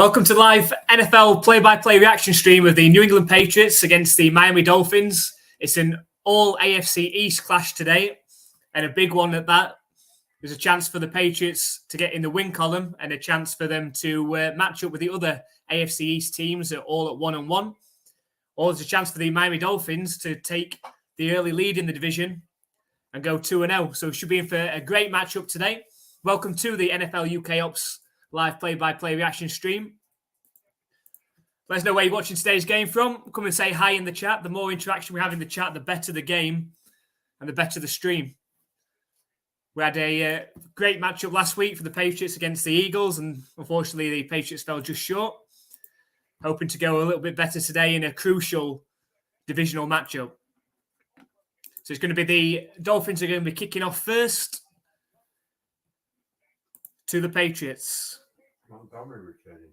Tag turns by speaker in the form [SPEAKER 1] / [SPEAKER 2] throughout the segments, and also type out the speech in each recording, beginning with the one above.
[SPEAKER 1] Welcome to live NFL play-by-play reaction stream of the New England Patriots against the Miami Dolphins. It's an all AFC East clash today, and a big one at that. There's a chance for the Patriots to get in the win column and a chance for them to match up with the other AFC East teams that are all at 1-1. Or there's a chance for the Miami Dolphins to take the early lead in the division and go 2-0. So it should be in for a great matchup today. Welcome to the NFLUKOPS live play-by-play reaction stream. Let us know where you're watching today's game from. Come and say hi in the chat. The more interaction we have in the chat, the better the game and the better the stream. We had a great matchup last week for the Patriots against the Eagles, and unfortunately the Patriots fell just short. Hoping to go a little bit better today in a crucial divisional matchup. So it's going to be the Dolphins are going to be kicking off first to the Patriots.
[SPEAKER 2] Montgomery returning.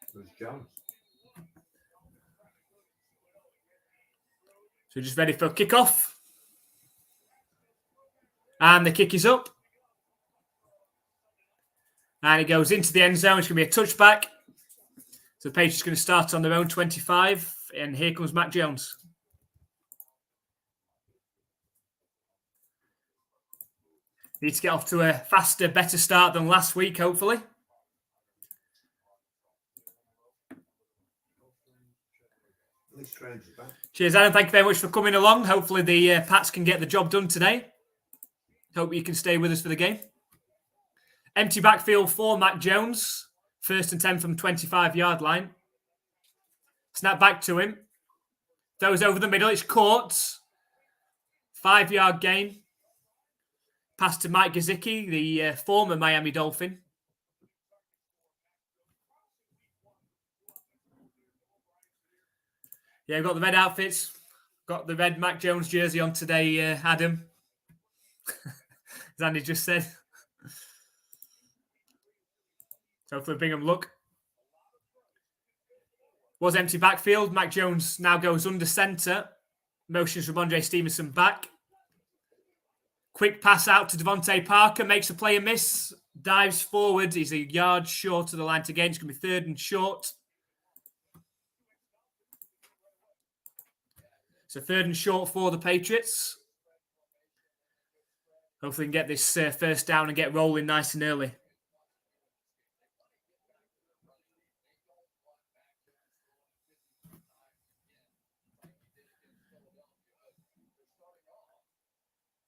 [SPEAKER 2] It was Jones.
[SPEAKER 1] So just ready for kickoff. And the kick is up. And it goes into the end zone. It's going to be a touchback. So the Patriots are going to start on their own 25. And here comes Mac Jones. Need to get off to a faster, better start than last week, hopefully. Cheers, Adam. Thank you very much for coming along. Hopefully the Pats can get the job done today. Hope you can stay with us for the game. Empty backfield for Mac Jones. 1st and 10 from 25-yard line. Snap back to him. Throws over the middle. It's caught. 5-yard gain. Pass to Mike Gesicki, the former Miami Dolphin. Yeah, we've got the red outfits. Got the red Mac Jones jersey on today, Adam. As Andy just said. So hopefully bring him luck. Was empty backfield. Mac Jones now goes under centre. Motions from Andre Stevenson back. Quick pass out to Devontae Parker. Makes a play and miss. Dives forward. He's a yard short of the line to gain. It's going to be 3rd and short. So 3rd and short for the Patriots. Hopefully we can get this first down and get rolling nice and early.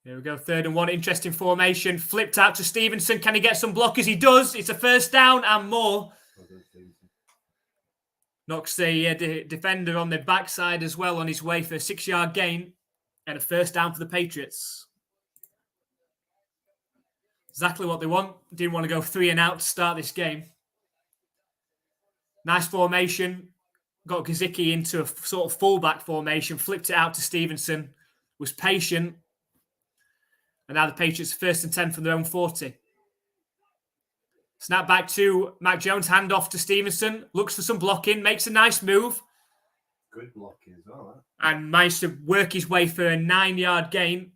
[SPEAKER 1] Here we go, 3rd and 1. Interesting formation. Flipped out to Stevenson. Can he get some blockers? He does. It's a first down and more. Knocks the defender on the backside as well on his way for a 6-yard gain. And a first down for the Patriots. Exactly what they want. Didn't want to go 3 and out to start this game. Nice formation. Got Gesicki into a sort of fullback formation. Flipped it out to Stevenson. Was patient. And now the Patriots 1st and 10 from their own 40. Snap back to Mac Jones. Hand off to Stevenson. Looks for some blocking. Makes a nice move.
[SPEAKER 2] Good blocking as well. Huh?
[SPEAKER 1] And managed to work his way for a 9-yard gain.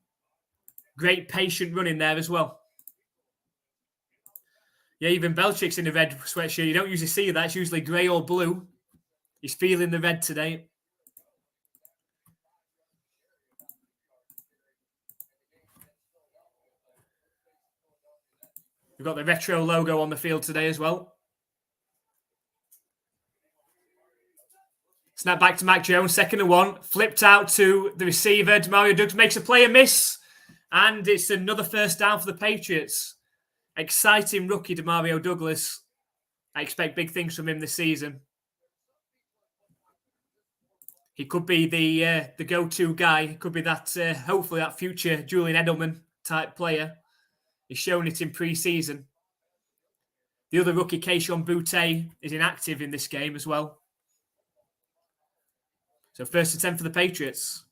[SPEAKER 1] Great patient running there as well. Yeah, even Belichick's in the red sweatshirt. You don't usually see that. It's usually grey or blue. He's feeling the red today. We've got the retro logo on the field today as well. Snap back to Mac Jones, 2nd and 1. Flipped out to the receiver. Demario Douglas makes a play and miss. And it's another first down for the Patriots. Exciting rookie Demario Douglas. I expect big things from him this season. He could be the go-to guy. He could be that, hopefully, that future Julian Edelman type player. He's shown it in pre-season. The other rookie, Keishon Butte, is inactive in this game as well. So 1st and 10 for the Patriots.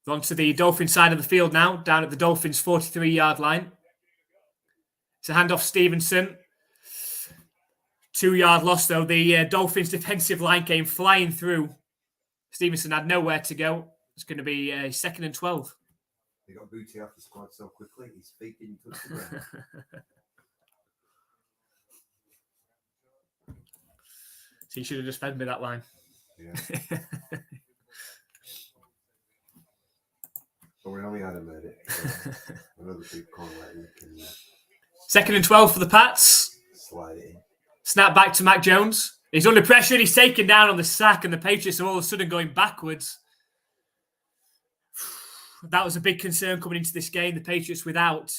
[SPEAKER 1] On to the Dolphins side of the field now, down at the Dolphins' 43-yard line. It's a handoff Stevenson. 2-yard loss, though. The Dolphins' defensive line came flying through. Stevenson had nowhere to go. It's going to be a 2nd and 12.
[SPEAKER 2] They got Booty off the squad so quickly, his feet didn't touch the ground.
[SPEAKER 1] So you should have just fed me that line.
[SPEAKER 2] Yeah. But we only had a minute. So another big corner like we can
[SPEAKER 1] 2nd and 12 for the Pats.
[SPEAKER 2] slide it in.
[SPEAKER 1] Snap back to Mac Jones. He's under pressure and he's taken down on the sack, and the Patriots are all of a sudden going backwards. That was a big concern coming into this game. The Patriots without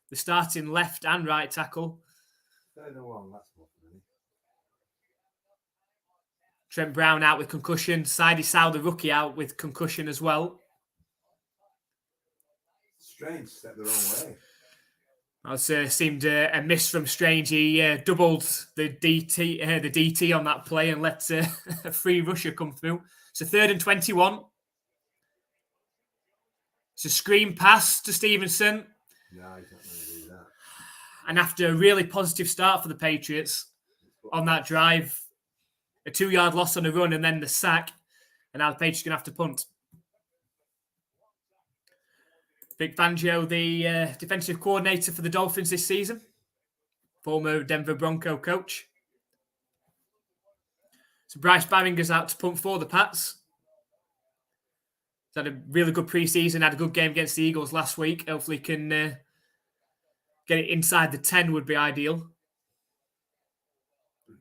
[SPEAKER 1] the starting left and right tackle.
[SPEAKER 2] 3rd and 1, that's more for me.
[SPEAKER 1] Trent Brown out with concussion. Sidey Sow, the rookie, out with concussion as well.
[SPEAKER 2] Strange stepped the wrong way.
[SPEAKER 1] That seemed a miss from Strange. He doubled the DT on that play and let a free rusher come through. So 3rd and 21. It's a screen pass to Stevenson.
[SPEAKER 2] No, he's not going to do that.
[SPEAKER 1] And after a really positive start for the Patriots on that drive, a 2-yard loss on the run and then the sack, and now the Patriots are going to have to punt. Vic Fangio, the defensive coordinator for the Dolphins this season, former Denver Bronco coach. So Bryce Barringer's out to punt for the Pats. He's had a really good preseason, had a good game against the Eagles last week. Hopefully he can get it inside the 10 would be ideal.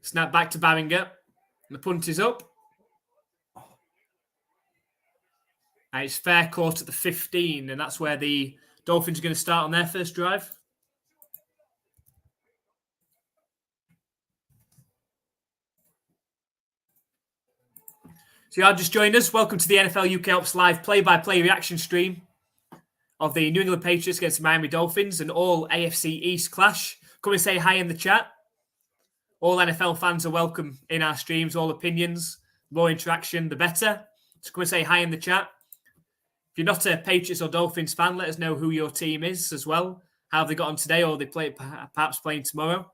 [SPEAKER 1] Snap back to Barringer. And the punt is up. And it's fair court at the 15, and that's where the Dolphins are going to start on their first drive. So you are just joined us. Welcome to the NFLUKOPS live play-by-play reaction stream of the New England Patriots against the Miami Dolphins, an all AFC East clash. Come and say hi in the chat. All NFL fans are welcome in our streams, all opinions. The more interaction, the better. So come and say hi in the chat. If you're not a Patriots or Dolphins fan, let us know who your team is as well. How have they got on today, or they play perhaps playing tomorrow?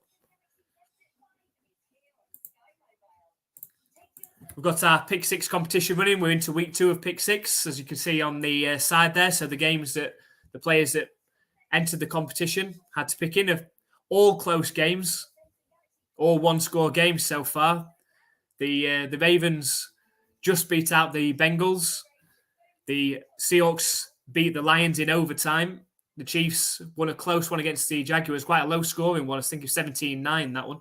[SPEAKER 1] We've got our Pick 6 competition running. We're into week 2 of Pick 6, as you can see on the side there. So the games that the players that entered the competition had to pick in are all close games, all one-score games so far. The Ravens just beat out the Bengals. The Seahawks beat the Lions in overtime. The Chiefs won a close one against the Jaguars, quite a low-scoring one. I think it was 17-9, that one.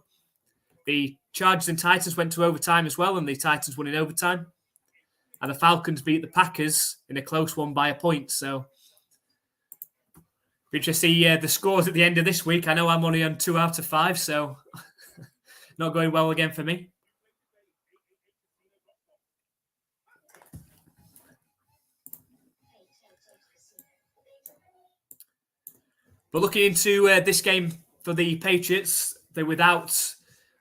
[SPEAKER 1] The Chargers and Titans went to overtime as well, and the Titans won in overtime. And the Falcons beat the Packers in a close one by a point. So, we just see the scores at the end of this week. I know I'm only on 2 out of 5, so not going well again for me. But looking into this game for the Patriots, they're without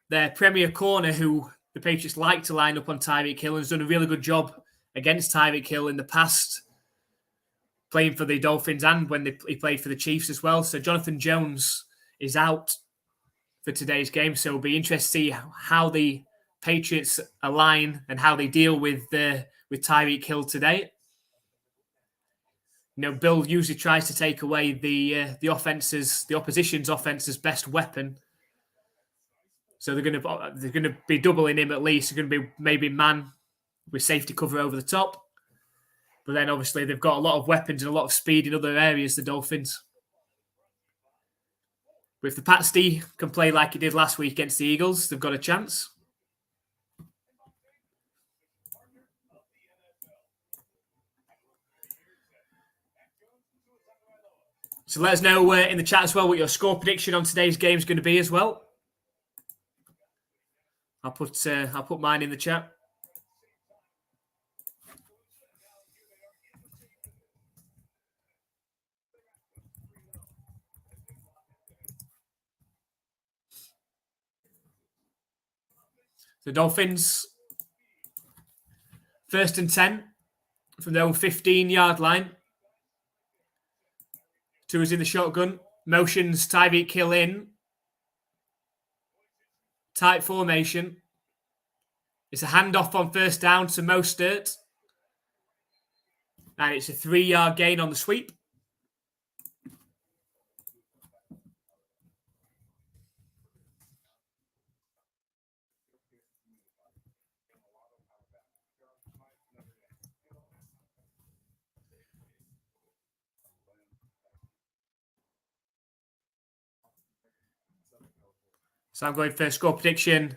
[SPEAKER 1] their premier corner, who the Patriots like to line up on Tyreek Hill, and has done a really good job against Tyreek Hill in the past, playing for the Dolphins and when he played for the Chiefs as well. So Jonathan Jones is out for today's game, so it'll be interesting to see how the Patriots align and how they deal with Tyreek Hill today. You know, Bill usually tries to take away the opposition's offense's best weapon. So they're going to be doubling him at least. They're going to be maybe man with safety cover over the top. But then obviously they've got a lot of weapons and a lot of speed in other areas, the Dolphins. But if the Pats D can play like he did last week against the Eagles, they've got a chance. So let us know in the chat as well what your score prediction on today's game is going to be as well. I'll put mine in the chat. The Dolphins, 1st and 10 from their own 15-yard line. 2 is in the shotgun. Motions Tyreek Hill in. Tight formation. It's a handoff on 1st down to Mostert. And it's a 3-yard gain on the sweep. So I'm going for score prediction.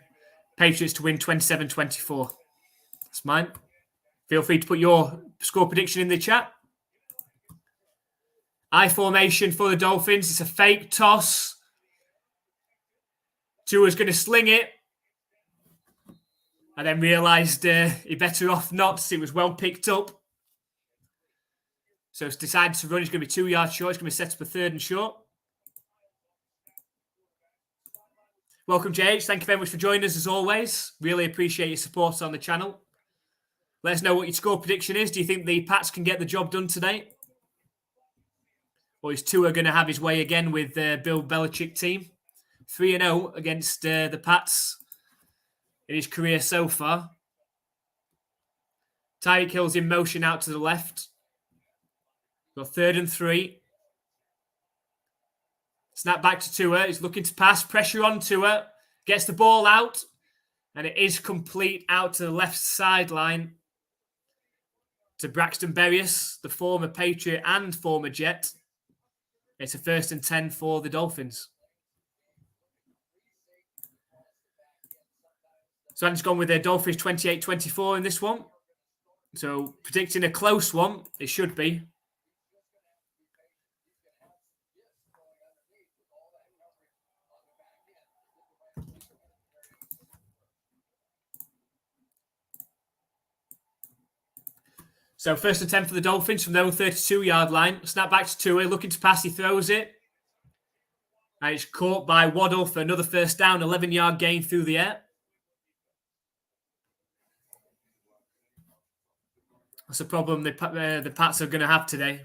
[SPEAKER 1] Patriots to win 27-24. That's mine. Feel free to put your score prediction in the chat. I formation for the Dolphins. It's a fake toss. Tua's going to sling it. And then realised he better off not. It was well picked up. So he's decided to run. He's going to be 2 yards short. He's going to be set up a 3rd and short. Welcome, JH. Thank you very much for joining us as always. Really appreciate your support on the channel. Let us know what your score prediction is. Do you think the Pats can get the job done today? Or is Tua going to have his way again with Bill Belichick team? 3-0 against the Pats in his career so far. Tyreek Hill's in motion out to the left. Got 3rd and 3. Snap back to Tua. He's looking to pass. Pressure on Tua. Gets the ball out. And it is complete out to the left sideline to Braxton Berrios, the former Patriot and former Jet. It's a 1st and 10 for the Dolphins. So I've just gone with the Dolphins 28-24 in this one. So predicting a close one, it should be. So 1st and 10 for the Dolphins from their own 32-yard line. Snap back to Tua, looking to pass, he throws it. And it's caught by Waddle for another 1st down, 11-yard gain through the air. That's a problem the Pats are going to have today.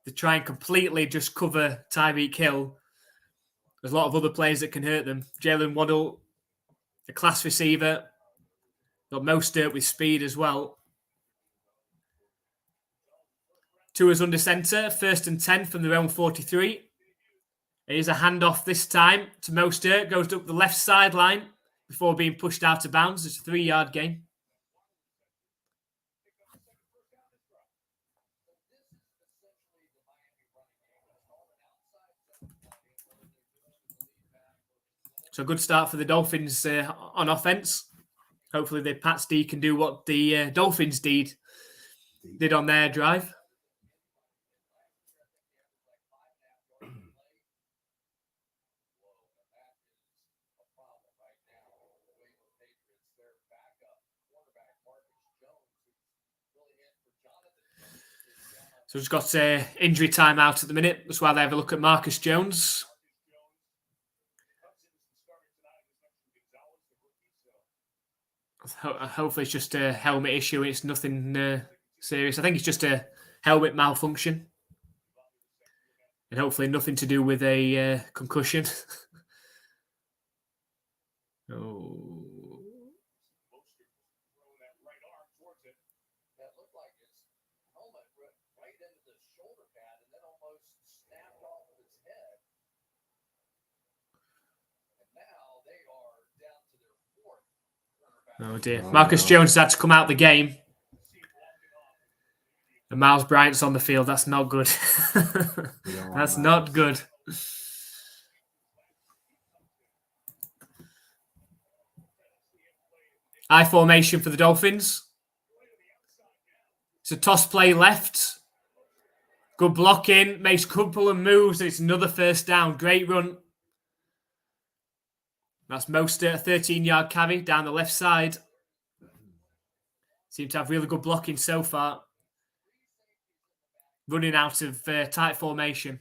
[SPEAKER 1] They try and completely just cover Tyreek Hill. There's a lot of other players that can hurt them. Jalen Waddle, the class receiver. Got Mostert with speed as well. Tua's under centre, 1st and 10 from their own 43. Here's a handoff this time to Mostert. Goes up the left sideline before being pushed out of bounds. It's a 3-yard gain. So a good start for the Dolphins on offense. Hopefully the Pats D can do what the Dolphins did on their drive. So we've got injury time out at the minute. That's why they have a look at Marcus Jones. Hopefully it's just a helmet issue. It's nothing serious. I think it's just a helmet malfunction. And hopefully nothing to do with a concussion. Oh. Oh dear. Marcus Jones had to come out the game. And Miles Bryant's on the field. That's not good. That's not good. I formation for the Dolphins. It's a toss play left. Good blocking. Makes a couple of moves. And it's another 1st down. Great run. That's Mostert, a 13-yard carry down the left side. Seem to have really good blocking so far. Running out of tight formation.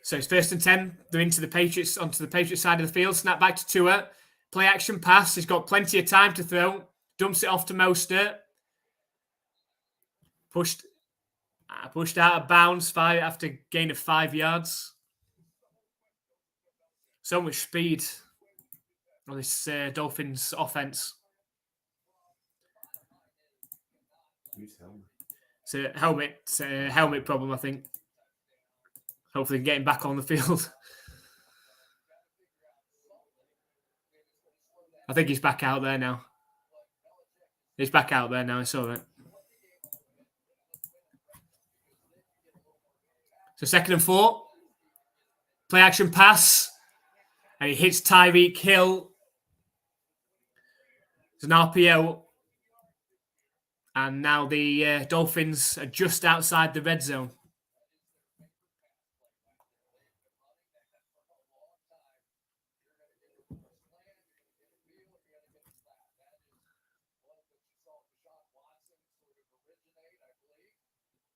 [SPEAKER 1] So it's 1st and 10. They're onto the Patriots side of the field. Snap back to Tua. Play action pass. He's got plenty of time to throw. Dumps it off to Mostert. Pushed out of bounds after gain of 5 yards. So much speed on this Dolphins offense. It's a helmet problem, I think. Hopefully get him back on the field. I think he's back out there now. He's back out there now. It's all right. So 2nd and 4. Play action pass. And he hits Tyreek Hill. It's an RPO. And now the Dolphins are just outside the red zone.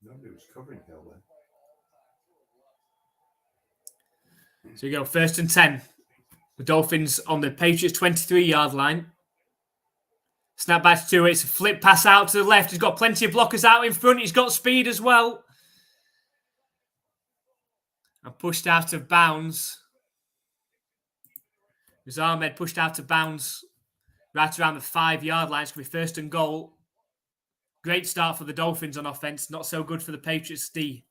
[SPEAKER 2] Nobody was covering Hill then.
[SPEAKER 1] So you go 1st and 10. The Dolphins on the Patriots 23-yard line. Snap back to it. It's a flip pass out to the left. He's got plenty of blockers out in front. He's got speed as well. And pushed out of bounds. As Ahmed pushed out of bounds right around the 5-yard line. It's going to be 1st and goal. Great start for the Dolphins on offense. Not so good for the Patriots D.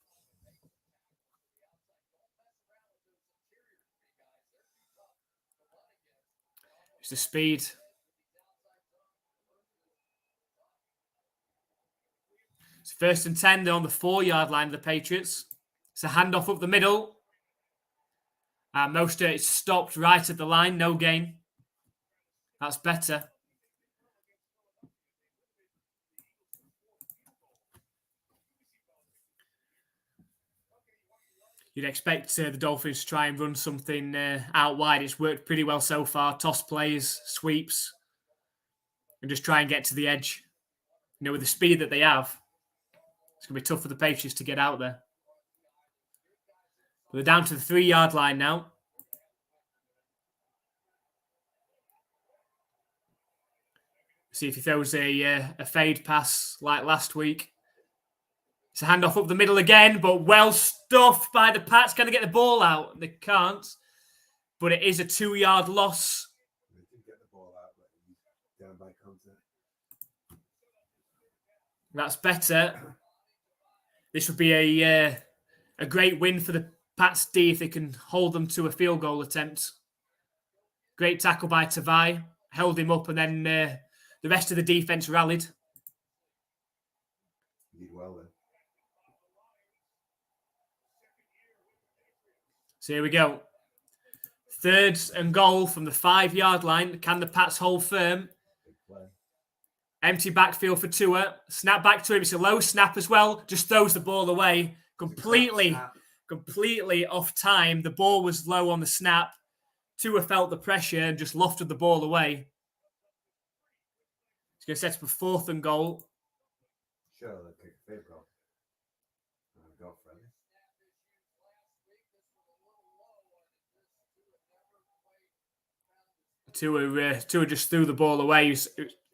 [SPEAKER 1] It's the speed. It's 1st and 10. They're on the 4-yard line of the Patriots. It's a handoff up the middle. Mostert is stopped right at the line. No gain. That's better. You'd expect the Dolphins to try and run something out wide. It's worked pretty well so far. Toss plays, sweeps, and just try and get to the edge. You know, with the speed that they have, it's going to be tough for the Patriots to get out there. But they're down to the 3-yard line now. See if he throws a fade pass like last week. It's a handoff up the middle again, but well stuffed by the Pats. Can they get the ball out? They can't. But it is a 2-yard loss.
[SPEAKER 2] They did get the ball out, but he's down by contact.
[SPEAKER 1] That's better. This would be a great win for the Pats D if they can hold them to a field goal attempt. Great tackle by Tavai. Held him up, and then the rest of the defense rallied.
[SPEAKER 2] He did well then.
[SPEAKER 1] So here we go. 3rd and goal from the 5-yard line. Can the Pats hold firm?
[SPEAKER 2] Big play.
[SPEAKER 1] Empty backfield for Tua. Snap back to him. It's a low snap as well. Just throws the ball away. Completely off time. The ball was low on the snap. Tua felt the pressure and just lofted the ball away. He's going to set up a 4th and goal.
[SPEAKER 2] Sure, they'll kick a field goal. Go for it.
[SPEAKER 1] Tua just threw the ball away.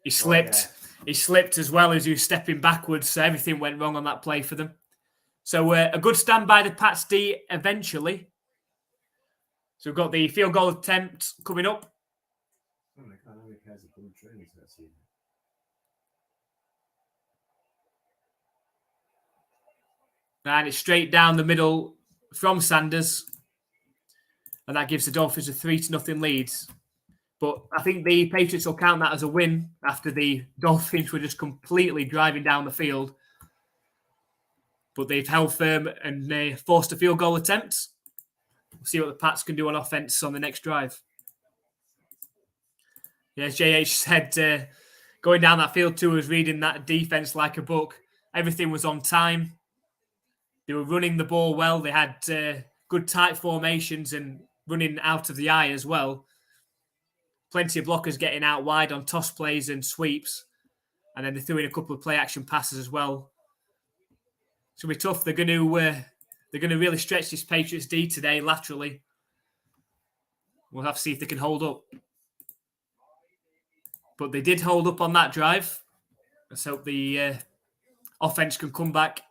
[SPEAKER 1] He slipped. Oh, yeah. He slipped as well as he was stepping backwards. So everything went wrong on that play for them. So a good stand by the Pats D eventually. So we've got the field goal attempt coming up. And it's straight down the middle from Sanders. And that gives the Dolphins a 3-0 lead. But I think the Patriots will count that as a win after the Dolphins were just completely driving down the field. But they've held firm and they forced a field goal attempt. We'll see what the Pats can do on offense on the next drive. Yeah, as JH said, going down that field too was reading that defense like a book. Everything was on time. They were running the ball well. They had good tight formations and running out of the eye as well. Plenty of blockers getting out wide on toss plays and sweeps. And then they threw in a couple of play action passes as well. It's going to be tough. They're going to really stretch this Patriots D today laterally. We'll have to see if they can hold up. But they did hold up on that drive. Let's hope the offense can come back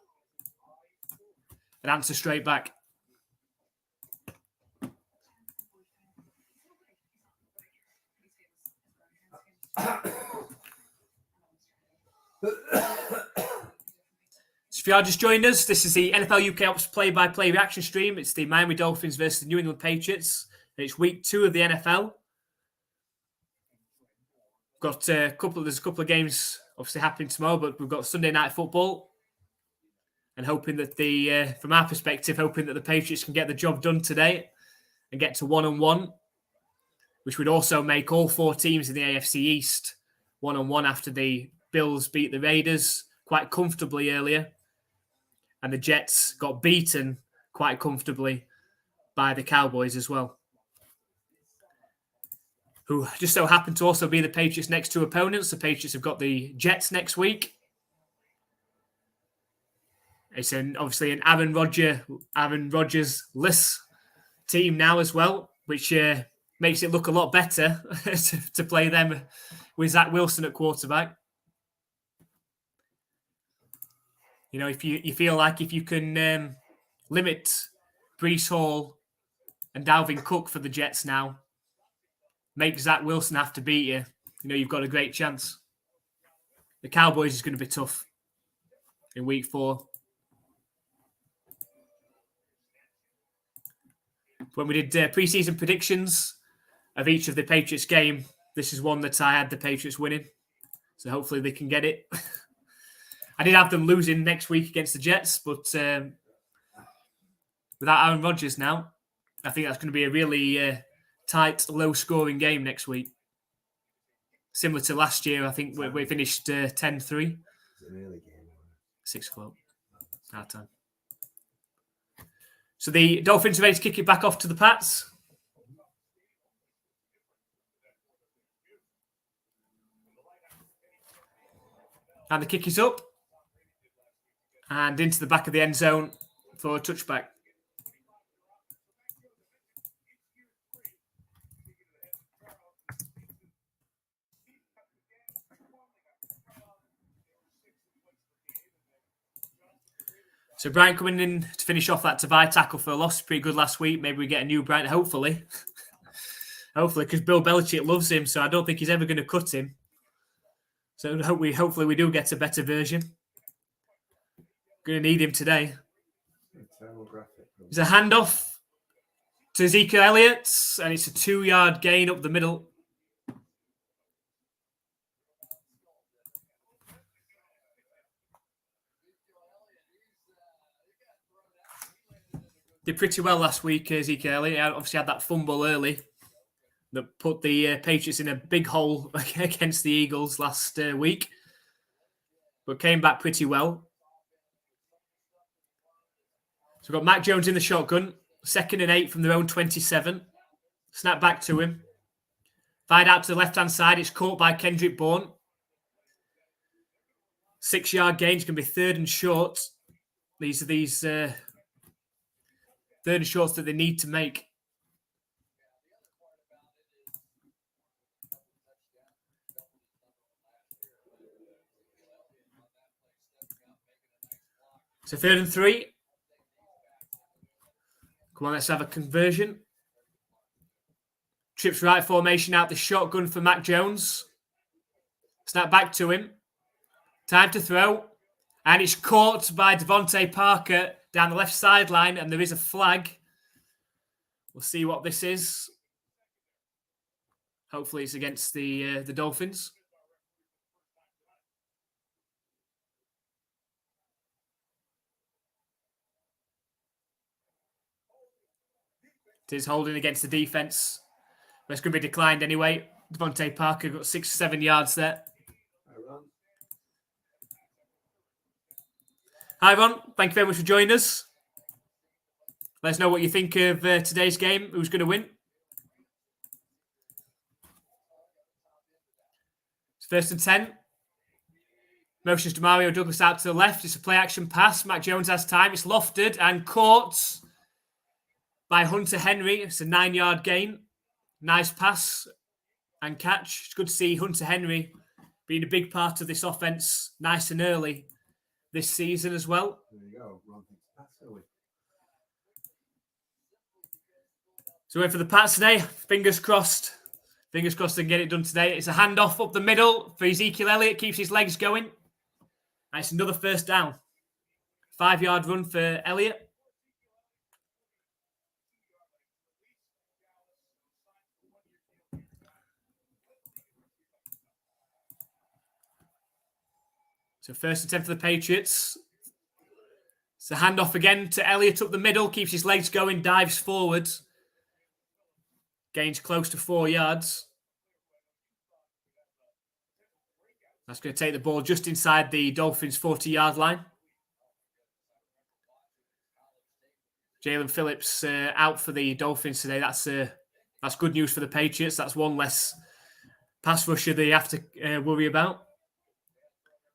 [SPEAKER 1] and answer straight back. It's if you are just joining us, this is the NFLUKOPS play-by-play reaction stream. It's the Miami Dolphins versus the New England Patriots. And it's week 2 of the NFL. There's a couple of games obviously happening tomorrow, but we've got Sunday night football. And hoping that from our perspective, hoping that the Patriots can get the job done today and get to 1-1, which would also make all 4 teams in the AFC East 1-1 after the Bills beat the Raiders quite comfortably earlier. And the Jets got beaten quite comfortably by the Cowboys as well, who just so happen to also be the Patriots' next 2 opponents. The Patriots have got the Jets next week. It's obviously an Aaron Rodgers-less team now as well, which makes it look a lot better to play them with Zach Wilson at quarterback. You know, if you feel like if you can limit Breece Hall and Dalvin Cook for the Jets now, make Zach Wilson have to beat you, you know, you've got a great chance. The Cowboys is going to be tough in week 4. When we did preseason predictions of each of the Patriots game, this is one that I had the Patriots winning. So hopefully they can get it. I did have them losing next week against the Jets, but without Aaron Rodgers now, I think that's going to be a really tight, low-scoring game next week. Similar to last year, I think we finished 10-3.
[SPEAKER 2] It's an early game.
[SPEAKER 1] 6 o'clock. Our time. So the Dolphins are ready to kick it back off to the Pats. And the kick is up. And into the back of the end zone for a touchback. So Bryant coming in to finish off that Tavai tackle for a loss. Pretty good last week. Maybe we get a new Bryant, hopefully. Hopefully, because Bill Belichick loves him, so I don't think he's ever going to cut him. So hopefully we do get a better version. Going to need him today. There's a handoff to Ezekiel Elliott, and it's a 2-yard gain up the middle. Did pretty well last week, Ezekiel Elliott. Obviously had that fumble early that put the Patriots in a big hole against the Eagles last week, but came back pretty well. So we've got Mac Jones in the shotgun, 2nd and 8 from their own 27. Snap back to him. Fired out to the left-hand side. It's caught by Kendrick Bourne. 6-yard gain. It's going to be 3rd and short. These are 3rd and shorts that they need to make. So 3rd and 3. Come on, let's have a conversion. Trips right formation out the shotgun for Mac Jones. Snap back to him. Time to throw. And it's caught by Devontae Parker down the left sideline, and there is a flag. We'll see what this is. Hopefully it's against the Dolphins. It is holding against the defense. But it's going to be declined anyway. Devontae Parker got 6-7 yards there. Hi, Ron. Thank you very much for joining us. Let us know what you think of today's game. Who's going to win? It's 1st and 10. Motions to Mario Douglas out to the left. It's a play-action pass. Mac Jones has time. It's lofted and caught by Hunter Henry. It's a 9-yard gain. Nice pass and catch. It's good to see Hunter Henry being a big part of this offense nice and early this season as well.
[SPEAKER 2] There you go.
[SPEAKER 1] So we're for the Pats today. Fingers crossed. Fingers crossed they can get it done today. It's a handoff up the middle for Ezekiel Elliott. Keeps his legs going. And it's another 1st down. 5-yard run for Elliott. So 1st and 10 for the Patriots. It's a handoff again to Elliott up the middle. Keeps his legs going, dives forward. Gains close to 4 yards. That's going to take the ball just inside the Dolphins' 40-yard line. Jalen Phillips out for the Dolphins today. That's good news for the Patriots. That's one less pass rusher they have to worry about.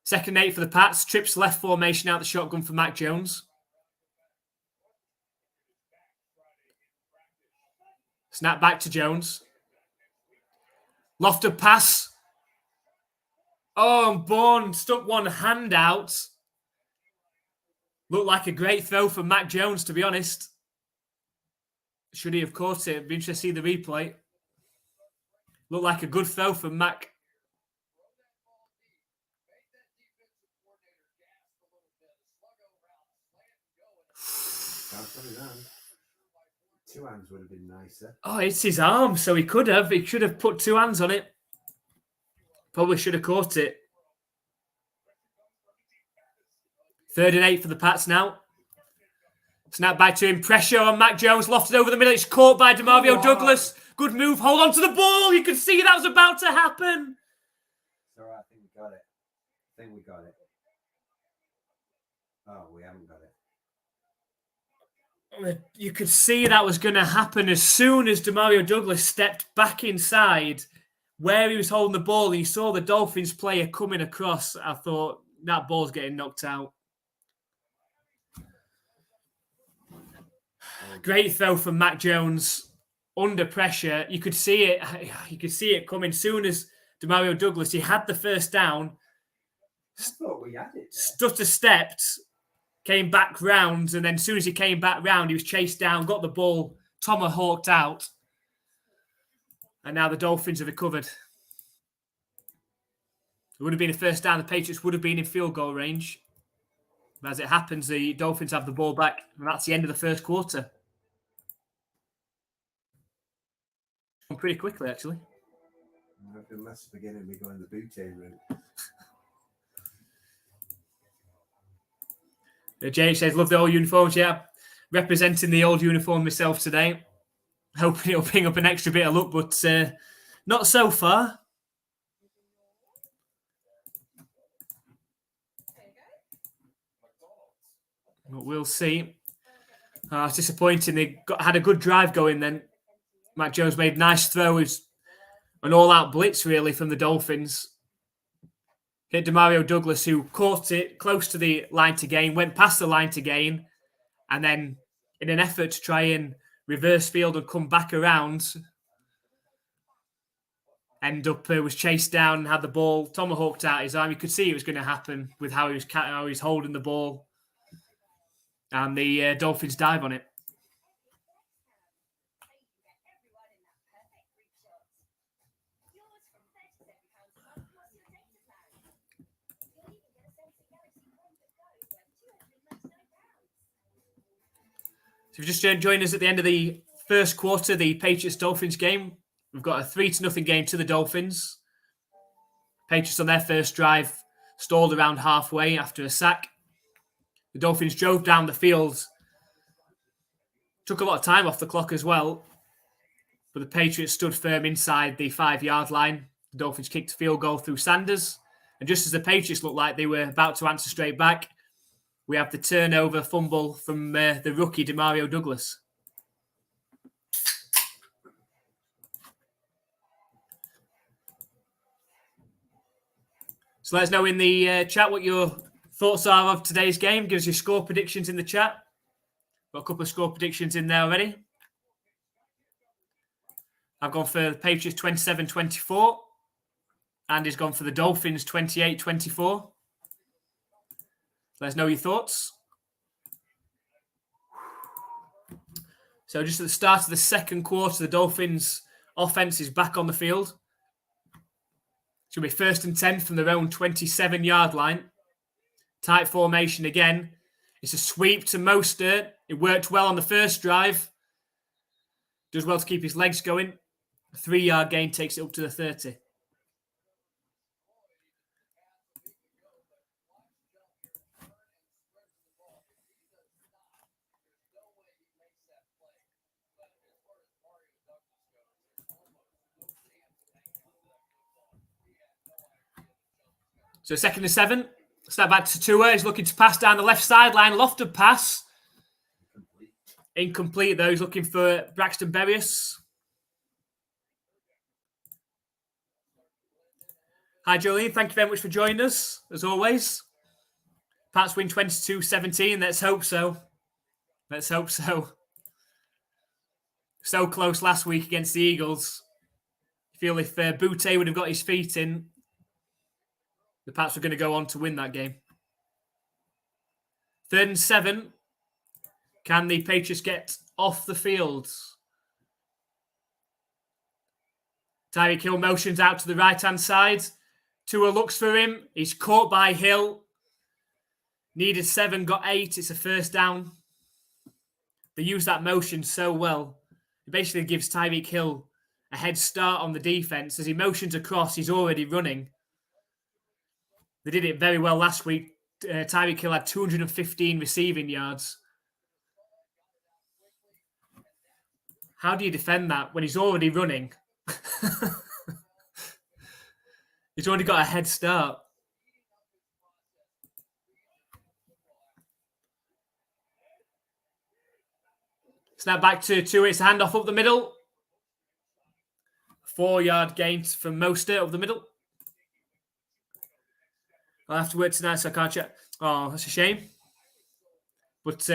[SPEAKER 1] 2nd and 8 for the Pats. Trips left formation out the shotgun for Mac Jones. Snap back to Jones. Lofted pass. Oh, and Bourne stuck one hand out. Looked like a great throw from Mac Jones, to be honest. Should he have caught it? It'd be interesting to see the replay. Looked like a good throw from Mac.
[SPEAKER 2] Two hands would have been nicer.
[SPEAKER 1] Oh, it's his arm, so he could have. He should have put 2 hands on it. Probably should have caught it. 3rd and 8 for the Pats now. Snap back to him. Pressure on Mac Jones. Lofted over the middle. It's caught by DeMario Douglas. Good move. Hold on to the ball. You could see that was about to happen.
[SPEAKER 2] All right, I think we got it. Oh, we haven't got it.
[SPEAKER 1] You could see that was going to happen as soon as DeMario Douglas stepped back inside where he was holding the ball. And he saw the Dolphins player coming across. I thought that ball's getting knocked out. Great throw from Mac Jones under pressure. You could see it. You could see it coming soon as DeMario Douglas. He had the first down.
[SPEAKER 2] I thought we had it.
[SPEAKER 1] Stutter stepped, came back round, and then as soon as he came back round, he was chased down, got the ball, tomahawked out, and now the Dolphins have recovered. It would have been a first down. The Patriots would have been in field goal range. But as it happens, the Dolphins have the ball back, and that's the end of the first quarter. Pretty quickly, actually.
[SPEAKER 2] Unless beginning we go in the booting route.
[SPEAKER 1] Jay says, love the old uniforms. Yeah, representing the old uniform myself today. Hoping it'll bring up an extra bit of luck, but not so far. But we'll see. It's disappointing. They had a good drive going then. Mac Jones made nice throws. An all-out blitz, really, from the Dolphins. Hit DeMario Douglas, who caught it close to the line to gain, went past the line to gain, and then in an effort to try and reverse field and come back around, was chased down and had the ball tomahawked out his arm. You could see it was going to happen with how he was holding the ball. And the Dolphins dive on it. So if you just joined us at the end of the first quarter, the Patriots-Dolphins game, we've got a 3-0 game to the Dolphins. Patriots on their first drive stalled around halfway after a sack. The Dolphins drove down the field, took a lot of time off the clock as well, but the Patriots stood firm inside the 5-yard line. The Dolphins kicked a field goal through Sanders, and just as the Patriots looked like they were about to answer straight back, we have the turnover fumble from the rookie DeMario Douglas. So let us know in the chat what your thoughts are of today's game. Give us your score predictions in the chat. Got a couple of score predictions in there already. I've gone for the Patriots 27-24. Andy's gone for the Dolphins 28-24. Let us know your thoughts. So just at the start of the second quarter, the Dolphins offense is back on the field. It's going to be 1st and 10 from their own 27-yard line. Tight formation again. It's a sweep to Mostert. It worked well on the first drive. Does well to keep his legs going. A 3-yard gain takes it up to the 30. So 2nd and 7. Step back to Tua. He's looking to pass down the left sideline. Lofted pass. Incomplete though. He's looking for Braxton Berrios. Hi, Jolene. Thank you very much for joining us, as always. Pats win 22-17. Let's hope so. Let's hope so. So close last week against the Eagles. I feel if Boutte would have got his feet in, the Pats were going to go on to win that game. 3rd and 7. Can the Patriots get off the field? Tyreek Hill motions out to the right-hand side. Tua looks for him. He's caught by Hill. Needed 7, got 8. It's a first down. They use that motion so well. It basically gives Tyreek Hill a head start on the defense. As he motions across, he's already running. They did it very well last week. Tyreek Hill had 215 receiving yards. How do you defend that when he's already running? He's already got a head start. Snap back to Tua. It's a handoff up the middle. 4-yard gain from Mostert up the middle. I'll have to work tonight, so I can't check. Oh, that's a shame. But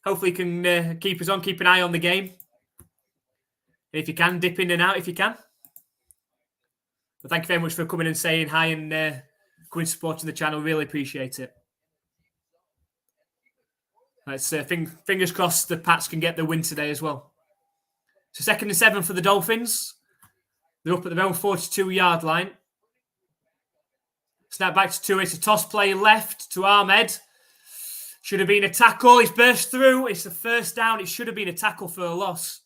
[SPEAKER 1] hopefully you can keep us on, keep an eye on the game. If you can, dip in and out if you can. But thank you very much for coming and saying hi and coming supporting the channel. Really appreciate it. Let's fingers crossed the Pats can get the win today as well. So 2nd and 7 for the Dolphins. They're up at their own 42-yard line. Snap back to Tua. It's a toss play left to Ahmed. Should have been a tackle. He's burst through. It's the first down. It should have been a tackle for a loss.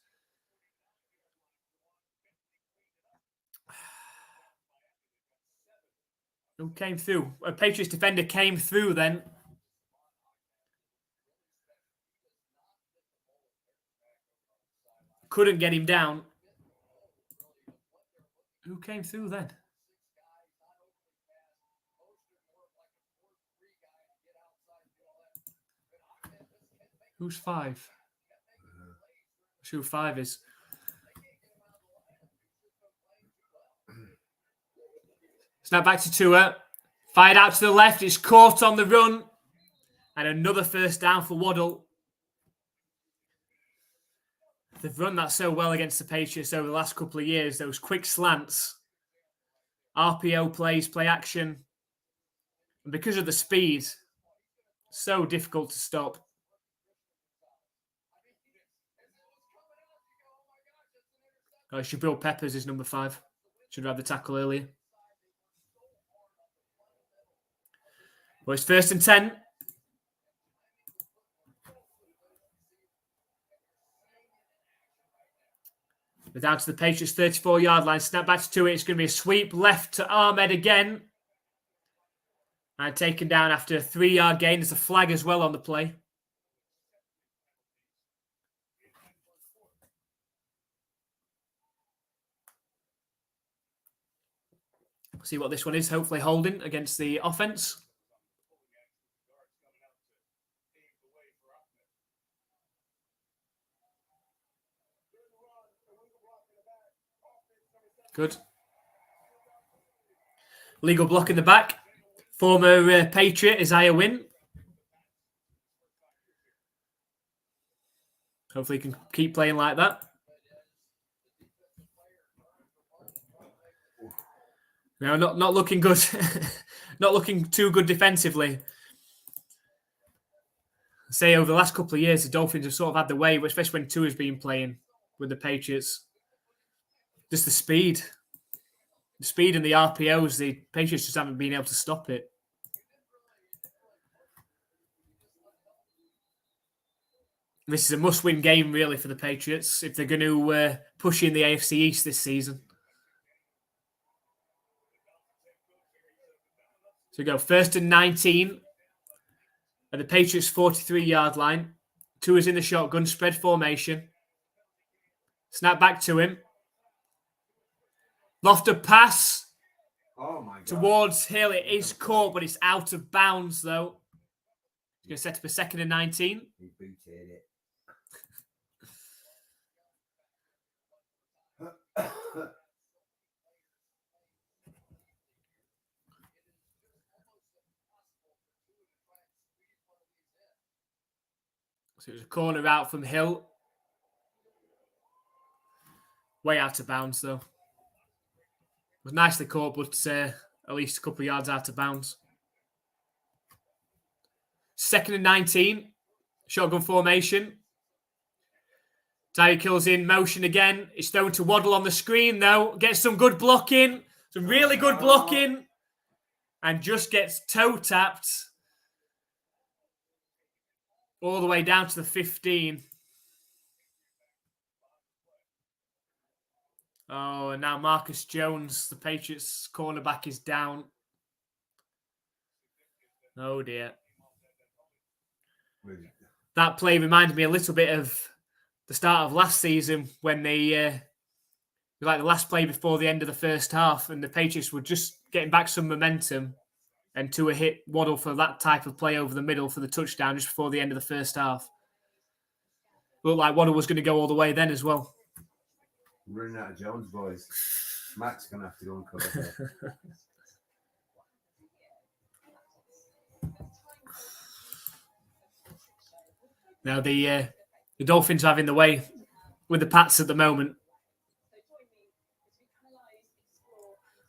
[SPEAKER 1] Who came through? A Patriots defender came through then. Couldn't get him down. Who came through then? Who's 5? That's who 5 is. Snap back to Tua. Fired out to the left. It's caught on the run. And another first down for Waddle. They've run that so well against the Patriots over the last couple of years. Those quick slants, RPO plays, play action. And because of the speed, so difficult to stop. Oh, Shabril Peppers is number 5. Should have had the tackle earlier. Well, it's 1st and 10. We're down to the Patriots' 34-yard line. Snap back to it. It's going to be a sweep left to Ahmed again. And taken down after a 3-yard gain. There's a flag as well on the play. See what this one is. Hopefully holding against the offense. Good. Legal block in the back. Former Patriot, Isaiah Wynn. Hopefully he can keep playing like that. No, not looking good. Not looking too good defensively. I say over the last couple of years, the Dolphins have sort of had the way, especially when Tua's been playing with the Patriots. Just the speed. The speed and the RPOs, the Patriots just haven't been able to stop it. This is a must-win game, really, for the Patriots if they're going to push in the AFC East this season. So we go 1st and 19 at the Patriots' 43-yard line. Tua's in the shotgun, spread formation. Snap back to him. Lofted pass.
[SPEAKER 2] Oh my God.
[SPEAKER 1] Towards Hill. It is caught, but it's out of bounds, though. He's going to set up a 2nd and 19.
[SPEAKER 2] He booted it.
[SPEAKER 1] So it was a corner out from Hill. Way out of bounds, though. It was nicely caught, but at least a couple of yards out of bounds. 2nd and 19. Shotgun formation. Tyreek Hill's in motion again. It's thrown to Waddle on the screen, though. Gets some good blocking. Some really good blocking. And just gets toe tapped. All the way down to the 15. Oh, and now Marcus Jones, the Patriots cornerback, is down. Oh, dear. That play reminded me a little bit of the start of last season when they, like the last play before the end of the first half, and the Patriots were just getting back some momentum, and Tua hit Waddle for that type of play over the middle for the touchdown just before the end of the first half. Looked like Waddle was going to go all the way then as well.
[SPEAKER 2] Running out of Jones, boys. Matt's going to have to go and cover there.
[SPEAKER 1] Now, the Dolphins are having the way with the Pats at the moment.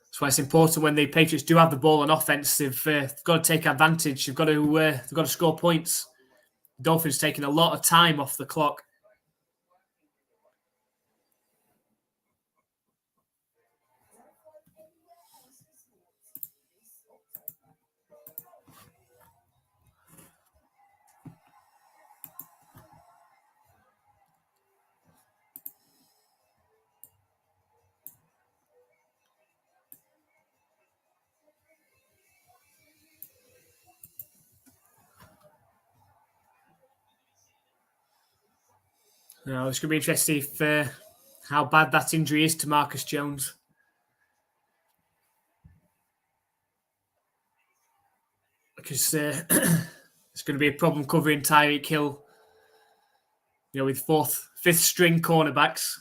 [SPEAKER 1] That's why it's important when the Patriots do have the ball on offense. They've got to take advantage. They've got to score points. The Dolphins taking a lot of time off the clock. Now, it's going to be interesting if, how bad that injury is to Marcus Jones. Because it's going to be a problem covering Tyreek Hill, with 5th string cornerbacks.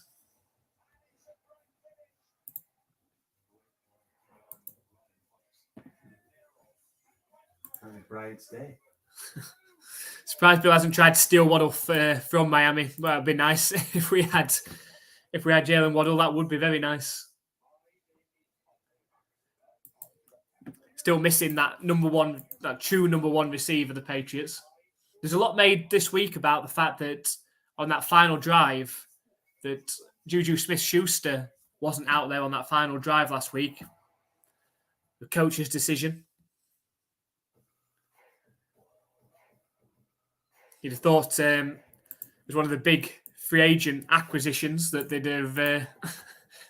[SPEAKER 2] Bride's day.
[SPEAKER 1] Surprised Bill hasn't tried to steal Waddle from Miami. Well, it'd be nice if we had Jalen Waddle. That would be very nice. Still missing that true number one receiver, the Patriots. There's a lot made this week about the fact that on that final drive, that Juju Smith-Schuster wasn't out there on that final drive last week. The coach's decision. You'd have thought it was one of the big free agent acquisitions that they'd have that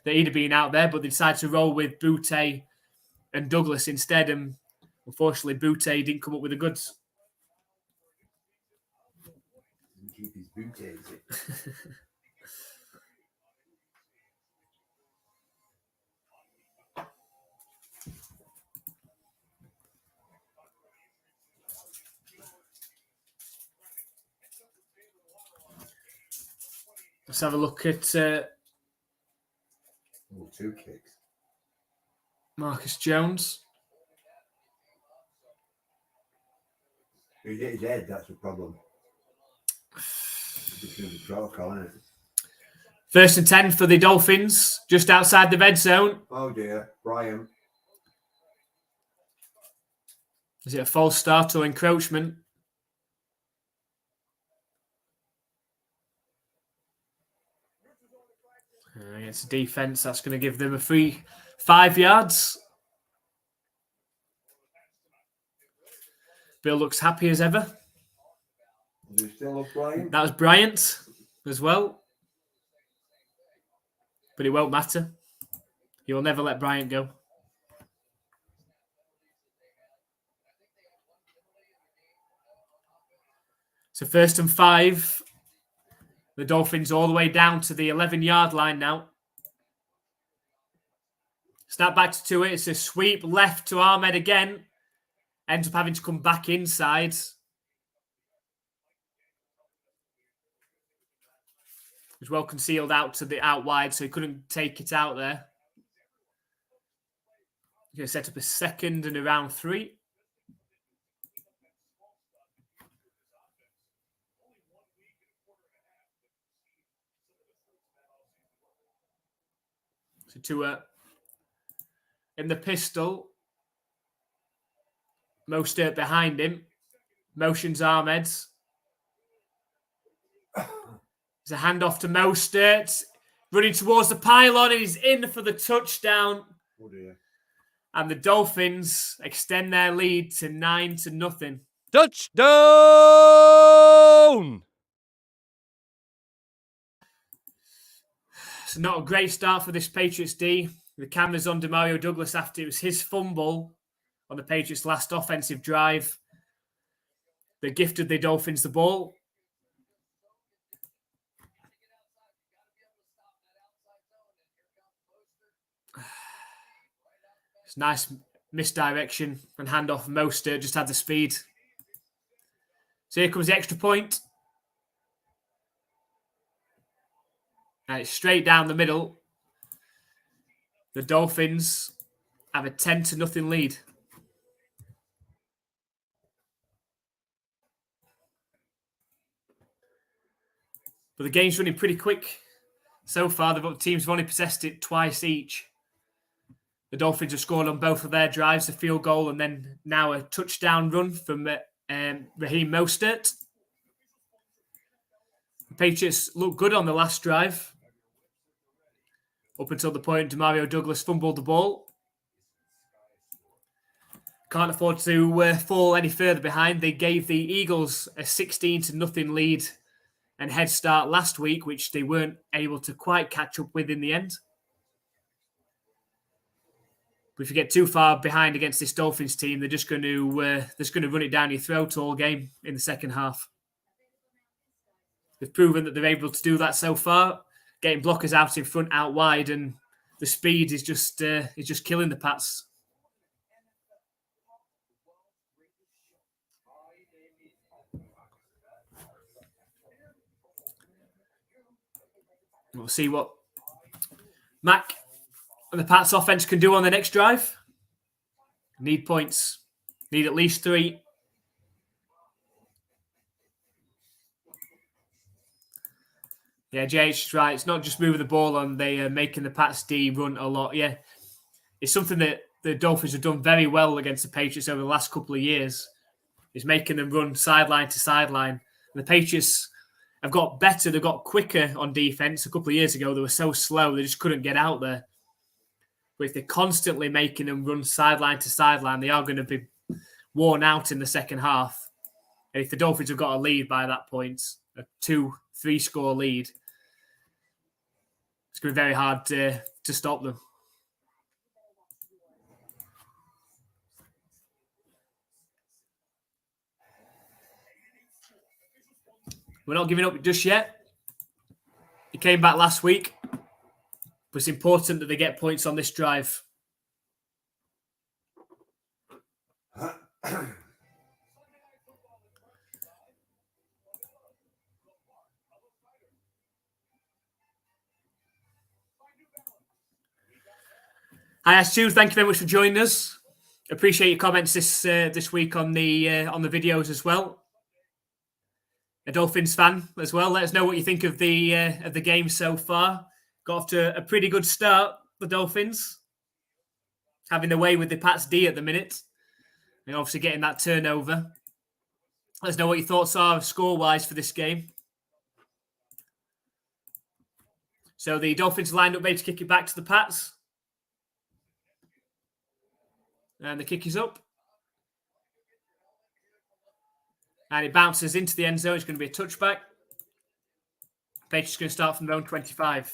[SPEAKER 1] he'd have been out there, but they decided to roll with Boutte and Douglas instead, and unfortunately Boutte didn't come up with the goods.
[SPEAKER 2] Keep his Boutte.
[SPEAKER 1] Let's have a look at
[SPEAKER 2] 2 kicks.
[SPEAKER 1] Marcus Jones.
[SPEAKER 2] He hit his head, that's the problem. It's going to be protocol, isn't it?
[SPEAKER 1] 1st and 10 for the Dolphins, just outside the red zone.
[SPEAKER 2] Oh dear, Brian.
[SPEAKER 1] Is it a false start or encroachment? Against the defense, that's going to give them a free 5 yards. Bill looks happy as ever.
[SPEAKER 2] Is he still up, Brian?
[SPEAKER 1] That was Bryant as well. But it won't matter. He will never let Bryant go. So 1st and 5. The Dolphins all the way down to the 11-yard line now. Snap back to Tua. It's a sweep left to Ahmed again. Ends up having to come back inside. Was well concealed out wide, so he couldn't take it out there. He's going to set up a 2nd and around 3. So Tua in the pistol. Mostert behind him. Motions Ahmed. There's a handoff to Mostert. Running towards the pylon, and he's in for the touchdown.
[SPEAKER 2] Oh dear.
[SPEAKER 1] And the Dolphins extend their lead to 9-0.
[SPEAKER 3] Touchdown!
[SPEAKER 1] So not a great start for this Patriots D. The cameras on Demario Douglas after it was his fumble on the Patriots' last offensive drive that gifted the Dolphins the ball. It's nice misdirection and handoff. Mostert just had the speed. So here comes the extra point. And it's straight down the middle. The Dolphins have a 10-0 lead. But the game's running pretty quick so far. The teams have only possessed it twice each. The Dolphins have scored on both of their drives, a field goal and then now a touchdown run from Raheem Mostert. The Patriots looked good on the last drive. Up until the point Demario Douglas fumbled the ball. Can't afford to fall any further behind. They gave the Eagles a 16-0 lead and head start last week, which they weren't able to quite catch up with in the end. But if you get too far behind against this Dolphins team, they're just going to run it down your throat all game in the second half. They've proven that they're able to do that so far, getting blockers out in front, out wide, and the speed is just killing the Pats. We'll see what Mac and the Pats offense can do on the next drive. Need points. Need at least 3. Yeah, JH is right. It's not just moving the ball on. They are making the Pats D run a lot. Yeah, it's something that the Dolphins have done very well against the Patriots over the last couple of years, is making them run sideline to sideline. And the Patriots have got better. They've got quicker on defense. A couple of years ago, they were so slow, they just couldn't get out there. But if they're constantly making them run sideline to sideline, they are going to be worn out in the second half. And if the Dolphins have got a lead by that point, a 2-3 score lead, it's going to be very hard to stop them. We're not giving up just yet. He came back last week. But it's important that they get points on this drive. Hi, Stu. Thank you very much for joining us. Appreciate your comments this week on the videos as well. A Dolphins fan as well. Let us know what you think of the game so far. Got off to a pretty good start, the Dolphins. Having their way with the Pats D at the minute. And obviously getting that turnover. Let us know what your thoughts are score-wise for this game. So the Dolphins lined up ready to kick it back to the Pats. And the kick is up. And it bounces into the end zone. It's going to be a touchback. Patriots going to start from their own 25.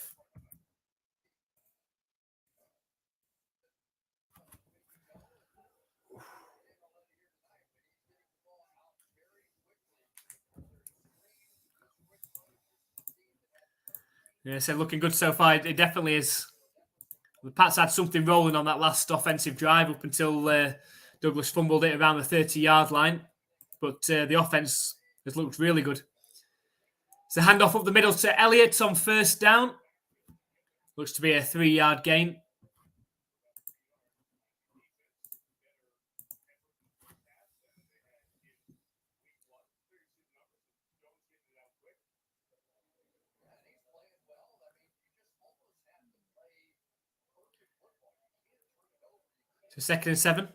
[SPEAKER 1] Yeah, so looking good so far. It definitely is. The Pats had something rolling on that last offensive drive up until Douglas fumbled it around the 30-yard line. But the offense has looked really good. It's a handoff up the middle to Elliott on first down. Looks to be a 3-yard gain. So 2nd and 7.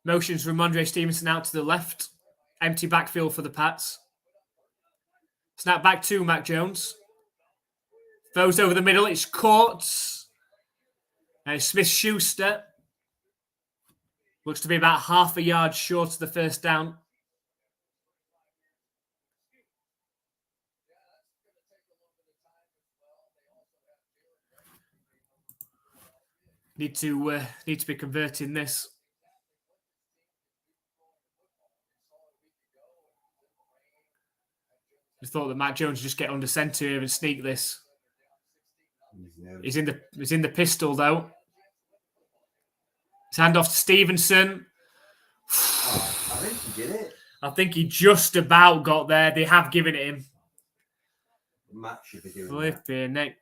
[SPEAKER 1] Motions from Ramondre Stevenson out to the left. Empty backfield for the Pats. Snap back to Mac Jones. Throws over the middle. It's caught. And Smith-Schuster. Looks to be about half a yard short of the first down. Need to be converting this. I thought that Mac Jones would just get under centre here and sneak this. He's in the pistol though. His hand off to Stevenson.
[SPEAKER 2] I think he did it.
[SPEAKER 1] I think he just about got there. They have given it him.
[SPEAKER 2] Matt should be doing
[SPEAKER 1] Flipping neck.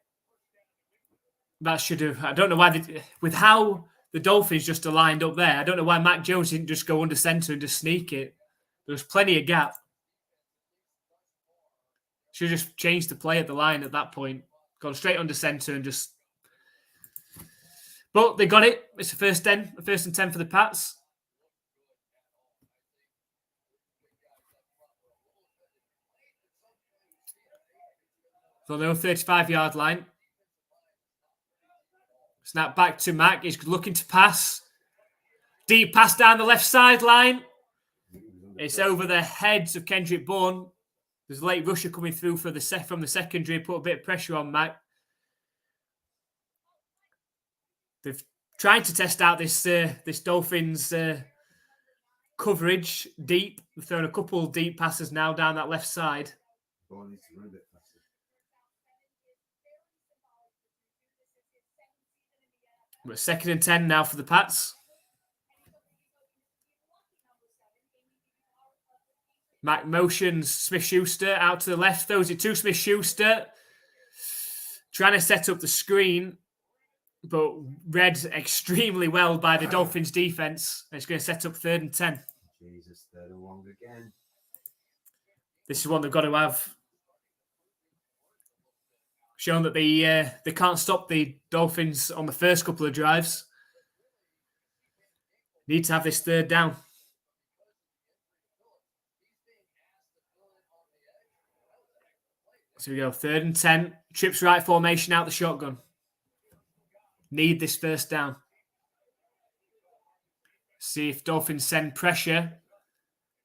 [SPEAKER 1] That should have. I don't know why with how the Dolphins just aligned up there. I don't know why Mac Jones didn't just go under centre and just sneak it. There was plenty of gap. Should have just changed the play at the line at that point. Gone straight under centre and just. But they got it. It's a first and 10 for the Pats. So they're on 35-yard line. Snap back to Mac. He's looking to pass. Deep pass down the left sideline. It's over the heads of Kendrick Bourne. There's a late rusher coming through from the secondary, put a bit of pressure on Mac. They've tried to test out this Dolphins coverage deep. They've thrown a couple deep passes now down that left side.
[SPEAKER 2] Bourne needs to run a bit faster.
[SPEAKER 1] But 2nd and 10 now for the Pats. Mac motions Smith-Schuster out to the left. Throws it to Smith-Schuster. Trying to set up the screen. But read extremely well by the Dolphins defense. It's going to set up 3rd and 10.
[SPEAKER 2] Jesus, 3rd and 1 again.
[SPEAKER 1] This is one they've got to have. Shown that they can't stop the Dolphins on the first couple of drives. Need to have this 3rd down. So we go 3rd and 10. Trips right formation out the shotgun. Need this 1st down. See if Dolphins send pressure.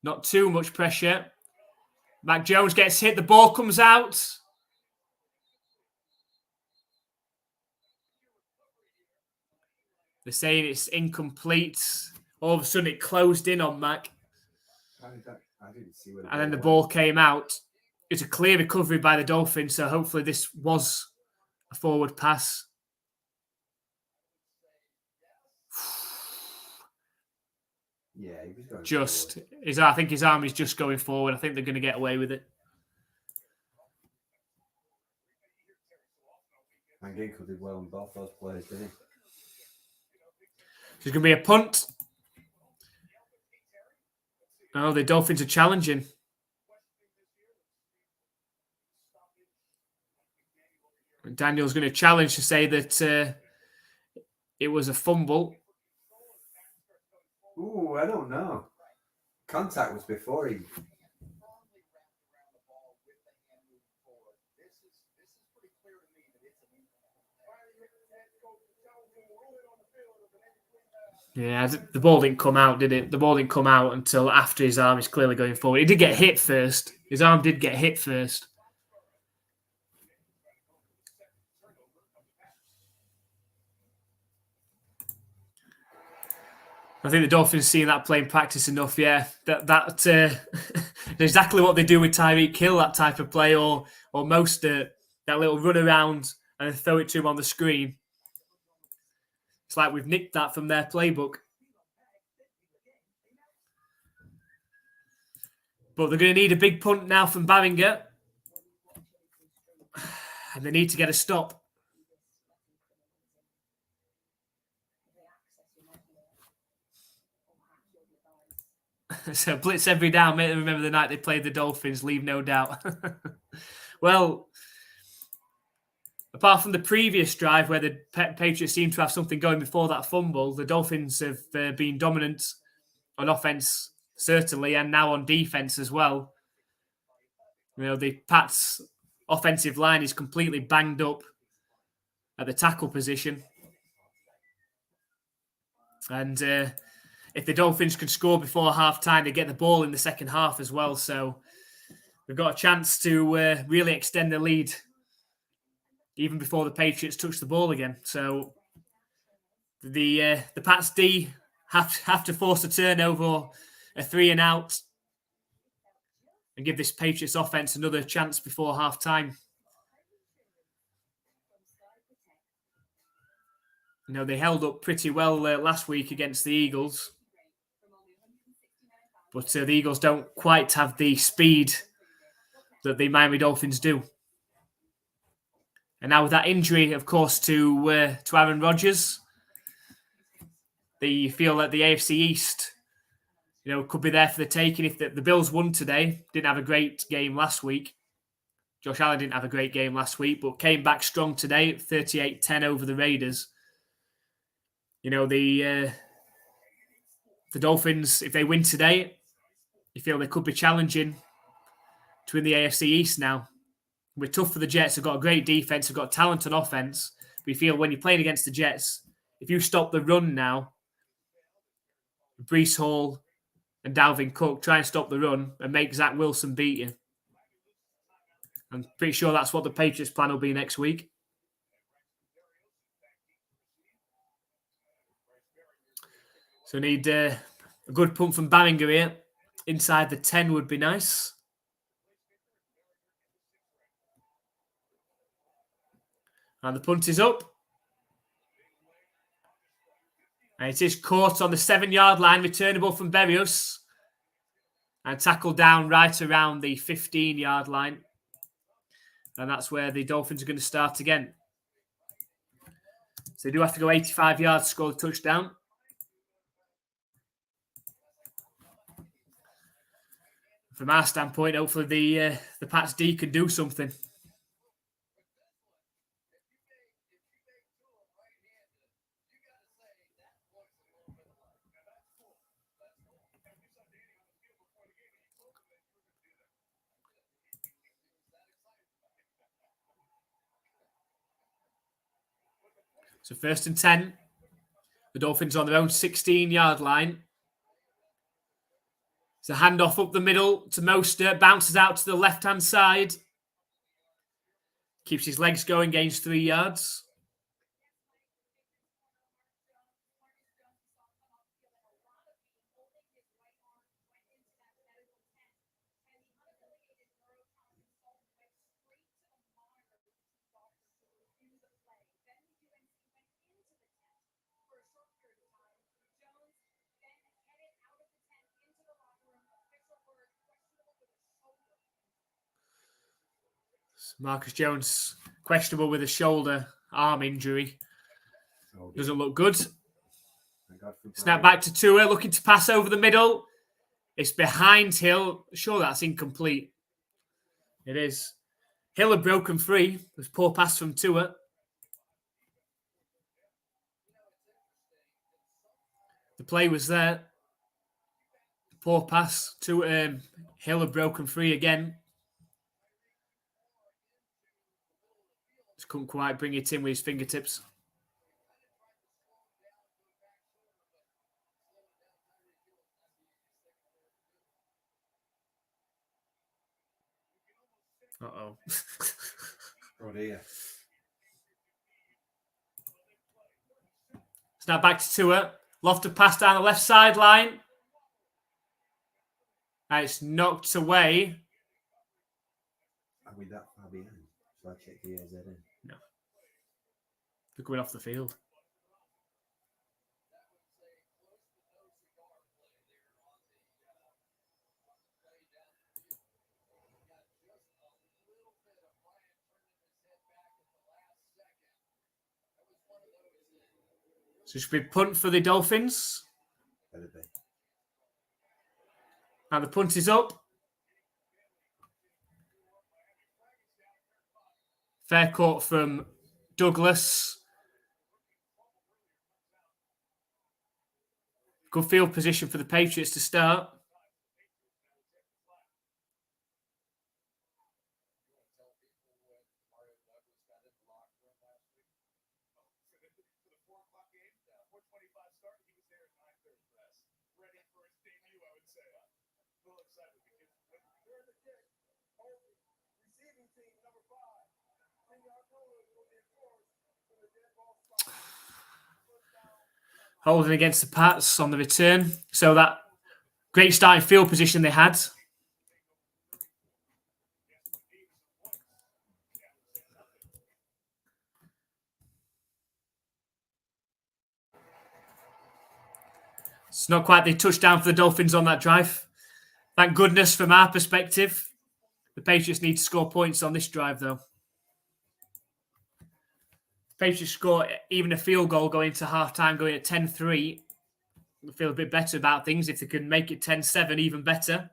[SPEAKER 1] Not too much pressure. Mac Jones gets hit. The ball comes out. They're saying it's incomplete. All of a sudden, it closed in on Mac.
[SPEAKER 2] I didn't see where
[SPEAKER 1] and then the ball came out. It's a clear recovery by the Dolphins, so hopefully this was a forward pass.
[SPEAKER 2] Yeah, he was going
[SPEAKER 1] forward. I think his arm is just going forward. I think they're going to get away with it.
[SPEAKER 2] And Ginkle did well on both those plays, didn't he?
[SPEAKER 1] There's going to be a punt. Oh, the Dolphins are challenging. Daniel's going to challenge to say that it was a fumble.
[SPEAKER 2] Ooh, I don't know. Contact was before he...
[SPEAKER 1] Yeah, the ball didn't come out, did it? The ball didn't come out until after his arm is clearly going forward. He did get hit first. His arm did get hit first. I think the Dolphins seeing that play in practice enough, yeah. That exactly what they do with Tyreek Hill, that type of play, or most that little run around and throw it to him on the screen. It's like we've nicked that from their playbook. But they're going to need a big punt now from Barringer. And they need to get a stop. So blitz every down. Make them remember the night they played the Dolphins, leave no doubt. Well, apart from the previous drive where the Patriots seemed to have something going before that fumble, the Dolphins have been dominant on offense, certainly, and now on defense as well. You know, the Pats' offensive line is completely banged up at the tackle position. And if the Dolphins can score before half-time, they get the ball in the second half as well. So we've got a chance to really extend the lead even before the Patriots touch the ball again. So the Pats D have to force a turnover, a 3-and-out, and give this Patriots offense another chance before half-time. You know, they held up pretty well last week against the Eagles. But the Eagles don't quite have the speed that the Miami Dolphins do. And now with that injury, of course, to Aaron Rodgers, they feel that the AFC East, you know, could be there for the taking. If the Bills won today, didn't have a great game last week. Josh Allen didn't have a great game last week, but came back strong today, 38-10 over the Raiders. You know, the Dolphins, if they win today, you feel they could be challenging to win the AFC East now. We're tough for the Jets. They've got a great defense. They've got talent on offense. We feel when you're playing against the Jets, if you stop the run now, Breece Hall and Dalvin Cook try and stop the run and make Zach Wilson beat you. I'm pretty sure that's what the Patriots' plan will be next week. So need a good punt from Barringer here. Inside the 10 would be nice. And the punt is up. And it is caught on the 7-yard line, returnable from Berrios. And tackled down right around the 15-yard line. And that's where the Dolphins are going to start again. So they do have to go 85 yards to score the touchdown. From our standpoint, hopefully the Pats D can do something. So 1st and 10. The Dolphins on their own 16-yard line. It's a handoff up the middle to Mostert. Bounces out to the left-hand side. Keeps his legs going, gains 3 yards. Marcus Jones, questionable with a shoulder arm injury. Doesn't look good. Snap back to Tua, looking to pass over the middle. It's behind Hill. Sure, that's incomplete. It is. Hill had broken free. There's poor pass from Tua. The play was there. Poor pass to Hill had broken free again. Just couldn't quite bring it in with his fingertips.
[SPEAKER 2] here.
[SPEAKER 1] It's now back to Tua. Lofted pass down the left sideline. And it's knocked away.
[SPEAKER 2] Are we that far behind? Shall I check the AZ in?
[SPEAKER 1] No. They're going off the field. So it should be punt for the Dolphins.
[SPEAKER 2] Better be.
[SPEAKER 1] And the punt is up. Fair caught from Douglas. Good field position for the Patriots to start. Holding against the Pats on the return. So that great starting field position they had. It's not quite the touchdown for the Dolphins on that drive. Thank goodness from our perspective. The Patriots need to score points on this drive, though. Patriots score even a field goal going into halftime, going at 10-3. They'll feel a bit better about things. If they can make it 10-7, even better.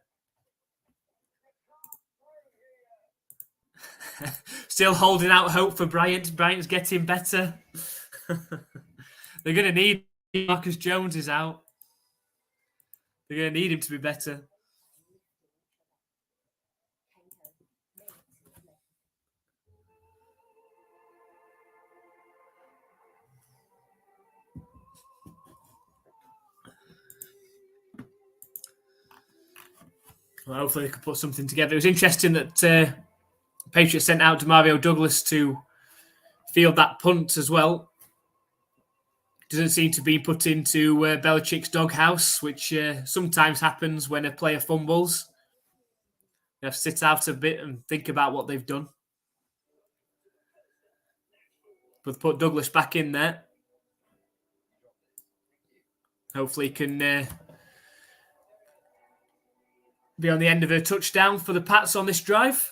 [SPEAKER 1] Still holding out hope for Bryant. Bryant's getting better. They're going to need Marcus Jones is out. They're going to need him to be better. Well, hopefully they can put something together. It was interesting that Patriots sent out Demario Douglas to field that punt as well. Doesn't seem to be put into Belichick's doghouse, which sometimes happens when a player fumbles. They have to sit out a bit and think about what they've done. But put Douglas back in there. Hopefully he can be on the end of a touchdown for the Pats on this drive.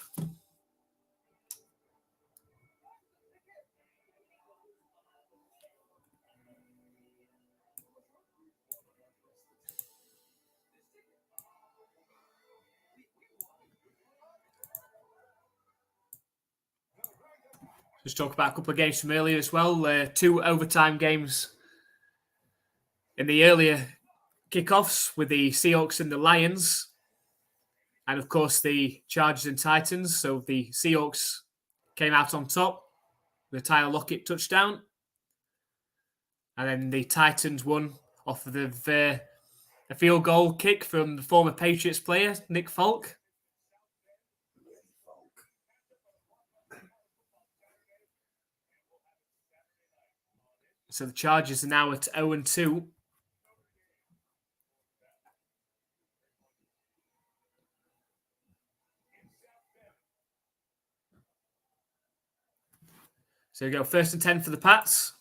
[SPEAKER 1] Just talk about a couple of games from earlier as well. 2 overtime games in the earlier kickoffs with the Seahawks and the Lions. And, of course, the Chargers and Titans. So the Seahawks came out on top. The Tyler Lockett touchdown. And then the Titans won off of a field goal kick from the former Patriots player, Nick Folk. So the Chargers are now at 0-2. So we go 1st and 10 for the Pats.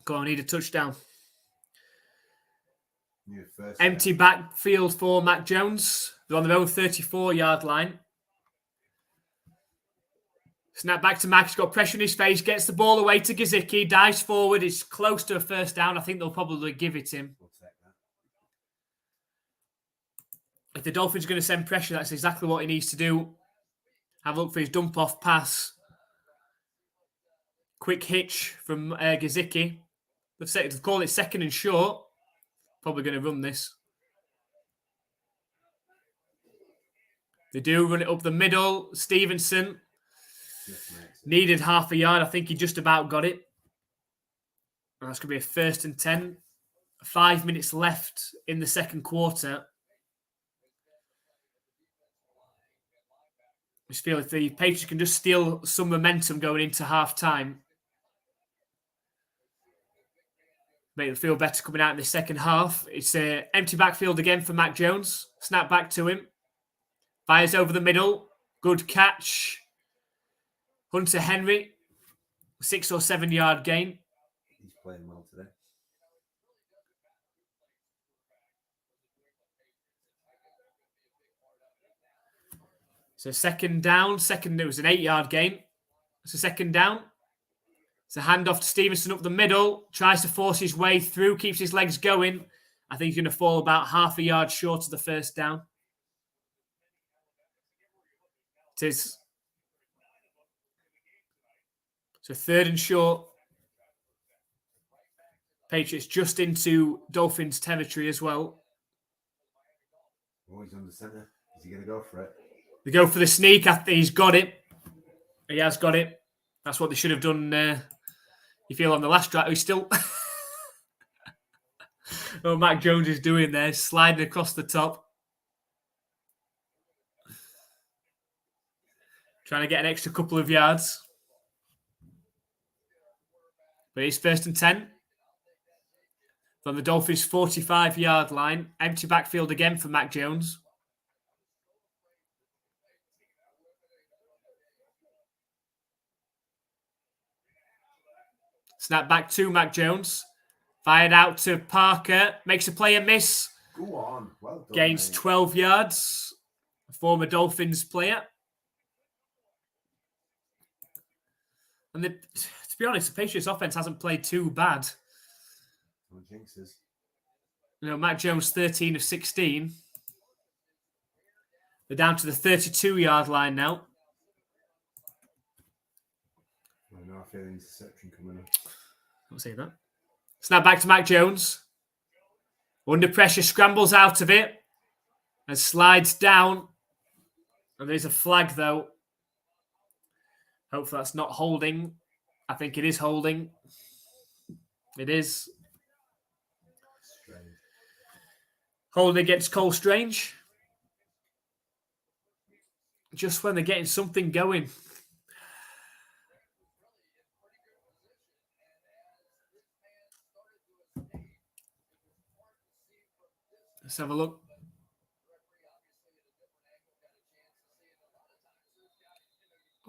[SPEAKER 1] Go on, need a touchdown. Empty backfield for Mac Jones. They're on their own 34-yard line. Snap back to Mac. He's got pressure in his face. Gets the ball away to Gesicki. Dives forward. It's close to a first down. I think they'll probably give it him.
[SPEAKER 2] We'll take that.
[SPEAKER 1] If the Dolphins are going to send pressure, that's exactly what he needs to do. Have a look for his dump-off pass. Quick hitch from Gesicki. They've called it 2nd and short. Probably going to run this. They do run it up the middle. Stevenson needed half a yard. I think he just about got it. And that's going to be a 1st and 10. 5 minutes left in the second quarter. just feel if the Patriots can just steal some momentum going into half-time, make them feel better coming out in the second half. It's an empty backfield again for Mac Jones. Snap back to him. Fires over the middle. Good catch. Hunter Henry. 6 or 7 yard gain.
[SPEAKER 2] He's playing well today.
[SPEAKER 1] So second down. It was an 8-yard gain. It's a second down. It's a handoff to Stevenson up the middle. Tries to force his way through. Keeps his legs going. I think he's going to fall about half a yard short of the first down. It is. So 3rd and short. Patriots just into Dolphins territory as well.
[SPEAKER 2] Oh, he's on the centre. Is he going to go for it?
[SPEAKER 1] They go for the sneak. He's got it. He has got it. That's what they should have done. You feel on the last drive. He's still. Oh, Mac Jones is doing there, sliding across the top. Trying to get an extra couple of yards. But it's 1st and 10. From the Dolphins' 45-yard line. Empty backfield again for Mac Jones. Snap back to Mac Jones. Fired out to Parker. Makes a play and miss.
[SPEAKER 2] Go on. Well done,
[SPEAKER 1] Gains 12 yards. A former Dolphins player. And to be honest, the Patriots offense hasn't played too bad.
[SPEAKER 2] No jinxes.
[SPEAKER 1] You know, Mac Jones 13 of 16. They're down to the 32-yard line now.
[SPEAKER 2] I know I feel an interception coming up.
[SPEAKER 1] Don't say that. Snap back to Mac Jones. Under pressure, scrambles out of it and slides down. And there's a flag, though. Hopefully that's not holding. I think it is holding. It is.
[SPEAKER 2] Strange.
[SPEAKER 1] Holding against Cole Strange. Just when they're getting something going. Let's have a look.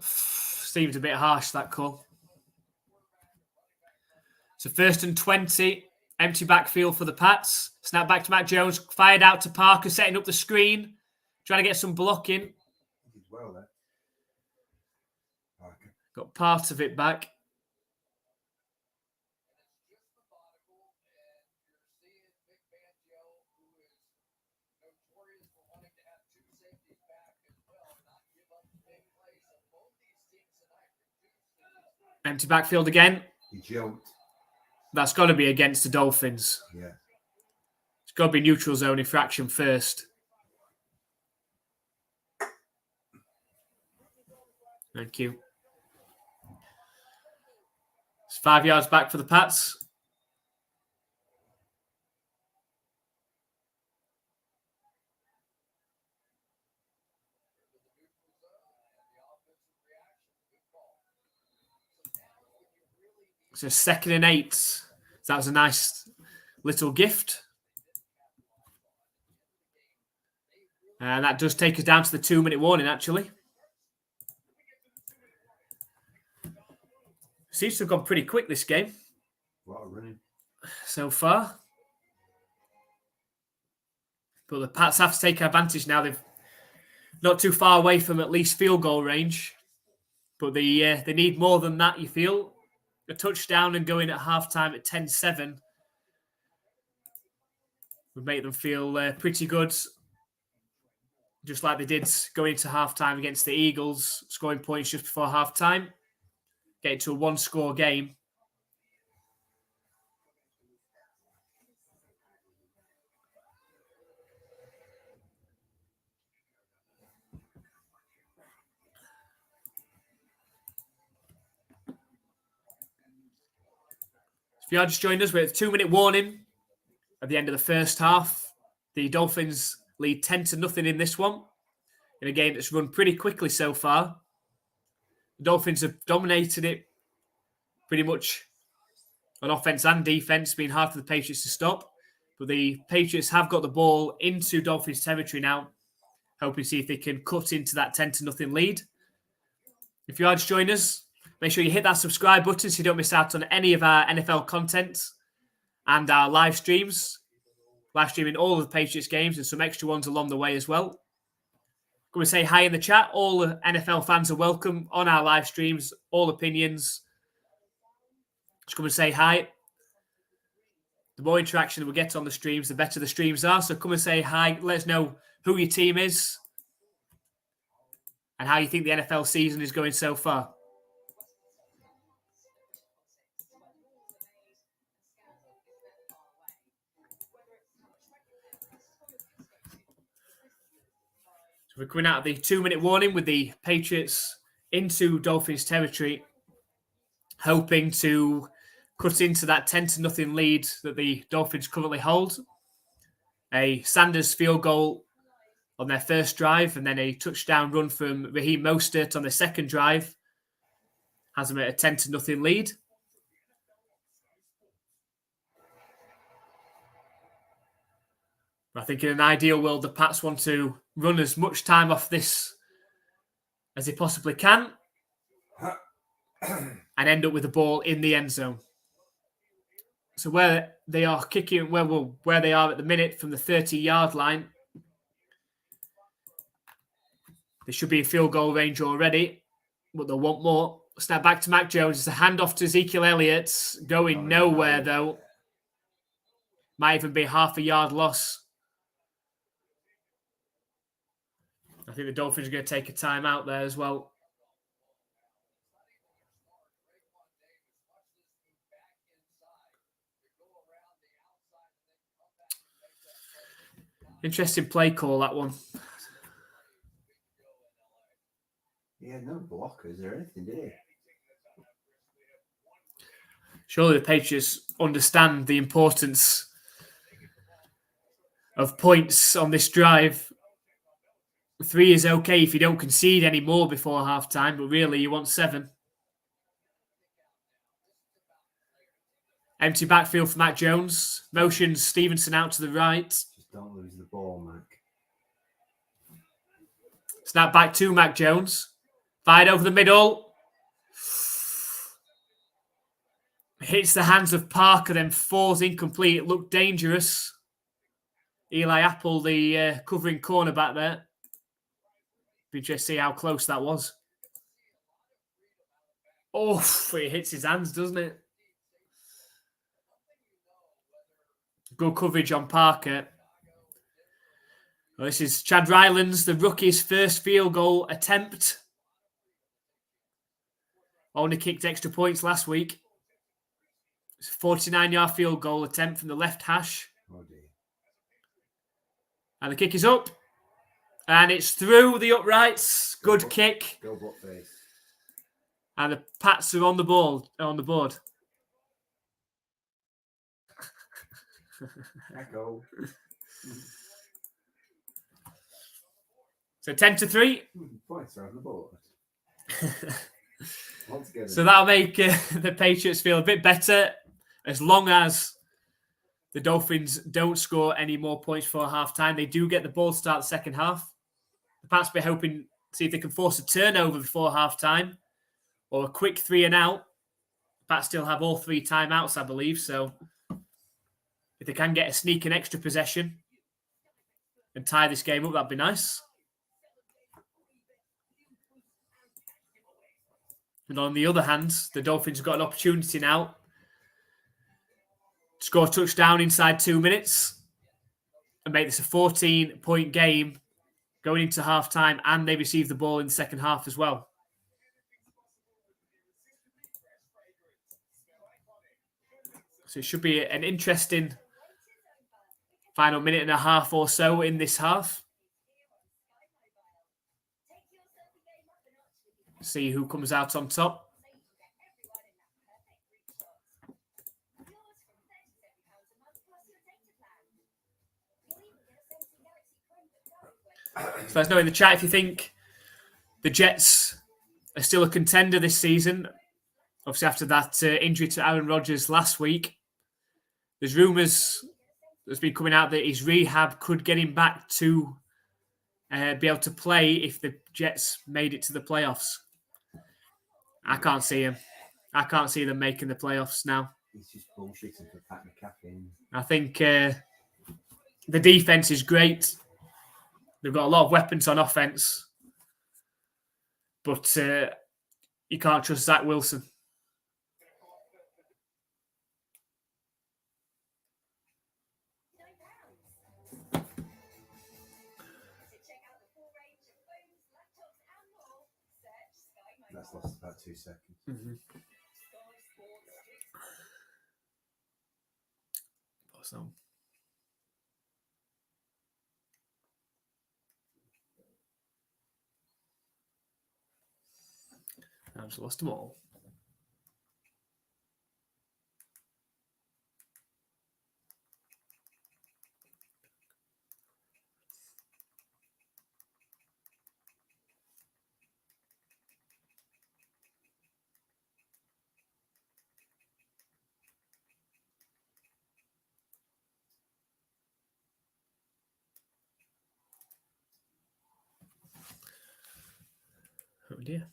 [SPEAKER 1] Seems a bit harsh, that call. So 1st and 20. Empty backfield for the Pats. Snap back to Mac Jones. Fired out to Parker, setting up the screen. Trying to get some blocking.
[SPEAKER 2] He did well there. Parker.
[SPEAKER 1] Got part of it back. Empty backfield again.
[SPEAKER 2] He jumped.
[SPEAKER 1] That's got to be against the Dolphins.
[SPEAKER 2] Yeah.
[SPEAKER 1] It's got to be neutral zone infraction first. Thank you. It's 5 yards back for the Pats. So 2nd and 8. So that was a nice little gift. And that does take us down to the 2-minute warning, actually. Seems to have gone pretty quick, this game.
[SPEAKER 2] A lot of running.
[SPEAKER 1] So far. But the Pats have to take advantage now. They've not too far away from at least field goal range. But they need more than that, you feel. A touchdown and going at halftime at 10-7 would make them feel pretty good. Just like they did going into halftime against the Eagles, scoring points just before halftime. Get it to a 1-score game. If you are just joined us, we're at the 2-minute warning at the end of the first half. The Dolphins lead 10-0 in this one. in a game that's run pretty quickly so far. The Dolphins have dominated it pretty much on offense and defense, being hard for the Patriots to stop. But the Patriots have got the ball into Dolphins territory now, hoping to see if they can cut into that 10-0 lead. If you are just joining us, make sure you hit that subscribe button so you don't miss out on any of our NFL content and our live streams. Live streaming all of the Patriots games and some extra ones along the way as well. Go and say hi in the chat. All the NFL fans are welcome on our live streams, all opinions. Just come and say hi. The more interaction we get on the streams, the better the streams are. So come and say hi. Let us know who your team is and how you think the NFL season is going so far. So we're coming out of the 2-minute warning with the Patriots into Dolphins territory, hoping to cut into that 10-0 lead that the Dolphins currently hold. A Sanders field goal on their first drive and then a touchdown run from Raheem Mostert on the second drive has them at a 10-0 lead. But I think in an ideal world, the Pats want to run as much time off this as they possibly can and end up with the ball in the end zone. So where they are kicking, where they are at the minute from the 30-yard line, they should be in field goal range already, but they'll want more. Snap back to Mac Jones. It's a handoff to Ezekiel Elliott. Going nowhere, though. Might even be half a yard loss. I think the Dolphins are going to take a timeout there as well. Interesting play call, that one.
[SPEAKER 2] He had no blockers or anything, did he?
[SPEAKER 1] Surely the Patriots understand the importance of points on this drive. 3 is okay if you don't concede any more before halftime, but really you want 7. Empty backfield for Mac Jones. Motions Stevenson out to the right.
[SPEAKER 2] Just don't lose the ball, Mac.
[SPEAKER 1] Snap back to Mac Jones. Fired over the middle. Hits the hands of Parker, then falls incomplete. It looked dangerous. Eli Apple, the covering cornerback there. Be interested to see how close that was. Oh, it hits his hands, doesn't it? Good coverage on Parker. Well, this is Chad Ryland's, the rookie's first field goal attempt. Only kicked extra points last week. It's a 49-yard field goal attempt from the left hash.
[SPEAKER 2] Oh dear.
[SPEAKER 1] And the kick is up. And it's through the uprights. Good kick.
[SPEAKER 2] Go block face.
[SPEAKER 1] And the Pats are on the board.
[SPEAKER 2] Echo.
[SPEAKER 1] So 10-3.
[SPEAKER 2] Points are on the board.
[SPEAKER 1] So that'll make the Patriots feel a bit better as long as the Dolphins don't score any more points for halftime. They do get the ball to start the second half. The Pats be hoping to see if they can force a turnover before halftime or a quick 3 and out. The Pats still have all 3 timeouts, I believe. So if they can get a sneaking extra possession and tie this game up, that'd be nice. And on the other hand, the Dolphins have got an opportunity now to score a touchdown inside 2 minutes and make this a 14-point game going into halftime, and they receive the ball in the second half as well. So it should be an interesting final minute and a half or so in this half. See who comes out on top. So let us know in the chat if you think the Jets are still a contender this season. Obviously, after that injury to Aaron Rodgers last week, there's rumours that's been coming out that his rehab could get him back to be able to play if the Jets made it to the playoffs. I can't see him. I can't see them making the playoffs now.
[SPEAKER 2] He's just bullshitting for Pat McAfee.
[SPEAKER 1] I think the defense is great. They've got a lot of weapons on offense, but you can't trust Zach Wilson.
[SPEAKER 2] That's lost about 2 seconds.
[SPEAKER 1] Mm-hmm. So. I've just lost them all. Oh dear.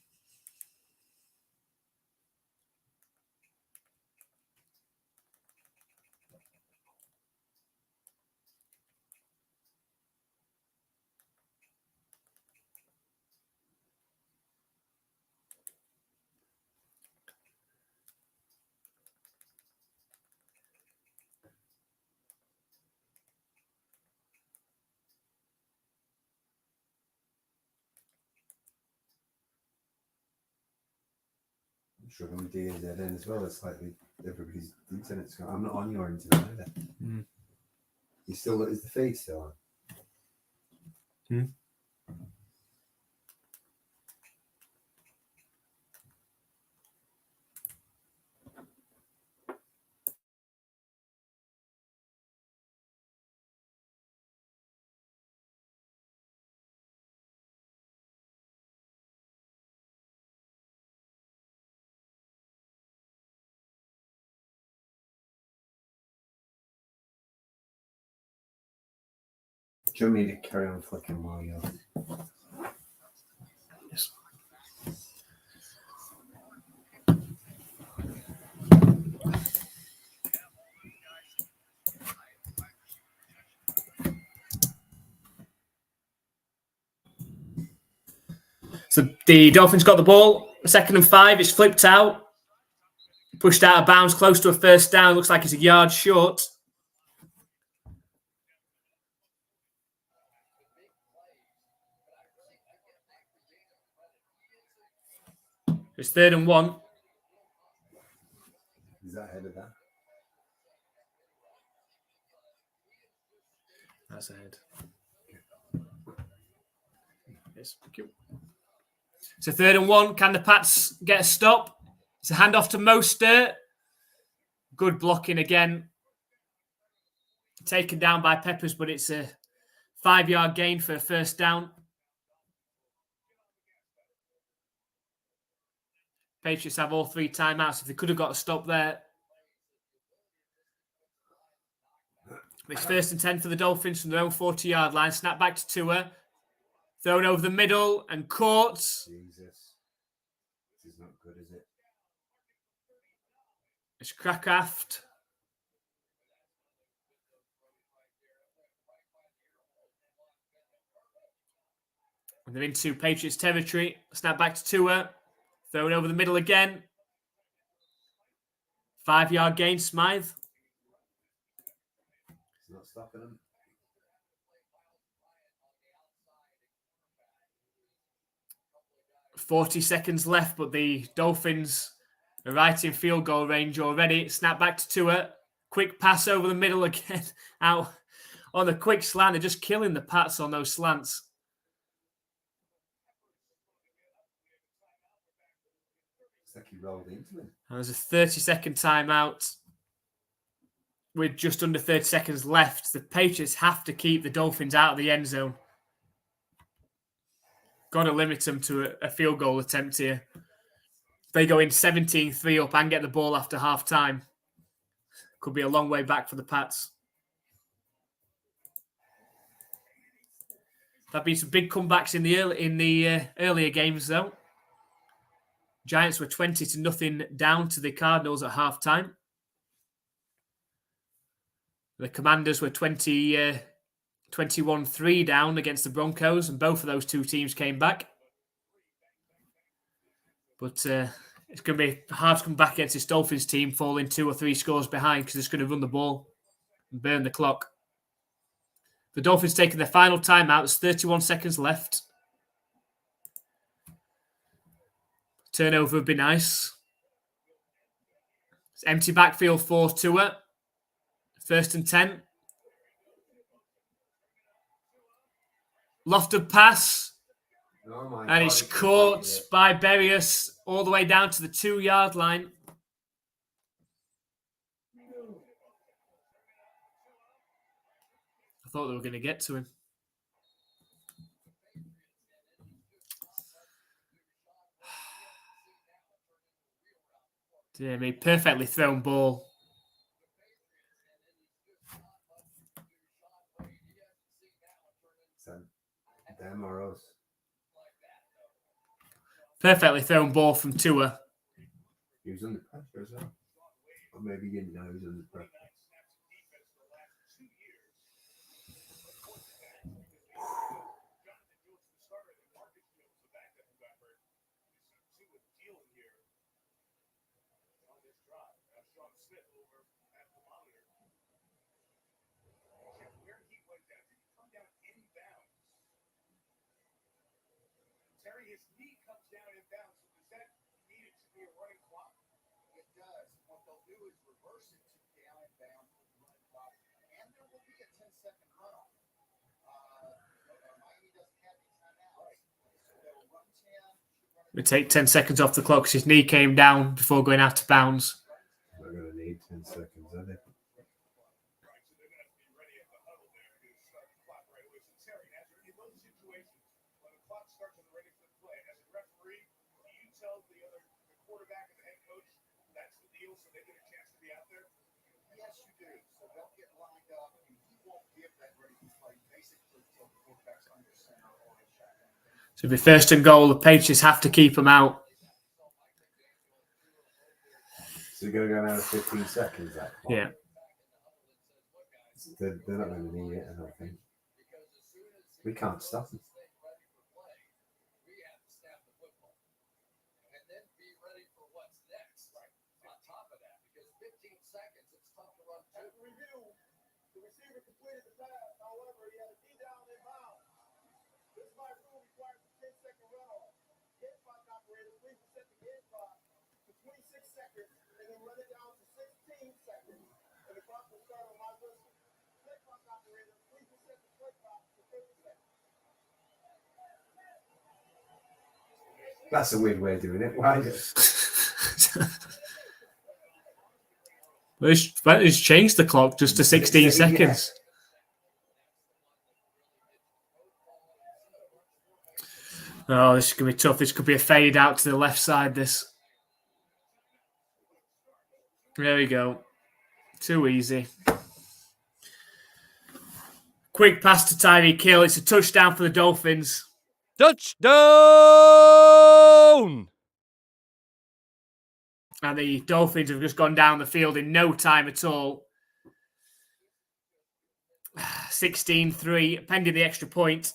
[SPEAKER 2] I'm struggling with DAZN as well. It's like everybody's internet's gone. I'm not on your internet either.
[SPEAKER 1] Mm.
[SPEAKER 2] You still, is the feed still on?
[SPEAKER 1] Hmm.
[SPEAKER 2] Do you want me to carry on flicking while you're...
[SPEAKER 1] Yes. So the Dolphins got the ball. 2nd and 5. It's flipped out. Pushed out of bounds, close to a first down. Looks like it's a yard short. It's 3rd and 1.
[SPEAKER 2] Is that ahead of that?
[SPEAKER 1] That's ahead. Yes, thank you. It's a 3rd and 1. Can the Pats get a stop? It's a handoff to Mostert. Good blocking again. Taken down by Peppers, but it's a 5-yard gain for a first down. Patriots have all 3 timeouts. If they could have got a stop there. It's 1st and 10 for the Dolphins from their own 40-yard line. Snap back to Tua. Thrown over the middle and caught.
[SPEAKER 2] Jesus. This is not good, is it?
[SPEAKER 1] It's Crackraft. And they're into Patriots territory. Snap back to Tua. Thrown over the middle again. 5-yard gain, Smythe.
[SPEAKER 2] It's not stopping them.
[SPEAKER 1] .40 seconds left, but the Dolphins are right in field goal range already. Snap back to Tua. Quick pass over the middle again. Out on the quick slant. They're just killing the Pats on those slants.
[SPEAKER 2] It's like he rolled into him.
[SPEAKER 1] And there's a 30-second timeout. With just under 30 seconds left, the Patriots have to keep the Dolphins out of the end zone. Got to limit them to a field goal attempt here. If they go in 17-3 up and get the ball after half time, could be a long way back for the Pats. There've been some big comebacks in the earlier games, though. Giants were 20-0 down to the Cardinals at halftime. The Commanders were 21-3 down against the Broncos, and both of those two teams came back. But it's going to be hard to come back against this Dolphins team falling 2 or 3 scores behind because it's going to run the ball and burn the clock. The Dolphins taking their final timeout. There's 31 seconds left. Turnover would be nice. It's empty backfield for Tua. 1st and 10. Lofted pass.
[SPEAKER 2] Oh
[SPEAKER 1] and it's caught by Berrios all the way down to the 2-yard line. I thought they were going to get to him. Dear me, perfectly thrown ball.
[SPEAKER 2] Them or us.
[SPEAKER 1] Perfectly thrown ball from Tua.
[SPEAKER 2] He was under pressure as well. Or maybe he didn't know he was under pressure.
[SPEAKER 1] We take 10 seconds off the clock because his knee came down before going out of bounds.
[SPEAKER 2] We're going to need 10 seconds, are they?
[SPEAKER 1] So it'll be 1st and goal. The Patriots have to keep them out.
[SPEAKER 2] So you're going to go down to 15 seconds, that point?
[SPEAKER 1] Yeah.
[SPEAKER 2] They're not going to need it, I don't think. We can't stop them. That's a weird way of doing it. Why?
[SPEAKER 1] It's changed the clock just to 16 seconds. Oh, this is going to be tough. This could be a fade out to the left side, this. There we go. Too easy. Quick pass to Tyreek Hill. It's a touchdown for the Dolphins.
[SPEAKER 3] Touchdown!
[SPEAKER 1] And the Dolphins have just gone down the field in no time at all. 16-3, pending the extra point.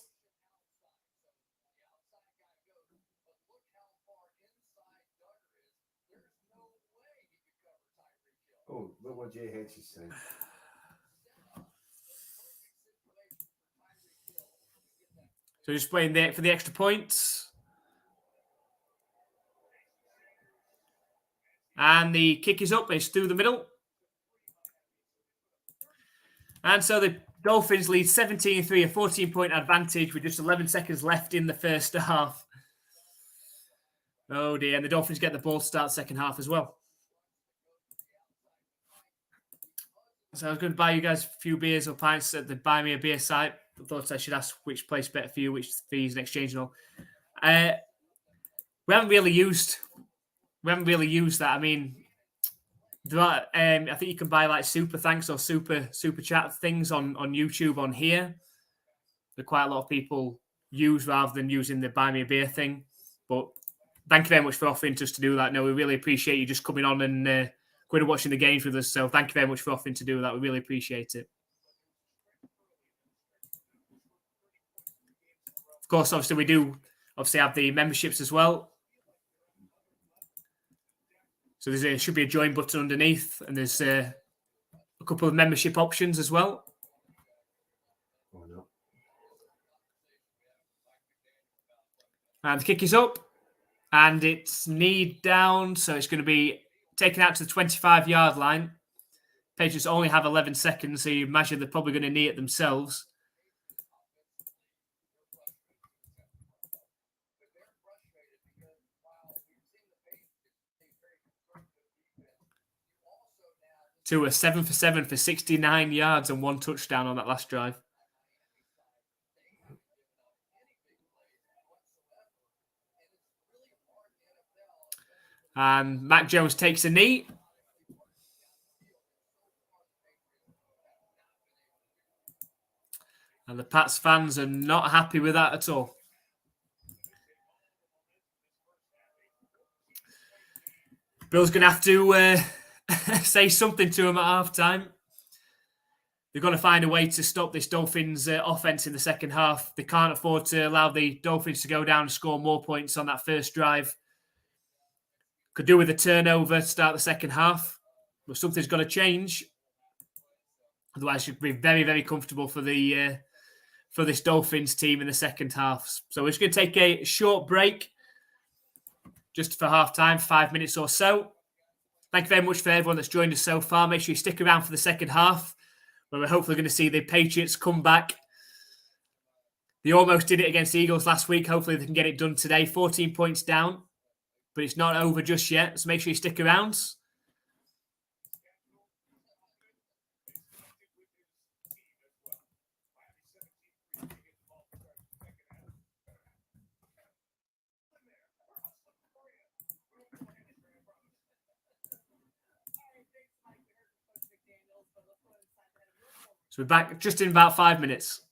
[SPEAKER 2] Oh, look what JH is saying.
[SPEAKER 1] So just playing there for the extra points. And the kick is up. It's through the middle. And so the Dolphins lead 17-3, a 14-point advantage with just 11 seconds left in the first half. Oh dear. And the Dolphins get the ball to start the second half as well. So I was going to buy you guys a few beers or pints at the Buy Me a Beer site. I thought I should ask which place better for you, which fees and exchange and all. We haven't really used that. I mean, there are, I think you can buy like super thanks or super chat things on YouTube on here. That quite a lot of people use rather than using the buy me a beer thing. But thank you very much for offering to us to do that. No, we really appreciate you just coming on and going and watching the games with us. So thank you very much for offering to do that. We really appreciate it. Of course, obviously we do have the memberships as well. So there should be a join button underneath, and there's a couple of membership options as well.
[SPEAKER 2] Oh, no.
[SPEAKER 1] And the kick is up, and it's knee down, so it's going to be taken out to the 25-yard line. Patriots only have 11 seconds, so you imagine they're probably going to knee it themselves. To a 7 for 7 for 69 yards and 1 touchdown on that last drive. And Mac Jones takes a knee. And the Pats fans are not happy with that at all. Bill's going to have to say something to him at halftime. They've got to find a way to stop this Dolphins offense in the second half. They can't afford to allow the Dolphins to go down and score more points on that first drive. Could do with a turnover to start the second half, but something's got to change. Otherwise, you'd be very, very comfortable for this Dolphins team in the second half. So we're just going to take a short break just for halftime, 5 minutes or so. Thank you very much for everyone that's joined us so far. Make sure you stick around for the second half, where we're hopefully going to see the Patriots come back. They almost did it against the Eagles last week. Hopefully they can get it done today. 14 points down, but it's not over just yet. So make sure you stick around. So we're back just in about 5 minutes.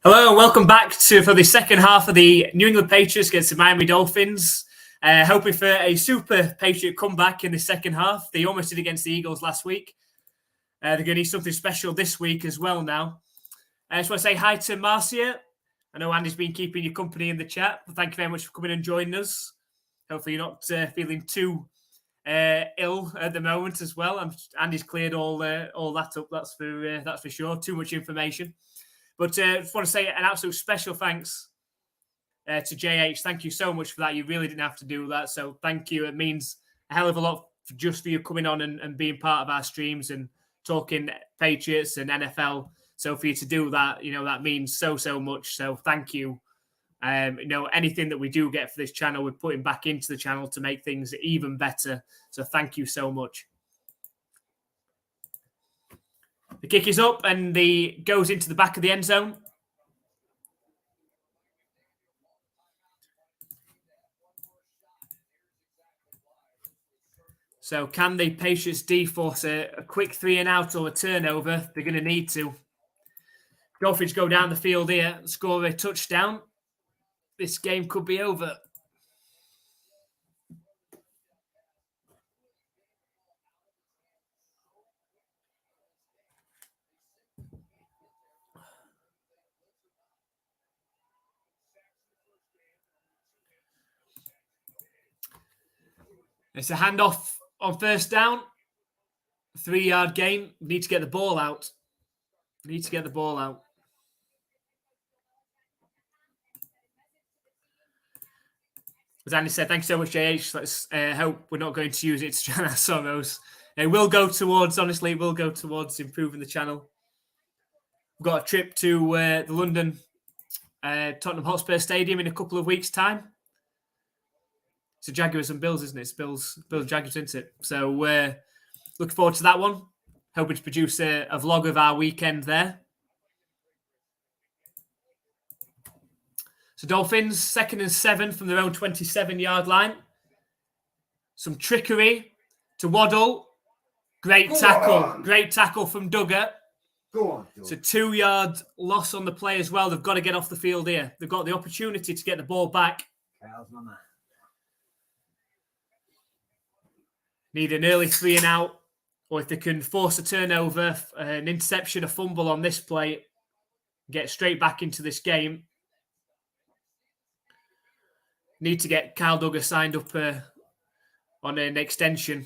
[SPEAKER 1] Hello and welcome back for the second half of the New England Patriots against the Miami Dolphins. Hoping for a super Patriot comeback in the second half. They almost did against the Eagles last week. They're going to need something special this week as well now. I just want to say hi to Marcia. I know Andy's been keeping you company in the chat. But thank you very much for coming and joining us. Hopefully you're not feeling too ill at the moment as well. Andy's cleared all that up. That's for sure. Too much information. But I just want to say an absolute special thanks to JH. Thank you so much for that. You really didn't have to do that. So thank you. It means a hell of a lot just for you coming on and being part of our streams and talking Patriots and NFL. So for you to do that, that means so much. So thank you. Anything that we do get for this channel, we're putting back into the channel to make things even better. So thank you so much. The kick is up and goes into the back of the end zone. So can the Patriots D force a quick 3-and-out or a turnover? They're going to need to. Dolphins go down the field here, score a touchdown. This game could be over. It's a handoff on first down. 3-yard gain. Need to get the ball out. As Andy said, thanks so much, JH. Let's hope we're not going to use it to drown our sorrows. It will go towards improving the channel. We've got a trip to the London Tottenham Hotspur Stadium in a couple of weeks' time. It's the Jaguars and Bills, isn't it? It's Bills Jaguars, isn't it? So looking forward to that one. Hoping to produce a vlog of our weekend there. So Dolphins, 2nd and 7 from their own 27-yard line. Some trickery to Waddle. Great tackle from Duggar.
[SPEAKER 2] Go on,
[SPEAKER 1] It's a 2-yard loss on the play as well. They've got to get off the field here. They've got the opportunity to get the ball back. Need an early 3-and-out, or if they can force a turnover, an interception, a fumble on this play, get straight back into this game. Need to get Kyle Duggar signed up on an extension.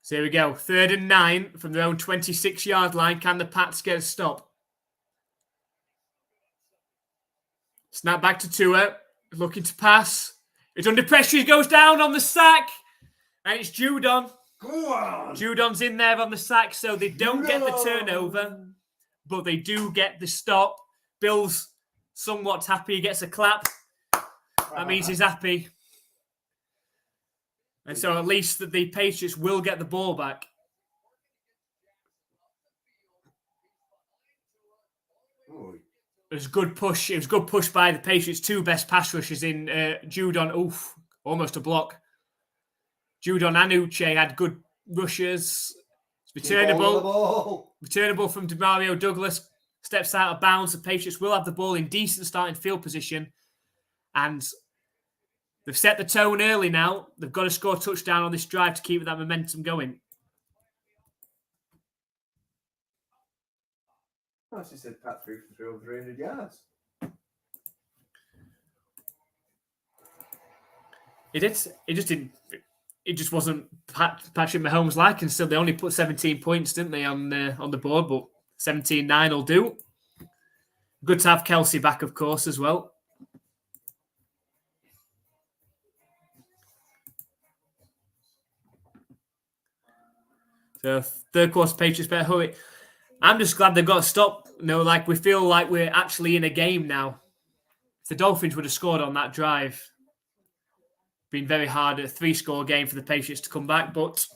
[SPEAKER 1] So here we go. 3rd and 9 from their own 26-yard line. Can the Pats get a stop? Snap back to Tua. Looking to pass. It's under pressure. He goes down on the sack. And it's Judon.
[SPEAKER 2] Go on.
[SPEAKER 1] Judon's in there on the sack, so they don't get the turnover, but they do get the stop. Bill's somewhat happy. He gets a clap. That means he's happy. And so at least the Patriots will get the ball back. It was a good push. It was a good push by the Patriots' 2 best pass rushers in Judon. Oof, almost a block. Judon and Uche had good rushes. It's returnable from Demario Douglas. Steps out of bounds. The Patriots will have the ball in decent starting field position. And they've set the tone early now. They've got to score a touchdown on this drive to keep that momentum going.
[SPEAKER 2] I just said Pat threw for over 300 yards.
[SPEAKER 1] It just didn't. It just wasn't Patrick Mahomes like, and still they only put 17 points, didn't they, on the board? But 17-9 will do. Good to have Kelsey back, of course, as well. So third quarter Patriots better hurry. I'm just glad they've got to stop. Like we feel like we're actually in a game now. If the Dolphins would have scored on that drive, been very hard at a 3-score game for the Patriots to come back, but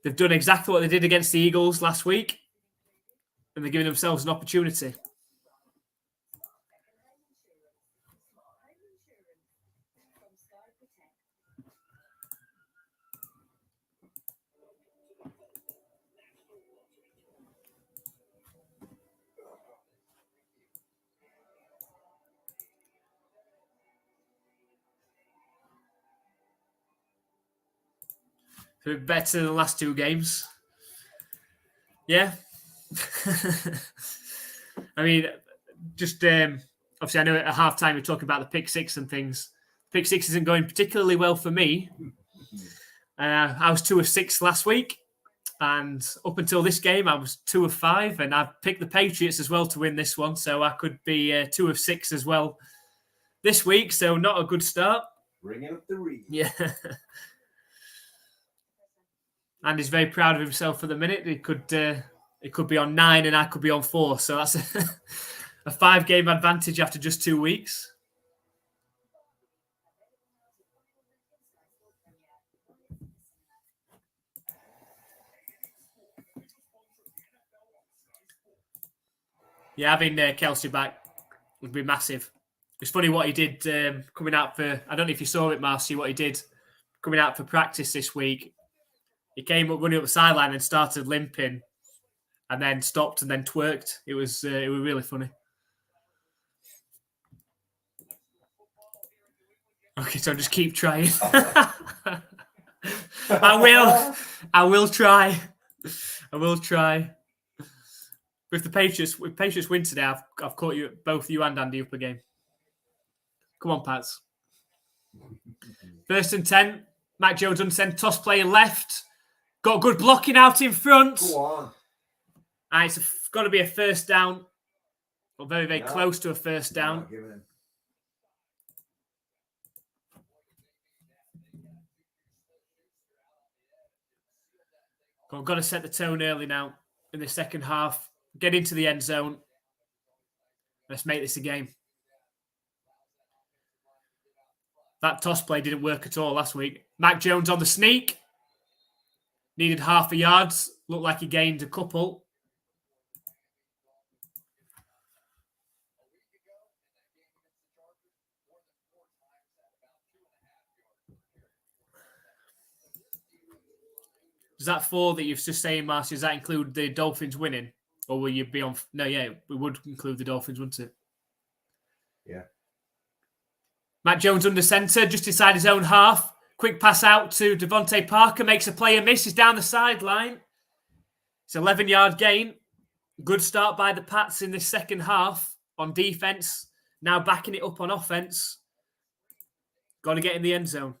[SPEAKER 1] they've done exactly what they did against the Eagles last week, and they're giving themselves an opportunity. So better than the last 2 games. Yeah. I mean, just obviously I know at halftime we're talking about the pick 6 and things. Pick 6 isn't going particularly well for me. I was 2 of 6 last week, and up until this game I was 2 of 5, and I've picked the Patriots as well to win this one, so I could be 2 of 6 as well this week, so not a good start.
[SPEAKER 2] Bringing up the read.
[SPEAKER 1] Yeah. And he's very proud of himself for the minute. It could be on 9 and I could be on 4. So that's a 5-game advantage after just 2 weeks. Yeah, having Kelsey back would be massive. It's funny what he did coming out for, I don't know if you saw it, Marcy, what he did coming out for practice this week. He came up running up the sideline and started limping and then stopped and then twerked. It was really funny. Okay, so just keep trying. I will try. If Patriots win today, I've caught you, both you and Andy, up a game. Come on, Pats. 1st and 10. Mac Jones unsent toss play left. Got good blocking out in front.
[SPEAKER 2] Go on.
[SPEAKER 1] And it's got to be a first down. Or very, very close to a first down. Got to set the tone early now in the second half. Get into the end zone. Let's make this a game. That toss play didn't work at all last week. Mac Jones on the sneak. Needed half a yard. Looked like he gained a couple. Does that 4 that you've just saying, Marcy, does that include the Dolphins winning? Or will you be on... No, yeah, we would include the Dolphins, wouldn't it?
[SPEAKER 2] Yeah.
[SPEAKER 1] Matt Jones under centre, just inside his own half. Quick pass out to Devontae Parker. Makes a player miss. He's down the sideline. It's an 11-yard gain. Good start by the Pats in this second half on defence. Now backing it up on offence. Got to get in the end zone.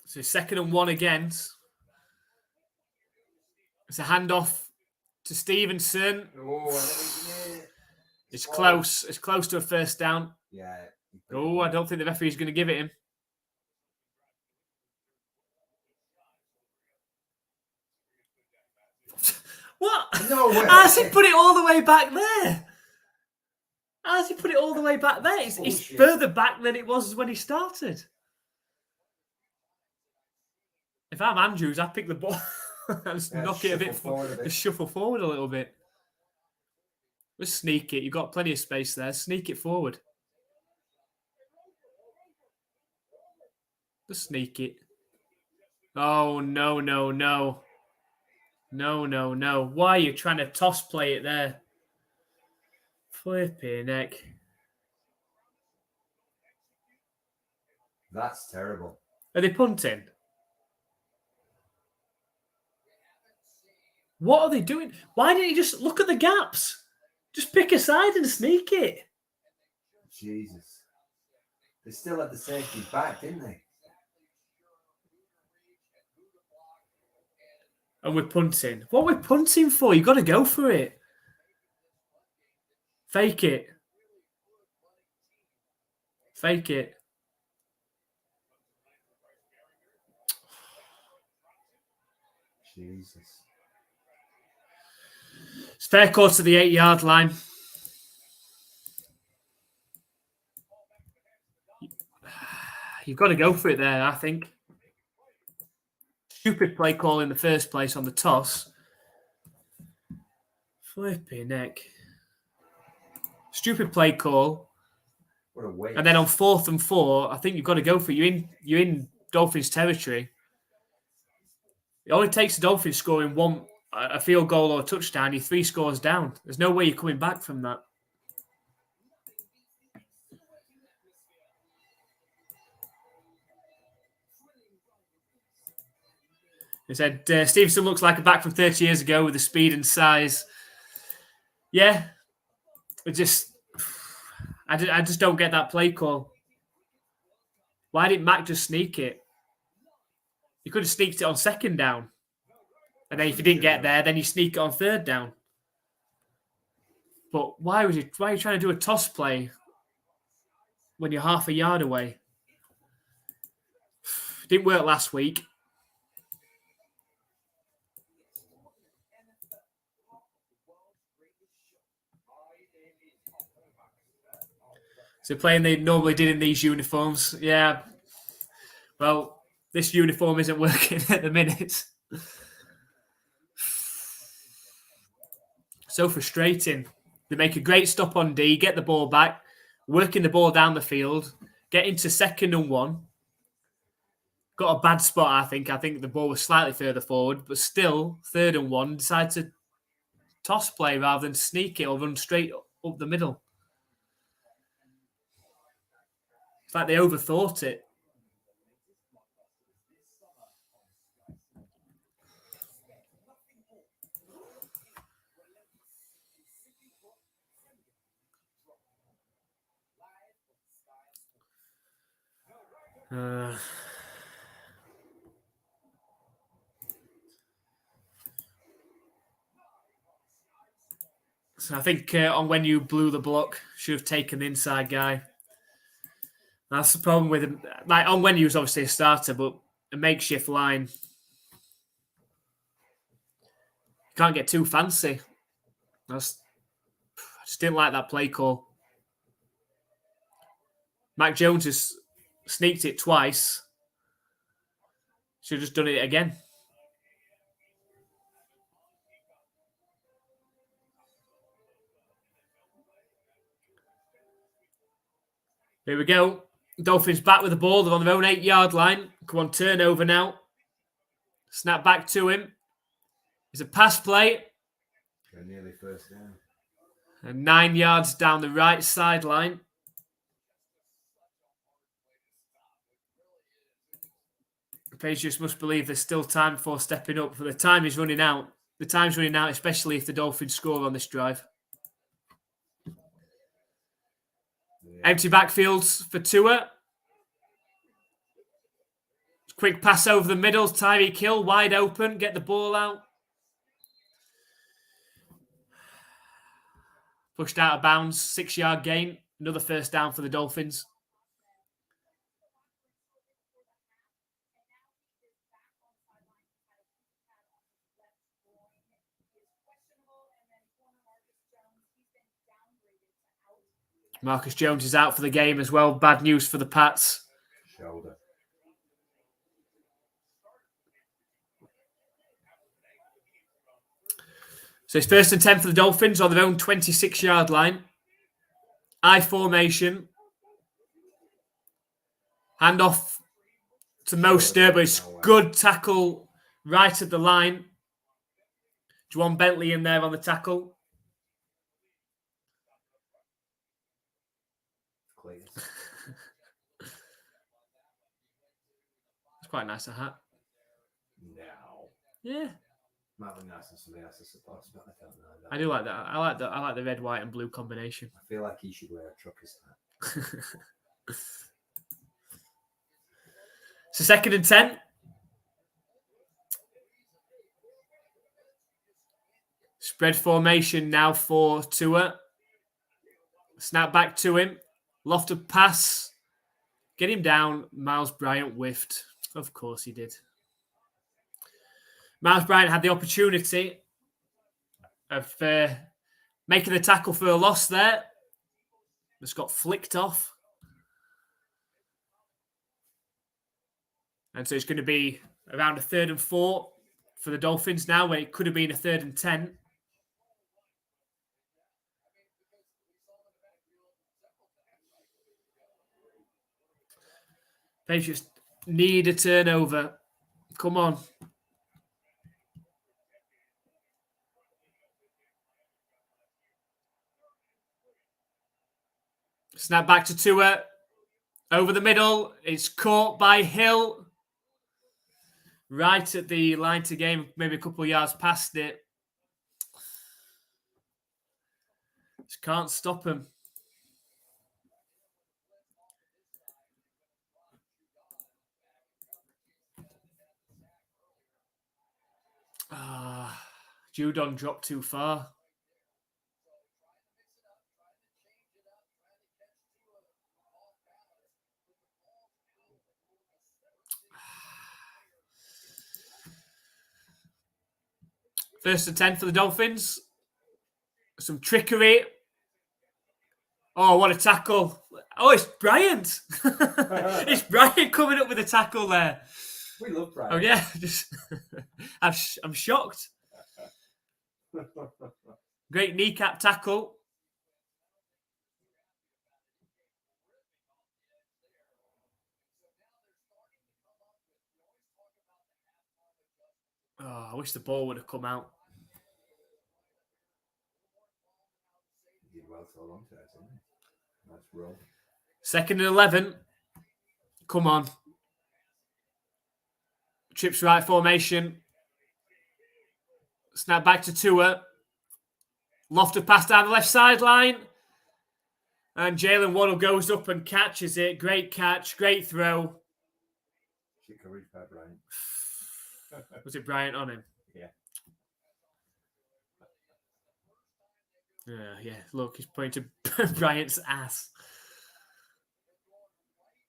[SPEAKER 1] So 2nd and 1 again. It's a handoff to Stevenson. It's close. It's close to a first down.
[SPEAKER 2] Yeah.
[SPEAKER 1] Oh, I don't think the referee's going to give it him. What?
[SPEAKER 2] No way.
[SPEAKER 1] How's he put it all the way back there? How's he put it all the way back there? It's further back than it was when he started. If I'm Andrews, I'd pick the ball and just knock it a bit forward. Just shuffle forward a little bit. Just sneak it. You've got plenty of space there. Sneak it forward. Just sneak it. Oh, no. No. Why are you trying to toss play it there? Flipping heck.
[SPEAKER 2] That's terrible.
[SPEAKER 1] Are they punting? What are they doing? Why didn't he just look at the gaps? Just pick a side and sneak it.
[SPEAKER 2] Jesus. They still had the safety back, didn't they?
[SPEAKER 1] And we're punting. What are we punting for? You've got to go for it. Fake it. Fake it.
[SPEAKER 2] Jesus.
[SPEAKER 1] It's fair course to the 8-yard line. You've got to go for it there, I think. Stupid play call in the first place on the toss. Flipping neck. Stupid play call.
[SPEAKER 2] What a waste.
[SPEAKER 1] And then on 4th and 4, I think you've got to go for it. You're in Dolphins territory. It only takes the Dolphins scoring a field goal or a touchdown. You're 3 scores down. There's no way you're coming back from that. He said, Stevenson looks like a back from 30 years ago with the speed and size. Yeah. I just don't get that play call. Why didn't Mac just sneak it? You could have sneaked it on 2nd down. And then if you didn't get there, then you sneak it on 3rd down. But why are you trying to do a toss play when you're half a yard away? Didn't work last week. So playing they normally did in these uniforms. Yeah. Well, this uniform isn't working at the minute. So frustrating. They make a great stop on D, get the ball back, working the ball down the field, get into 2nd and 1. Got a bad spot, I think. I think the ball was slightly further forward, but still 3rd and 1. Decide to toss play rather than sneak it or run straight up the middle. It's like they overthought it. So I think on when you blew the block, should have taken the inside guy. That's the problem with him. Like on when he was obviously a starter, but a makeshift line. You can't get too fancy. I just didn't like that play call. Mac Jones has sneaked it twice. Should have just done it again. Here we go. Dolphins back with the ball. They're on their own 8-yard line. Come on, turnover now. Snap back to him. It's a pass play.
[SPEAKER 2] They're nearly 1st down.
[SPEAKER 1] And 9 yards down the right sideline. The Patriots must believe there's still time before stepping up, but the time is running out. The time's running out, especially if the Dolphins score on this drive. Yeah. Empty backfields for Tua. Quick pass over the middle. Tyreek Hill wide open. Get the ball out. Pushed out of bounds. 6-yard gain. Another 1st down for the Dolphins. Marcus Jones is out for the game as well. Bad news for the Pats.
[SPEAKER 2] Shoulder.
[SPEAKER 1] So it's 1st and 10 for the Dolphins on their own 26-yard line. I formation. Hand off to Mo Sturbo. Good tackle right at the line. Juwan Bentley in there on the tackle. It's quite nice, a hat.
[SPEAKER 2] No.
[SPEAKER 1] Yeah.
[SPEAKER 2] Might be nice and somebody else to support, but I don't know.
[SPEAKER 1] I do like that. I like the red, white, and blue combination.
[SPEAKER 2] I feel like he should wear a trucker's hat.
[SPEAKER 1] So 2nd and 10. Spread formation now for Tua. Snap back to him. Lofted pass. Get him down. Miles Bryant whiffed. Of course he did. Miles Bryant had the opportunity of making the tackle for a loss there. Just got flicked off. And so it's going to be around a 3rd and 4 for the Dolphins now, where it could have been a 3rd and 10. Patriots need a turnover. Come on. Snap back to Tua. Over the middle. It's caught by Hill. Right at the line to game, maybe a couple of yards past it. Just can't stop him. Judon dropped too far. First and 10 for the Dolphins. Some trickery. Oh, what a tackle. Oh, it's Bryant. It's Bryant coming up with a tackle there.
[SPEAKER 2] We love Bryant.
[SPEAKER 1] Oh, yeah. I'm shocked. Great kneecap tackle. Oh, I wish the ball would have come out.
[SPEAKER 2] He did well to hold on to it, didn't he? Nice roll.
[SPEAKER 1] 2nd and 11. Come on. Trips right formation. Snap back to Tua. Lofted pass down the left sideline. And Jalen Waddle goes up and catches it. Great catch. Great throw.
[SPEAKER 2] She covered by Bryant.
[SPEAKER 1] Was it Bryant on him?
[SPEAKER 2] Yeah.
[SPEAKER 1] Yeah. Look, he's pointing to Bryant's ass.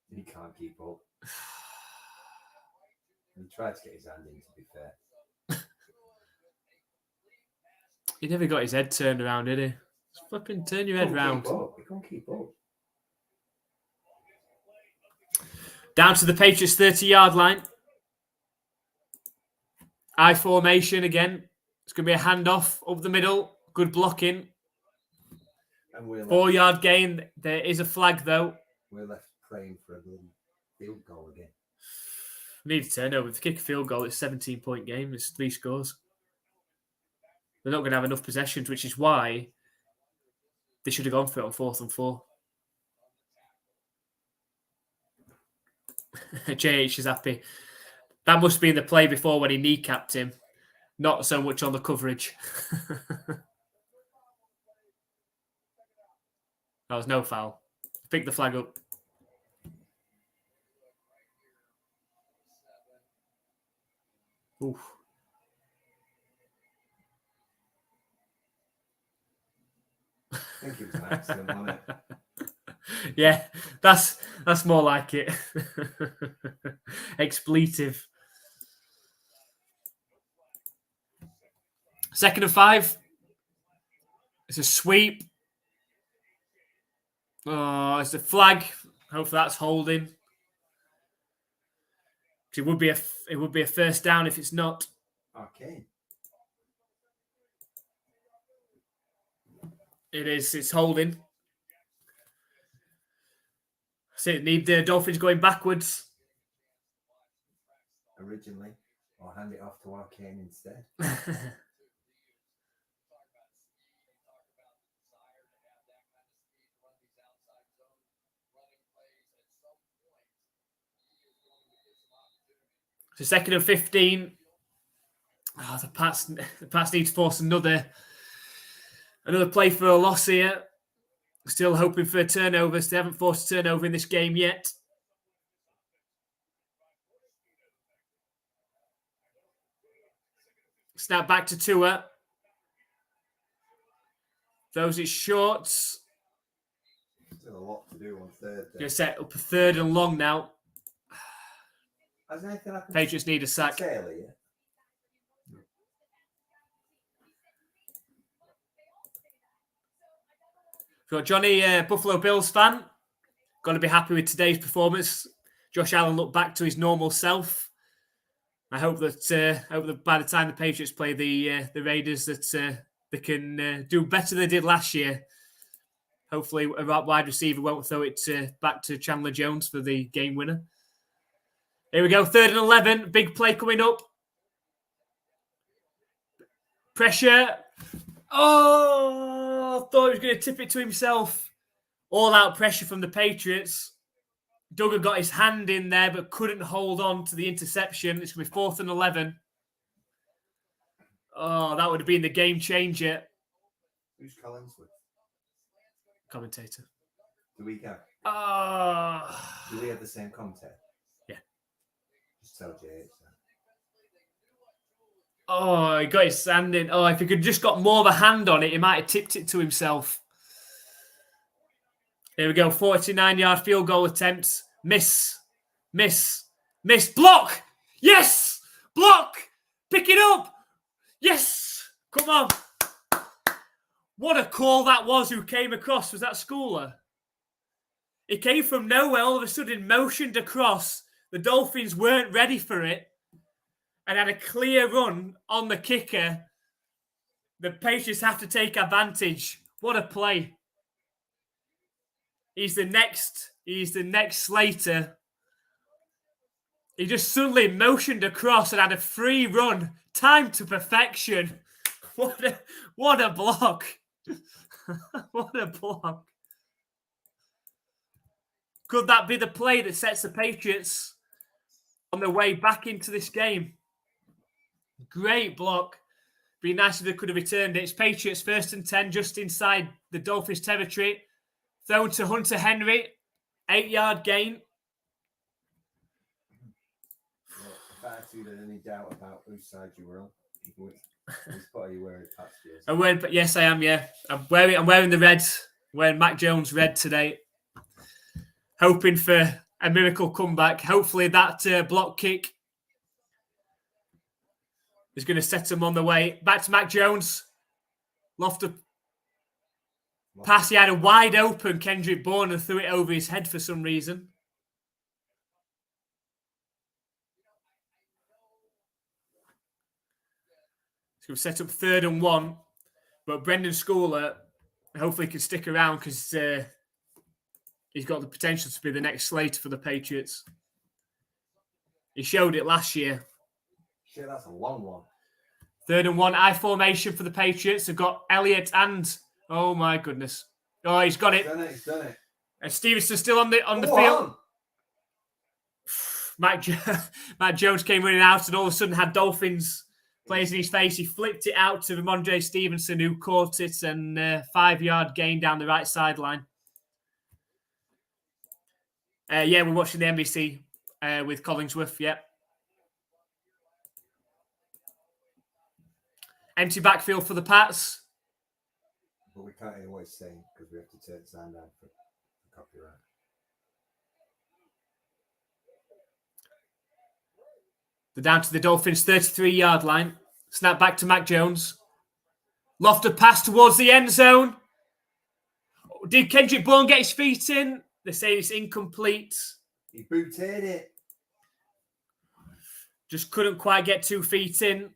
[SPEAKER 2] He can't keep up. He tried to get his hand in, to be fair.
[SPEAKER 1] He never got his head turned around, did he? Just flipping turn your head round.
[SPEAKER 2] He can't keep up.
[SPEAKER 1] Down to the Patriots 30-yard line. I formation again. It's going to be a handoff up the middle. Good blocking.
[SPEAKER 2] And we're
[SPEAKER 1] 4-yard gain. There is a flag, though.
[SPEAKER 2] We're left praying for a little field goal again.
[SPEAKER 1] We need a turnover. If they kick a field goal, it's a 17-point game. It's 3 scores. They're not going to have enough possessions, which is why they should have gone for it on 4th and 4. JH is happy. That must be in the play before when he kneecapped him. Not so much on the coverage. That was no foul. Pick the flag up. Oof.
[SPEAKER 2] I think it was an accident, wasn't it?
[SPEAKER 1] Yeah, that's more like it. Expletive. 2nd and 5. It's a sweep. Oh, it's a flag. Hopefully that's holding. It would be a first down if it's not.
[SPEAKER 2] Okay.
[SPEAKER 1] It is. It's holding. So it need the Dolphins going backwards.
[SPEAKER 2] Originally, or hand it off to Arcane instead.
[SPEAKER 1] So 2nd and 15. Oh, the Pats need to force another play for a loss here. Still hoping for turnovers. They haven't forced a turnover in this game yet. Snap back to Tua. Throws it short.
[SPEAKER 2] There's a lot to do on third.
[SPEAKER 1] Going to set up a 3rd and long now.
[SPEAKER 2] Has anything happened?
[SPEAKER 1] Patriots need a sack.
[SPEAKER 2] Taylor, yeah.
[SPEAKER 1] We've got Johnny, Buffalo Bills fan. Got to be happy with today's performance. Josh Allen looked back to his normal self. I hope that by the time the Patriots play the Raiders, that they can do better than they did last year. Hopefully, a wide receiver won't throw it back to Chandler Jones for the game winner. Here we go, 3rd and 11. Big play coming up. Pressure. Oh, thought he was going to tip it to himself. All-out pressure from the Patriots. Duggar got his hand in there, but couldn't hold on to the interception. It's going to be 4th and 11. Oh, that would have been the game changer.
[SPEAKER 2] Who's Collins with?
[SPEAKER 1] Commentator.
[SPEAKER 2] Do we have?
[SPEAKER 1] Oh.
[SPEAKER 2] Do we have the same commentator?
[SPEAKER 1] Yeah.
[SPEAKER 2] Just tell Jay.
[SPEAKER 1] Oh, he got his hand in. Oh, if he could just got more of a hand on it, he might have tipped it to himself. Here we go. 49-yard field goal attempt. Miss. Block. Yes. Block. Pick it up. Yes. Come on. What a call that was. Who came across? Was that Schooler? It came from nowhere. All of a sudden, motioned across. The Dolphins weren't ready for it and had a clear run on the kicker. The Patriots have to take advantage. What a play. He's the next Slater. He just suddenly motioned across and had a free run. Time to perfection. What a block. What a block. Could that be the play that sets the Patriots on their way back into this game? Great block. Be nice if they could have returned it. It's Patriots 1st and 10 just inside the Dolphins territory. Thrown to Hunter Henry. 8-yard gain.
[SPEAKER 2] If I had any doubt about whose side you were on, which spot are you wearing?
[SPEAKER 1] Yes, I am. Yeah, I'm wearing the red. I'm wearing Mac Jones red today. Hoping for a miracle comeback. Hopefully that block kick is going to set them on the way. Back to Mac Jones. Lofted pass. He had a wide open Kendrick Bourne and threw it over his head for some reason. It's going to set up 3rd and 1. But Brendan Schooler hopefully can stick around because he's got the potential to be the next Slater for the Patriots. He showed it last year.
[SPEAKER 2] Shit, that's a long one.
[SPEAKER 1] 3rd and 1, I formation for the Patriots. They've got Elliott and... Oh, my goodness. Oh, he's got it.
[SPEAKER 2] He's done it.
[SPEAKER 1] And Stevenson's still on the field. Matt Jones came running out and all of a sudden had Dolphins players in his face. He flipped it out to Ramondre Stevenson, who caught it, and 5-yard gain down the right sideline. Yeah, we're watching the NBC with Collingsworth. Yep. Empty backfield for the Pats.
[SPEAKER 2] But we can't hear what he's saying because we have to turn sound down for copyright.
[SPEAKER 1] They're down to the Dolphins' 33-yard line. Snap back to Mac Jones. Lofted pass towards the end zone. Did Kendrick Bourne get his feet in? They say it's incomplete.
[SPEAKER 2] He booted it.
[SPEAKER 1] Just couldn't quite get 2 feet in.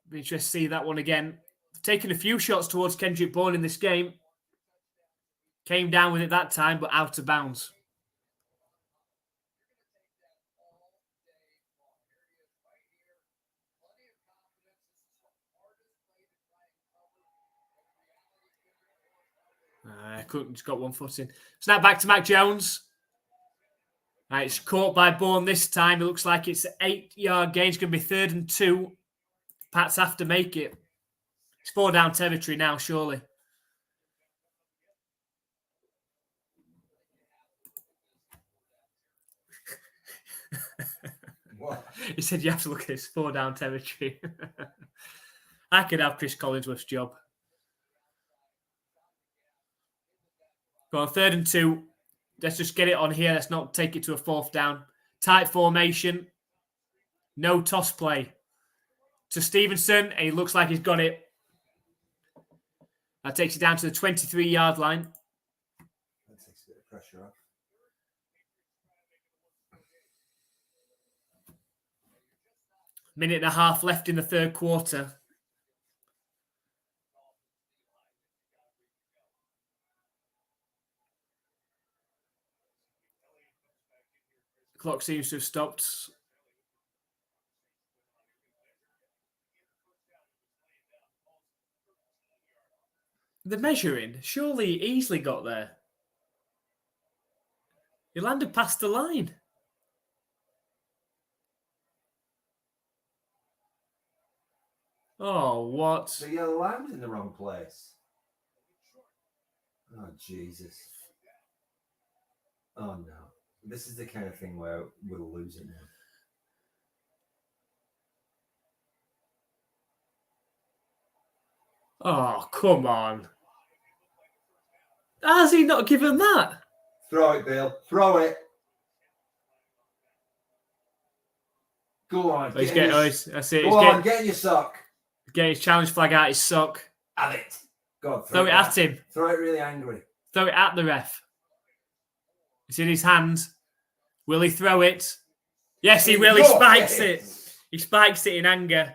[SPEAKER 1] Be interested to see that one again. Taken a few shots towards Kendrick Bourne in this game. Came down with it that time, but out of bounds. Couldn't, just got 1 foot in. Snap back to Mac Jones. Right, it's caught by Bourne this time. It looks like it's an 8-yard gain. It's going to be 3rd and 2. Pats have to make it. It's 4 down territory now, surely.
[SPEAKER 2] What?
[SPEAKER 1] He said you have to look at his 4 down territory. I could have Chris Collinsworth's job. Go on, 3rd and 2. Let's just get it on here. Let's not take it to a 4th down. Tight formation. No toss play. To Stevenson, and he looks like he's got it. That takes it down to the 23-yard line.
[SPEAKER 2] That takes a bit of pressure off.
[SPEAKER 1] Minute and a half left in the 3rd quarter. The clock seems to have stopped. The measuring, surely he easily got there. He landed past the line. Oh, what?
[SPEAKER 2] So you landed in the wrong place. Oh, Jesus. Oh, no. This is the kind of thing where we'll lose it now.
[SPEAKER 1] Oh, come on. Has he not given that?
[SPEAKER 2] Throw it, Bill. Throw it. Go on.
[SPEAKER 1] Oh, that's it.
[SPEAKER 2] Go on, get your sock.
[SPEAKER 1] Get his challenge flag out his sock.
[SPEAKER 2] Have it. Go on,
[SPEAKER 1] Throw it at him.
[SPEAKER 2] Throw it really angry.
[SPEAKER 1] Throw it at the ref. It's in his hand. Will he throw it? Yes, he will. He spikes it. He spikes it in anger.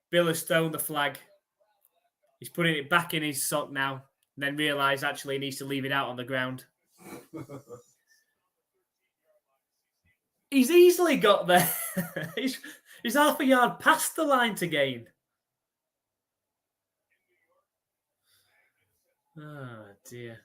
[SPEAKER 1] Bill has thrown the flag. He's putting it back in his sock now, and then realised actually he needs to leave it out on the ground. He's easily got there. He's half a yard past the line to gain. Oh, dear.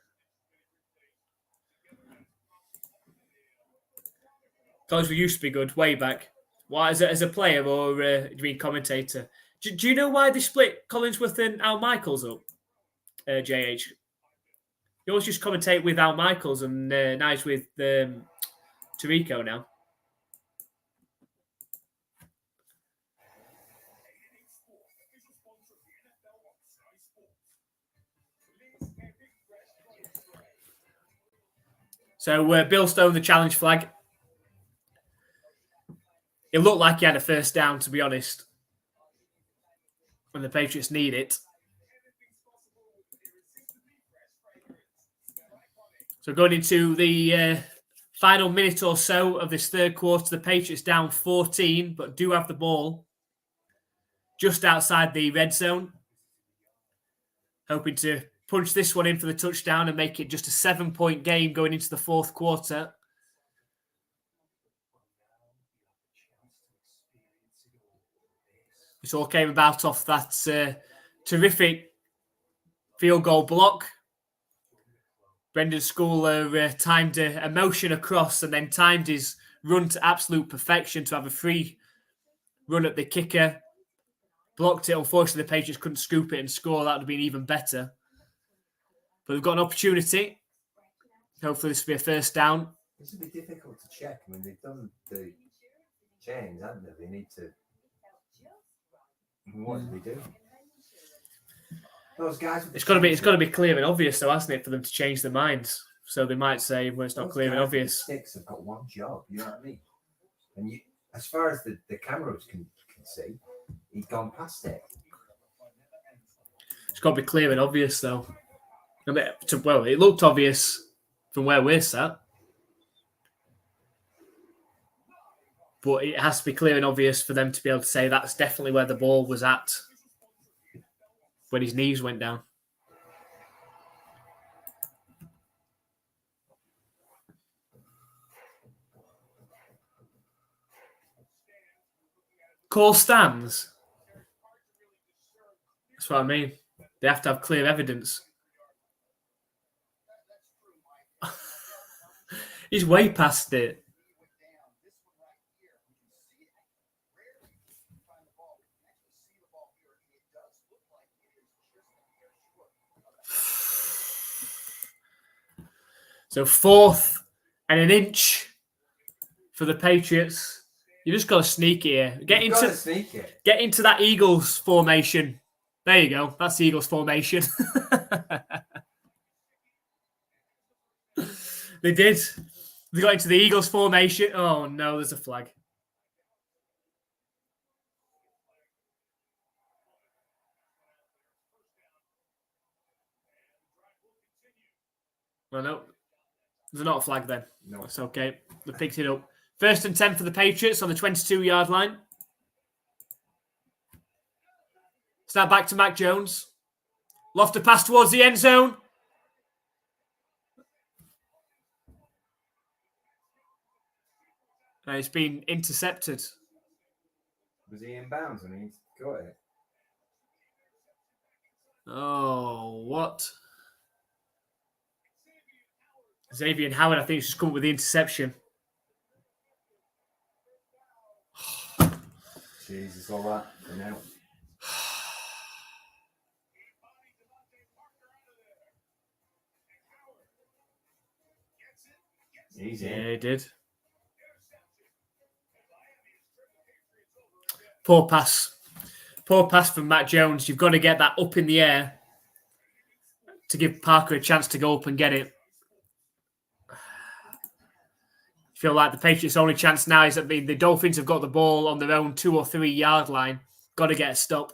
[SPEAKER 1] College used to be good, way back. Why, as a player or do you mean commentator? Do you know why they split Collinsworth and Al Michaels up, JH? He always just commentate with Al Michaels and now he's with Tarico now. So Bill Stone, the challenge flag. It looked like he had a first down, to be honest, when the Patriots need it. So going into the final minute or so of this 3rd quarter, the Patriots down 14, but do have the ball just outside the red zone. Hoping to punch this one in for the touchdown and make it just a 7-point game going into the 4th quarter. This all came about off that terrific field goal block. Brendan Schooler timed a motion across and then timed his run to absolute perfection to have a free run at the kicker. Blocked it. Unfortunately, the Patriots couldn't scoop it and score. That would have been even better. But they've got an opportunity. Hopefully this will be a first down.
[SPEAKER 2] This will be difficult to check. I mean, they've done the chains, haven't they? They need to... What do we do? Those guys.
[SPEAKER 1] It's got to be clear and obvious, though, hasn't it, for them to change their minds? So they might say, "Well, it's not clear and obvious."
[SPEAKER 2] Sticks have got one job. You know what I mean? And you, as far as the cameras can see, he's gone past it.
[SPEAKER 1] It's got to be clear and obvious, though. Well, it looked obvious from where we're sat. But it has to be clear and obvious for them to be able to say that's definitely where the ball was at when his knees went down. Call stands. That's what I mean. They have to have clear evidence. He's way past it. So 4th and an inch for the Patriots. You just got to sneak it here. Get into that Eagles formation. There you go. That's the Eagles formation. They did. They got into the Eagles formation. Oh, no, there's a flag. Well, no. There's not a flag then.
[SPEAKER 2] No.
[SPEAKER 1] That's okay. They picked it up. 1st and 10 for the Patriots on the 22-yard line. Snap back to Mac Jones. Loft a pass towards the end zone. And it's been intercepted.
[SPEAKER 2] Was he in bounds and he got it?
[SPEAKER 1] Oh, what? Xavier Howard, I think, has come up with the interception.
[SPEAKER 2] Jesus, all that for now. Easy.
[SPEAKER 1] Yeah, he did. Poor pass. Poor pass from Matt Jones. You've got to get that up in the air to give Parker a chance to go up and get it. I feel like the Patriots' only chance now is that the Dolphins have got the ball on their own 2 or 3 yard line. Got to get a stop.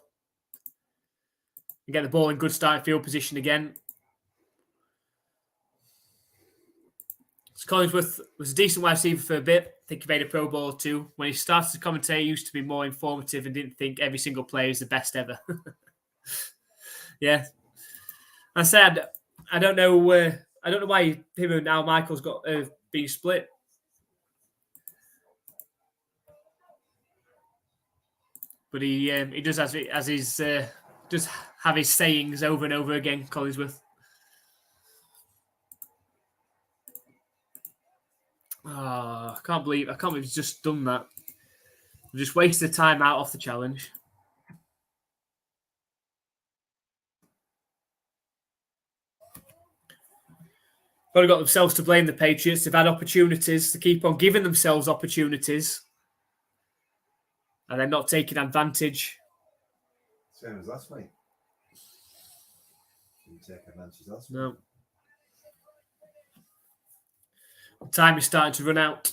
[SPEAKER 1] And get the ball in good starting field position again. Collinsworth was a decent wide receiver for a bit. I think he made a Pro Bowl or 2. When he started to commentate, he used to be more informative and didn't think every single player is the best ever. Yeah. I said, I don't know why him and Al Michaels got been split. But he does as his just have his sayings over and over again, Collinsworth. Oh, I can't believe he's just done that. We've just wasted the time out off the challenge. Probably got themselves to blame, the Patriots. They've had opportunities to keep on giving themselves opportunities. And they're not taking advantage.
[SPEAKER 2] Same as last week. You take advantage last week.
[SPEAKER 1] No. Time is starting to run out.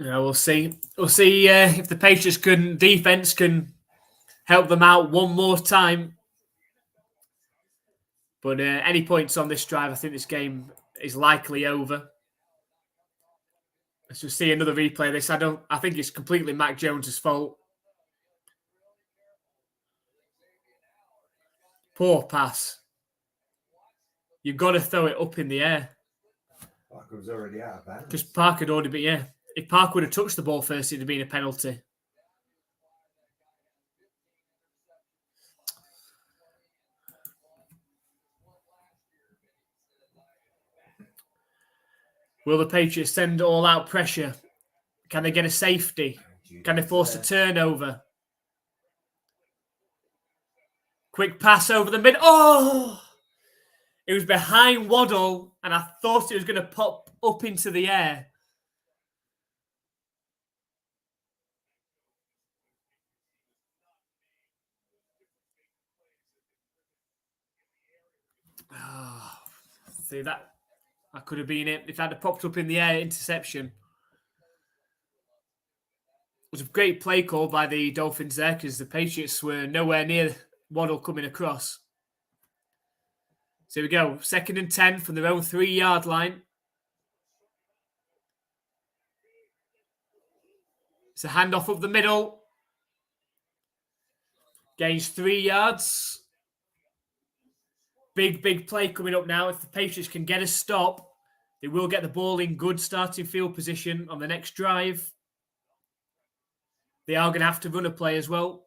[SPEAKER 1] Yeah, we'll see. We'll see if the Patriots defense can help them out one more time. But any points on this drive, I think this game is likely over. Let's just see another replay of this. I think it's completely Mac Jones' fault. Poor pass. You've got to throw it up in the air.
[SPEAKER 2] Parker was already out of bounds.
[SPEAKER 1] Because Parker had already been, yeah. If Parker would have touched the ball first, it'd have been a penalty. Will the Patriots send all-out pressure? Can they get a safety? Can they force a turnover? Quick pass over the mid. Oh! It was behind Waddle, and I thought it was going to pop up into the air. Oh, see, that could have been it. If that had popped up in the air, interception. It was a great play call by the Dolphins there because the Patriots were nowhere near Waddle coming across. So here we go. 2nd and 10 from their own 3 yard line. It's a handoff up the middle. Gains 3 yards. Big play coming up now. If the Patriots can get a stop, they will get the ball in good starting field position on the next drive. They are going to have to run a play as well.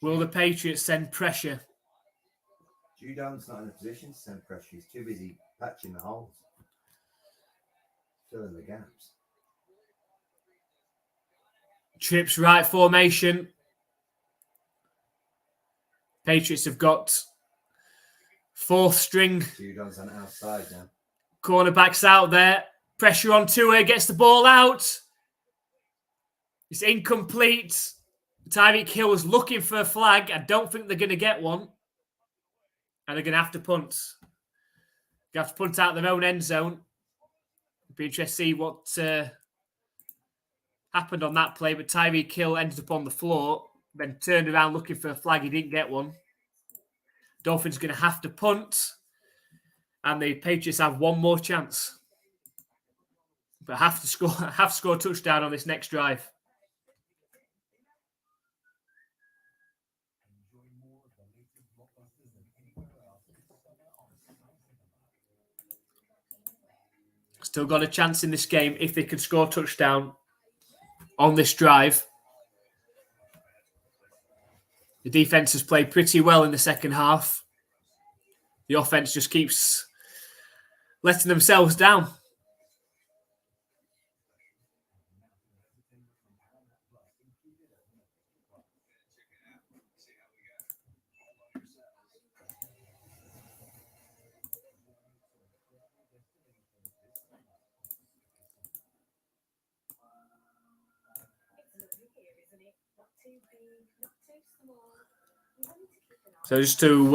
[SPEAKER 1] Will the Patriots send pressure?
[SPEAKER 2] Judon's not in a position to send pressure. He's too busy patching the holes, filling the gaps.
[SPEAKER 1] Trips right formation. Patriots have got fourth string.
[SPEAKER 2] Judon's on the outside now.
[SPEAKER 1] Cornerbacks out there. Pressure on Tua. Gets the ball out. It's incomplete. Tyreek Hill was looking for a flag. I don't think they're going to get one. And they're going to have to punt. They have to punt out their own end zone. It'll be interesting to see what happened on that play. But Tyreek Hill ended up on the floor. Then turned around looking for a flag. He didn't get one. Dolphins are going to have to punt. And the Patriots have one more chance. But have to score a touchdown on this next drive. Still got a chance in this game if they can score a touchdown on this drive. The defense has played pretty well in the second half. The offense just keeps letting themselves down. So just to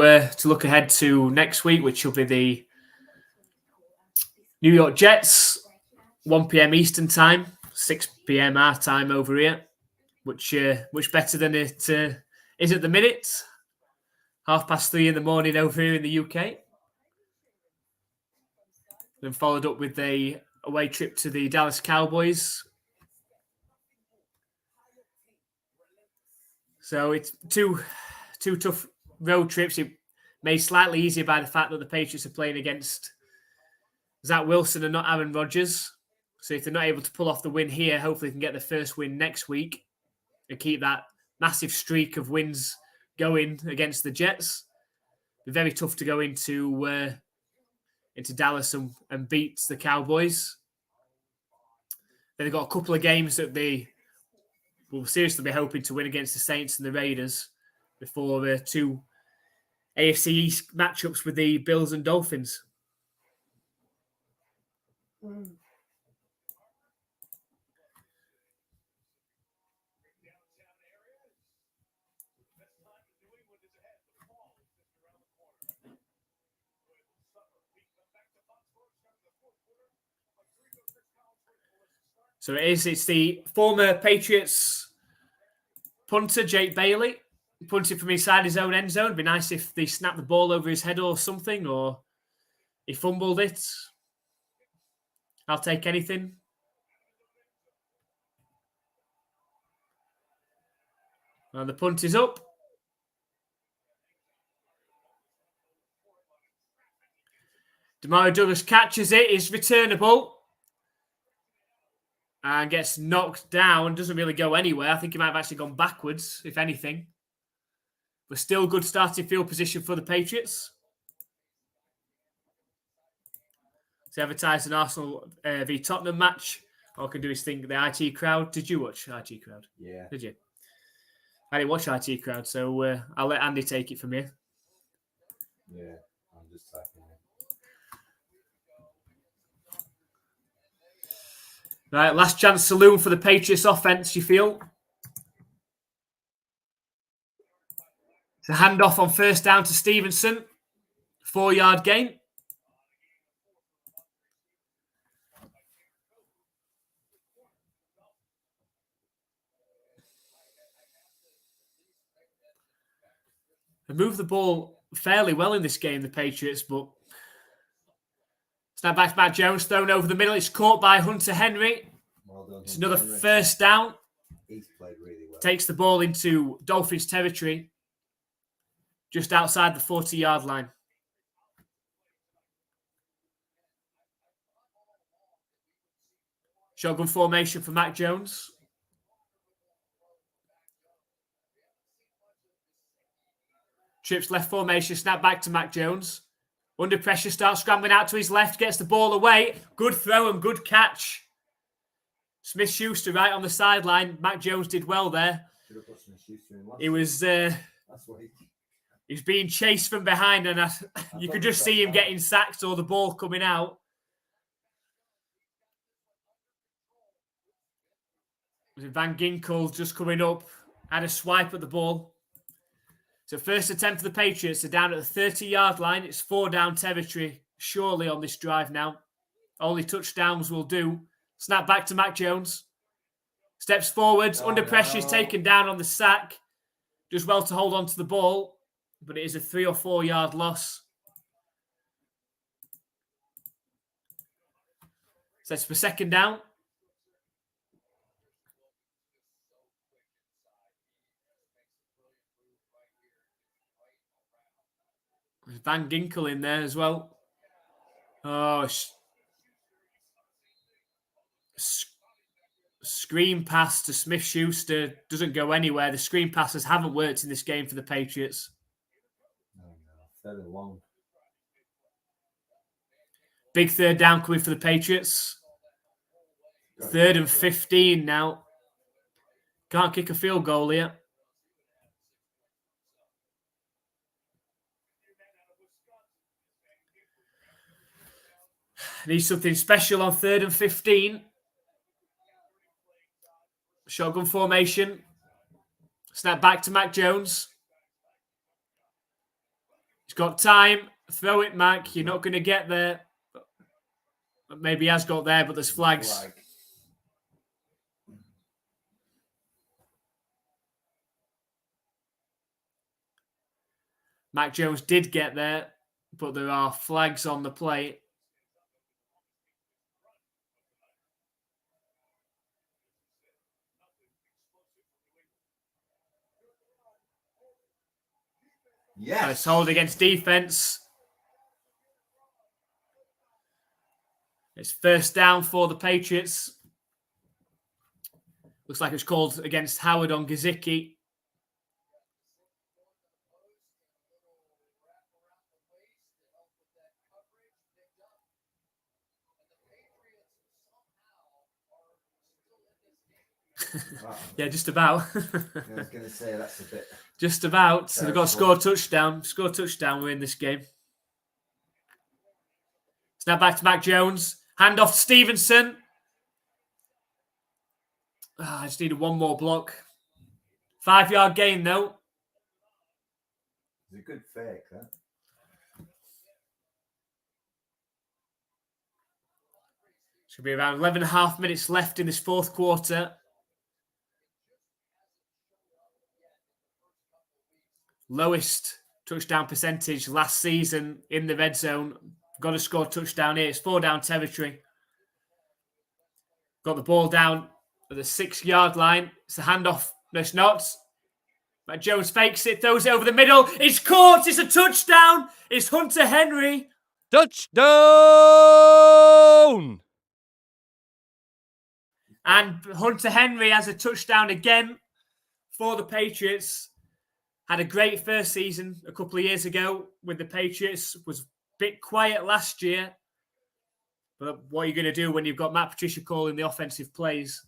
[SPEAKER 1] look ahead to next week, which will be the New York Jets, 1 p.m. Eastern time, 6 p.m. our time over here, which better than it is at the minute. 3:30 in the morning over here in the UK. Then followed up with a away trip to the Dallas Cowboys. So it's two tough road trips. It made slightly easier by the fact that the Patriots are playing against Zach Wilson and not Aaron Rodgers. So if they're not able to pull off the win here, hopefully they can get the first win next week and keep that massive streak of wins going against the Jets. It's very tough to go into Dallas and beat the Cowboys. Then they've got a couple of games that they will seriously be hoping to win against the Saints and the Raiders before the two AFC East matchups with the Bills and Dolphins. So it's the former Patriots punter, Jake Bailey, punted from inside his own end zone. It'd be nice if they snapped the ball over his head or something, or he fumbled it. I'll take anything. And the punt is up. Demario Douglas catches it, is returnable. And gets knocked down. Doesn't really go anywhere. I think he might have actually gone backwards, if anything. But still good starting field position for the Patriots. To advertise an Arsenal v Tottenham match. All can do is think the IT crowd. Did you watch IT crowd?
[SPEAKER 2] Yeah.
[SPEAKER 1] Did you? I didn't watch IT crowd, so I'll let Andy take it from here.
[SPEAKER 2] Yeah, I'm just typing it.
[SPEAKER 1] Right, last chance saloon for the Patriots offense, you feel? It's a handoff on first down to Stevenson. 4-yard gain. They moved the ball fairly well in this game, the Patriots, but snap back to Matt Jones, thrown over the middle. It's caught by Hunter Henry.
[SPEAKER 2] Well done,
[SPEAKER 1] It's
[SPEAKER 2] Hunter
[SPEAKER 1] another
[SPEAKER 2] Henry.
[SPEAKER 1] first down.
[SPEAKER 2] He's played really well.
[SPEAKER 1] Takes the ball into Dolphins territory, just outside the 40-yard line. Shotgun formation for Mac Jones. Trips left formation, snap back to Mac Jones. Under pressure, starts scrambling out to his left, gets the ball away. Good throw and good catch. Smith-Schuster right on the sideline. Mac Jones did well there. He was he's being chased from behind, and you could just see him getting sacked or the ball coming out. Van Ginkel just coming up, had a swipe at the ball. So first attempt for the Patriots. They're down at the 30-yard line. It's 4 down territory, surely, on this drive now. Only touchdowns will do. Snap back to Mac Jones. Steps forwards. Under pressure. He's taken down on the sack. Does well to hold on to the ball, but it is a 3 or 4 yard loss. Sets for second down. There's Van Ginkel in there as well. Oh, screen pass to Smith-Schuster doesn't go anywhere. The screen passes haven't worked in this game for the Patriots.
[SPEAKER 2] Very long.
[SPEAKER 1] Big third down coming for the Patriots. 3rd and 15 now. Can't kick a field goal here. Need something special on 3rd and 15. Shotgun formation. Snap back to Mac Jones. He's got time. Throw it, Mac. You're not going to get there. Maybe he has got there, but there's flags. Mac Jones did get there, but there are flags on the play.
[SPEAKER 2] Yes.
[SPEAKER 1] And it's hold against defense. It's first down for the Patriots. Looks like it's called against Howard on Gesicki. Yeah, just about.
[SPEAKER 2] I was going to say that's a bit.
[SPEAKER 1] Just about. So they've got to score a touchdown. Score a touchdown, we're in this game. Snap back to Mac Jones. Hand off to Stevenson. I just needed one more block. 5-yard gain, though.
[SPEAKER 2] It's a good fake, that.
[SPEAKER 1] Should be around 11 and a half minutes left in this fourth quarter. Lowest touchdown percentage last season in the red zone. Got to score a touchdown here. It's 4 down territory. Got the ball down at the 6-yard line. It's a handoff. No, it's not. Matt Jones fakes it, throws it over the middle. It's caught. It's a touchdown. It's Hunter Henry.
[SPEAKER 3] Touchdown!
[SPEAKER 1] And Hunter Henry has a touchdown again for the Patriots. Had a great first season a couple of years ago with the Patriots. Was a bit quiet last year. But what are you going to do when you've got Matt Patricia calling the offensive plays?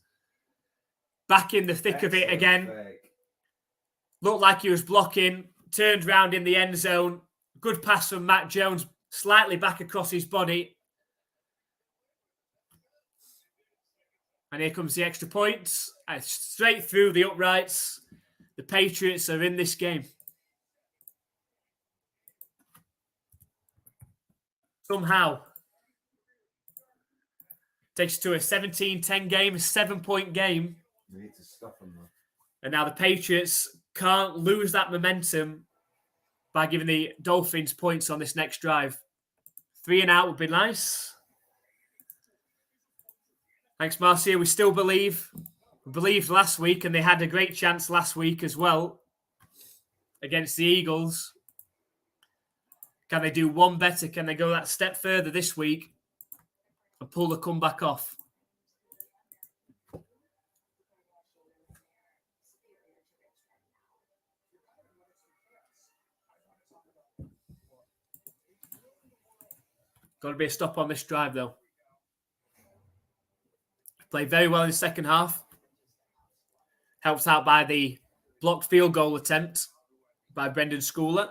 [SPEAKER 1] Back in the thick of it again.
[SPEAKER 2] Fake.
[SPEAKER 1] Looked like he was blocking. Turned round in the end zone. Good pass from Matt Jones. Slightly back across his body. And here comes the extra points. And straight through the uprights. The Patriots are in this game. Somehow. Takes it to a 17-10 game, a 7-point game.
[SPEAKER 2] We need to stop them, though.
[SPEAKER 1] And now the Patriots can't lose that momentum by giving the Dolphins points on this next drive. 3 and out would be nice. Thanks, Marcia. We still believe. We believed last week, and they had a great chance last week as well against the Eagles. Can they do one better? Can they go that step further this week and pull the comeback off? Got to be a stop on this drive, though. Played very well in the second half. Helped out by the blocked field goal attempt by Brendan Schooler.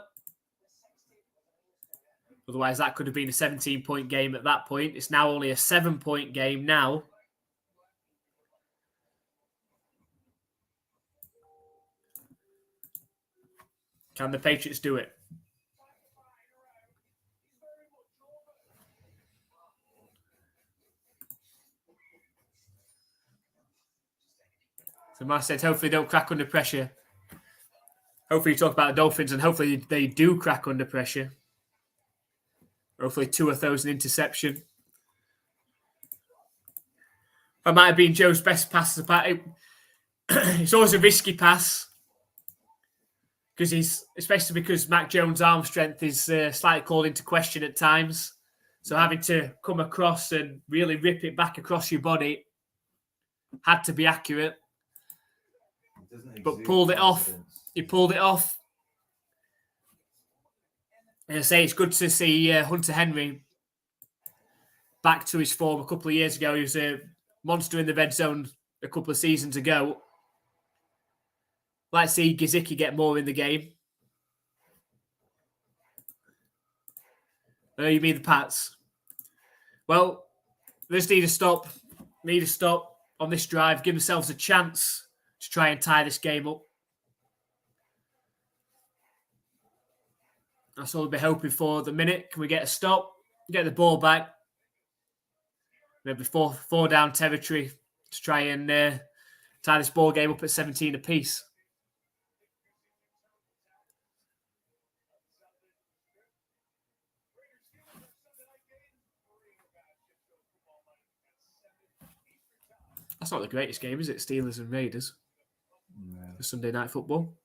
[SPEAKER 1] Otherwise, that could have been a 17-point game at that point. It's now only a 7-point game now. Can the Patriots do it? So Mark said, hopefully they don't crack under pressure. Hopefully you talk about the Dolphins and hopefully they do crack under pressure. Hopefully Tua throws an interception. That might have been Joe's best pass. It's always a risky pass. Especially because Mac Jones' arm strength is slightly called into question at times. So having to come across and really rip it back across your body had to be accurate. But pulled it off. He pulled it off. And I say it's good to see Hunter Henry back to his form a couple of years ago. He was a monster in the red zone a couple of seasons ago. Let's see Gesicki get more in the game. Oh, you mean the Pats? Well, they just need to stop. Need to stop on this drive. Give themselves a chance to try and tie this game up. That's all we'll be hoping for at the minute. Can we get a stop? Get the ball back. Maybe four down territory to try and tie this ball game up at 17 apiece. That's not the greatest game, is it? Steelers and Raiders. No. For Sunday Night Football.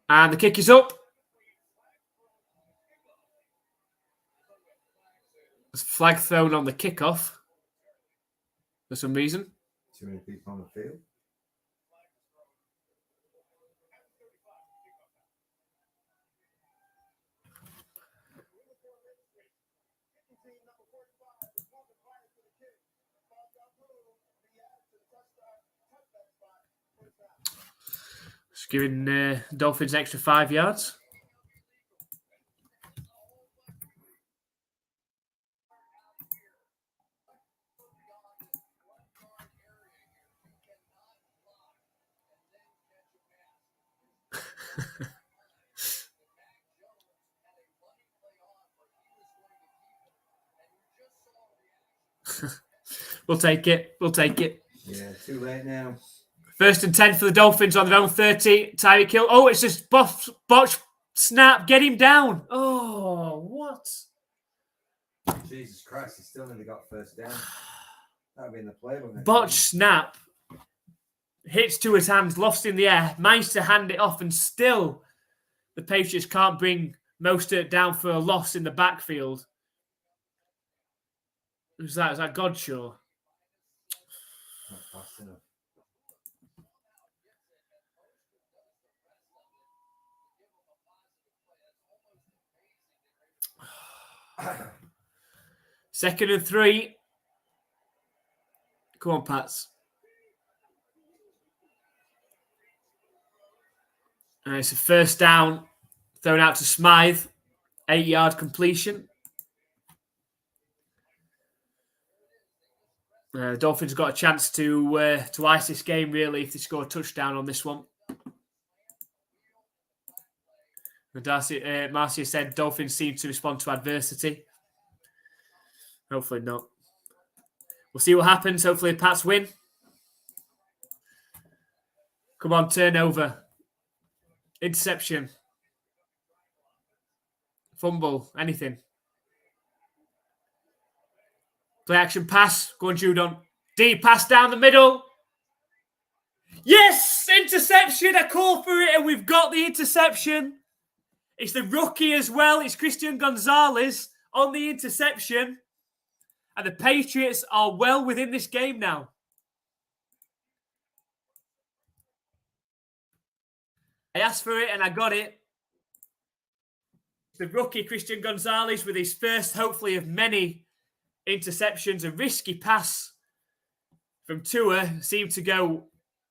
[SPEAKER 1] And the kick is up. There's a flag thrown on the kickoff for some reason.
[SPEAKER 2] Too many people on the field.
[SPEAKER 1] Just giving Dolphins an extra 5 yards. We'll take it. We'll take it.
[SPEAKER 2] Yeah, too late now.
[SPEAKER 1] 1st and 10 for the Dolphins on their own 30. Tyreek Hill. Oh, it's just botch snap. Get him down. Oh, what?
[SPEAKER 2] Jesus Christ, he still nearly got first down. That would be in the playbook.
[SPEAKER 1] Botch snap. Hits to his hands, lost in the air, managed to hand it off, and still the Patriots can't bring Mostert down for a loss in the backfield. Who's that? Is that Godshaw?
[SPEAKER 2] Not fast enough.
[SPEAKER 1] Second and 3. Come on, Pats. And it's a first down thrown out to Smythe. 8-yard completion. The Dolphins got a chance to ice this game, really, if they score a touchdown on this one. Marcia said Dolphins seem to respond to adversity. Hopefully not. We'll see what happens. Hopefully the Pats win. Come on, turnover. Interception. Fumble. Anything. Play action pass. Go on, Judon. Deep pass down the middle. Yes! Interception. I call for it and we've got the interception. It's the rookie as well. It's Christian Gonzalez on the interception. And the Patriots are well within this game now. I asked for it and I got it. the rookie Christian Gonzalez with his first, hopefully, of many interceptions. A risky pass from Tua seemed to go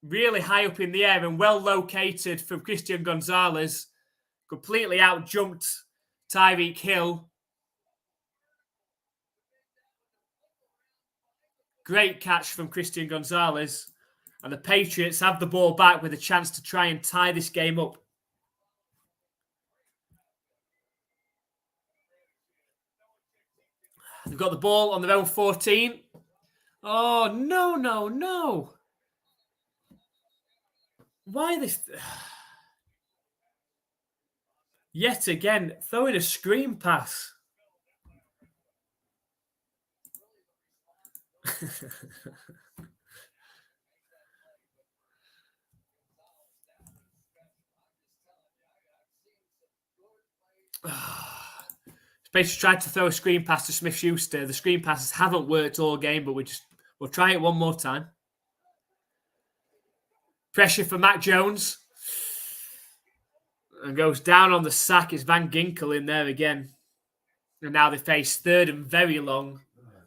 [SPEAKER 1] really high up in the air and well located from Christian Gonzalez. Completely out-jumped Tyreek Hill. Great catch from Christian Gonzalez. And the Patriots have the ball back with a chance to try and tie this game up. They've got the ball on their own 14. Oh, no. Why this? Yet again, throwing a screen pass. Patriots tried to throw a screen pass to Smith-Schuster. The screen passes haven't worked all game, but we'll try it one more time. Pressure for Mac Jones. And goes down on the sack. It's Van Ginkel in there again. And now they face third and very long,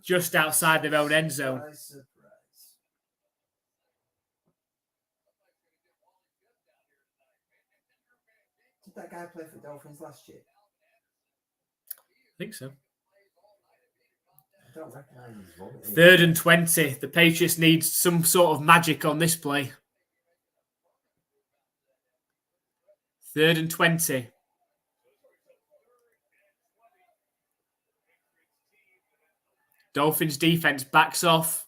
[SPEAKER 1] just outside their own end zone.
[SPEAKER 2] Did that guy play for Dolphins last year?
[SPEAKER 1] I think so.
[SPEAKER 2] I don't recognise his voice.
[SPEAKER 1] 3rd and 20. The Patriots need some sort of magic on this play. 3rd and 20. Dolphins defense backs off.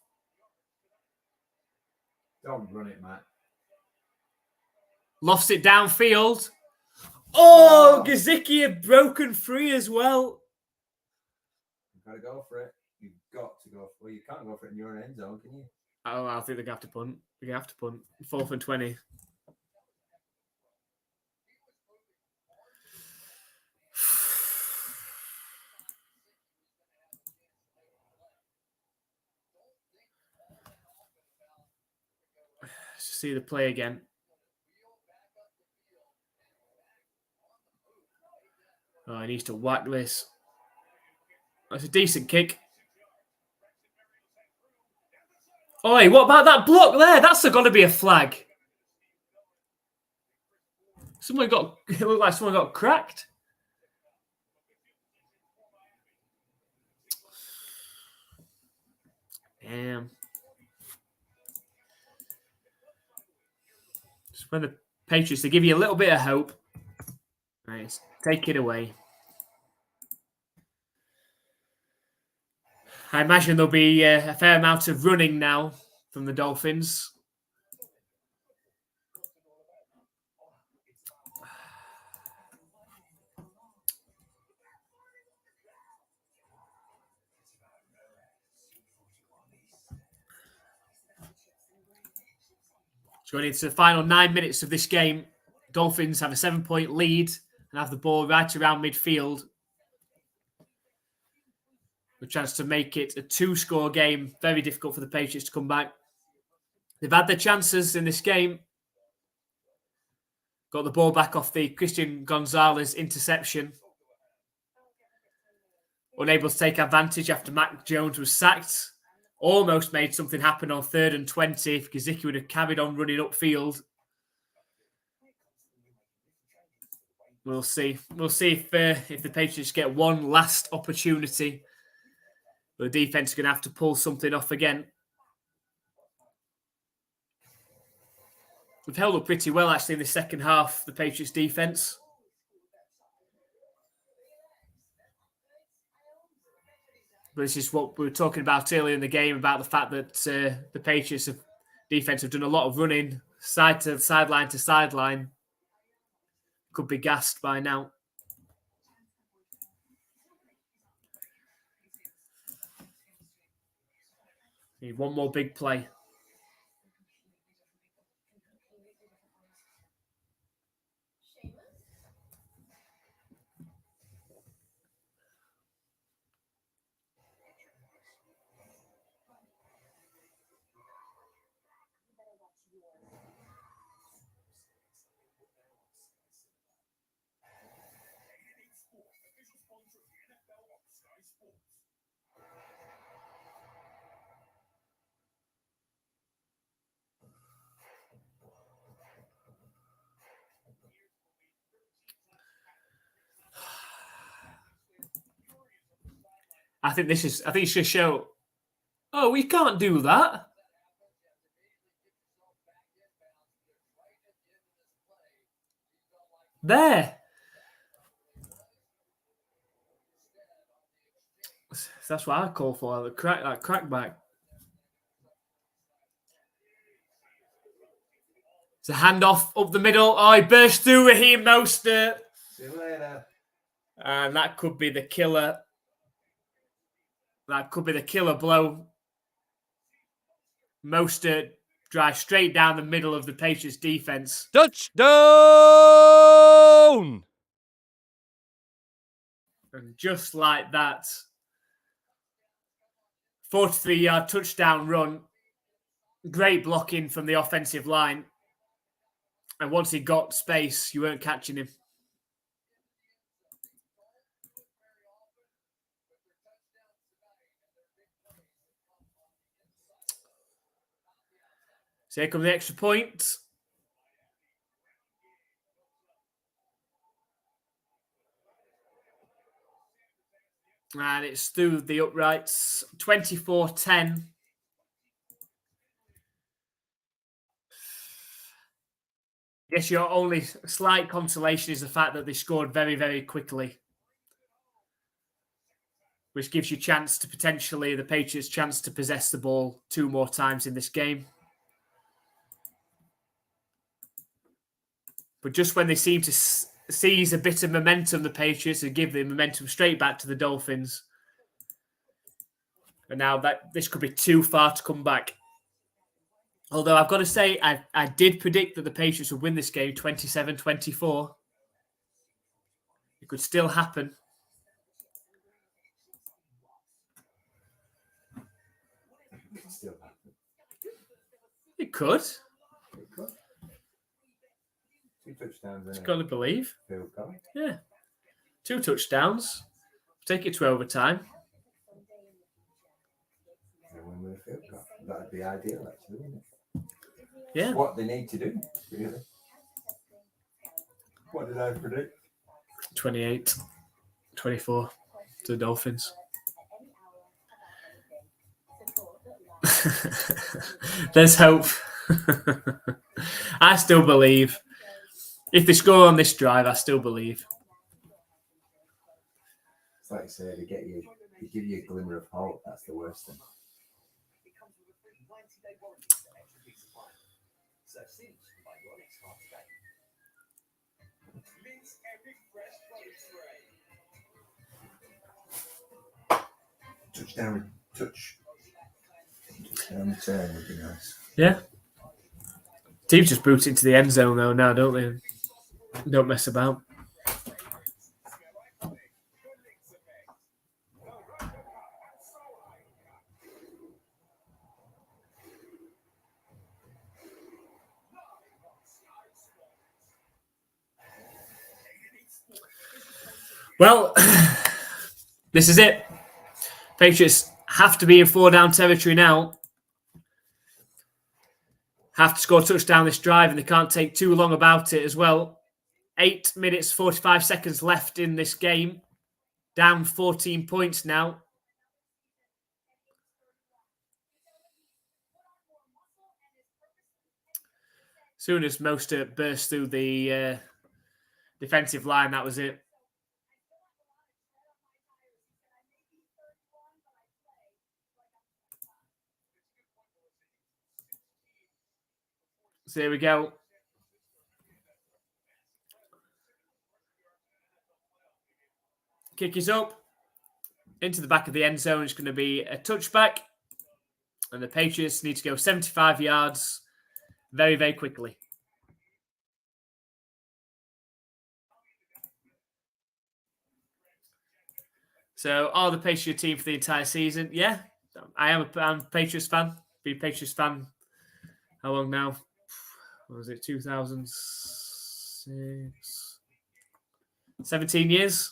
[SPEAKER 2] Don't run it, Matt.
[SPEAKER 1] Lofts it downfield. Oh, Gesicki had broken free as well.
[SPEAKER 2] You've got to go for it. You've got to go for it. Well, you can't go for it in your own end zone, can you?
[SPEAKER 1] Oh, I think they're going to have to punt. They're going to have to punt. 4th and 20. Let's see the play again. Oh, he needs to whack this. That's a decent kick. Oi, what about that block there? That's got to be a flag. It looked like someone got cracked. Damn. Just when the Patriots, they give you a little bit of hope. Right, take it away. I imagine there'll be a fair amount of running now from the Dolphins. So going into the final 9 minutes of this game, Dolphins have a 7-point lead and have the ball right around midfield. A chance to make it a 2-score game. Very difficult for the Patriots to come back. They've had their chances in this game. Got the ball back off the Christian Gonzalez interception. Unable to take advantage after Mac Jones was sacked. Almost made something happen on 3rd and 20 if Gesicki would have carried on running upfield. We'll see. We'll see if the Patriots get one last opportunity. But the defense is going to have to pull something off again. We've held up pretty well, actually, in the second half, the Patriots defense. But this is what we were talking about earlier in the game, about the fact that the Patriots defense have done a lot of running, sideline to sideline. Could be gassed by now. Need one more big play. I think it should show. Oh, we can't do that. There. That's what I call for. That crackback. It's a handoff up the middle. Oh, he burst through Raheem Mostert.
[SPEAKER 2] See you later.
[SPEAKER 1] And that could be the killer. That could be the killer blow. Mostert drives straight down the middle of the Patriots defense.
[SPEAKER 3] Touchdown!
[SPEAKER 1] And just like that, 43-yard touchdown run. Great blocking from the offensive line. And once he got space, you weren't catching him. So here comes the extra point. And it's through the uprights. 24-10. I guess your only slight consolation is the fact that they scored very, very quickly. Which gives you chance to potentially, the Patriots' chance to possess the ball 2 more times in this game. But just when they seem to seize a bit of momentum, the Patriots, and give the momentum straight back to the Dolphins. And now this could be too far to come back. Although I've got to say, I did predict that the Patriots would win this game 27-24. It could still happen.
[SPEAKER 2] It could still happen.
[SPEAKER 1] It could.
[SPEAKER 2] It could. 2 touchdowns.
[SPEAKER 1] It's got to believe.
[SPEAKER 2] Field goal.
[SPEAKER 1] Yeah. 2 touchdowns. Take it to overtime.
[SPEAKER 2] And win with a field goal. That'd be ideal, actually, wouldn't it?
[SPEAKER 1] Yeah.
[SPEAKER 2] It's what they need to do, really. What did I predict?
[SPEAKER 1] 28-24 to the Dolphins. There's hope. I still believe. If they score on this drive, I still believe.
[SPEAKER 2] It's like I say, they give you a glimmer of hope. That's the worst thing. Touchdown return would be nice.
[SPEAKER 1] Yeah. Teams just boot into the end zone though now, don't they? Don't mess about. Well, this is it. Patriots have to be in 4-down territory now. Have to score a touchdown this drive, and they can't take too long about it as well. 8 minutes, 45 seconds left in this game. Down 14 points now. Soon as Mostert burst through the defensive line, that was it. So here we go. Kick is up. Into the back of the end zone. It's going to be a touchback. And the Patriots need to go 75 yards very, very quickly. So, are the Patriots team for the entire season? Yeah, I'm a Patriots fan. Been a Patriots fan. How long now? What was it? 2006? 17 years.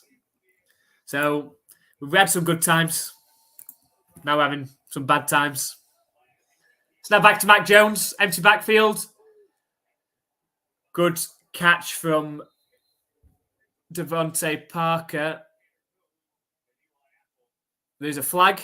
[SPEAKER 1] So, we've had some good times. Now we're having some bad times. So now back to Mac Jones. Empty backfield. Good catch from Devontae Parker. There's a flag.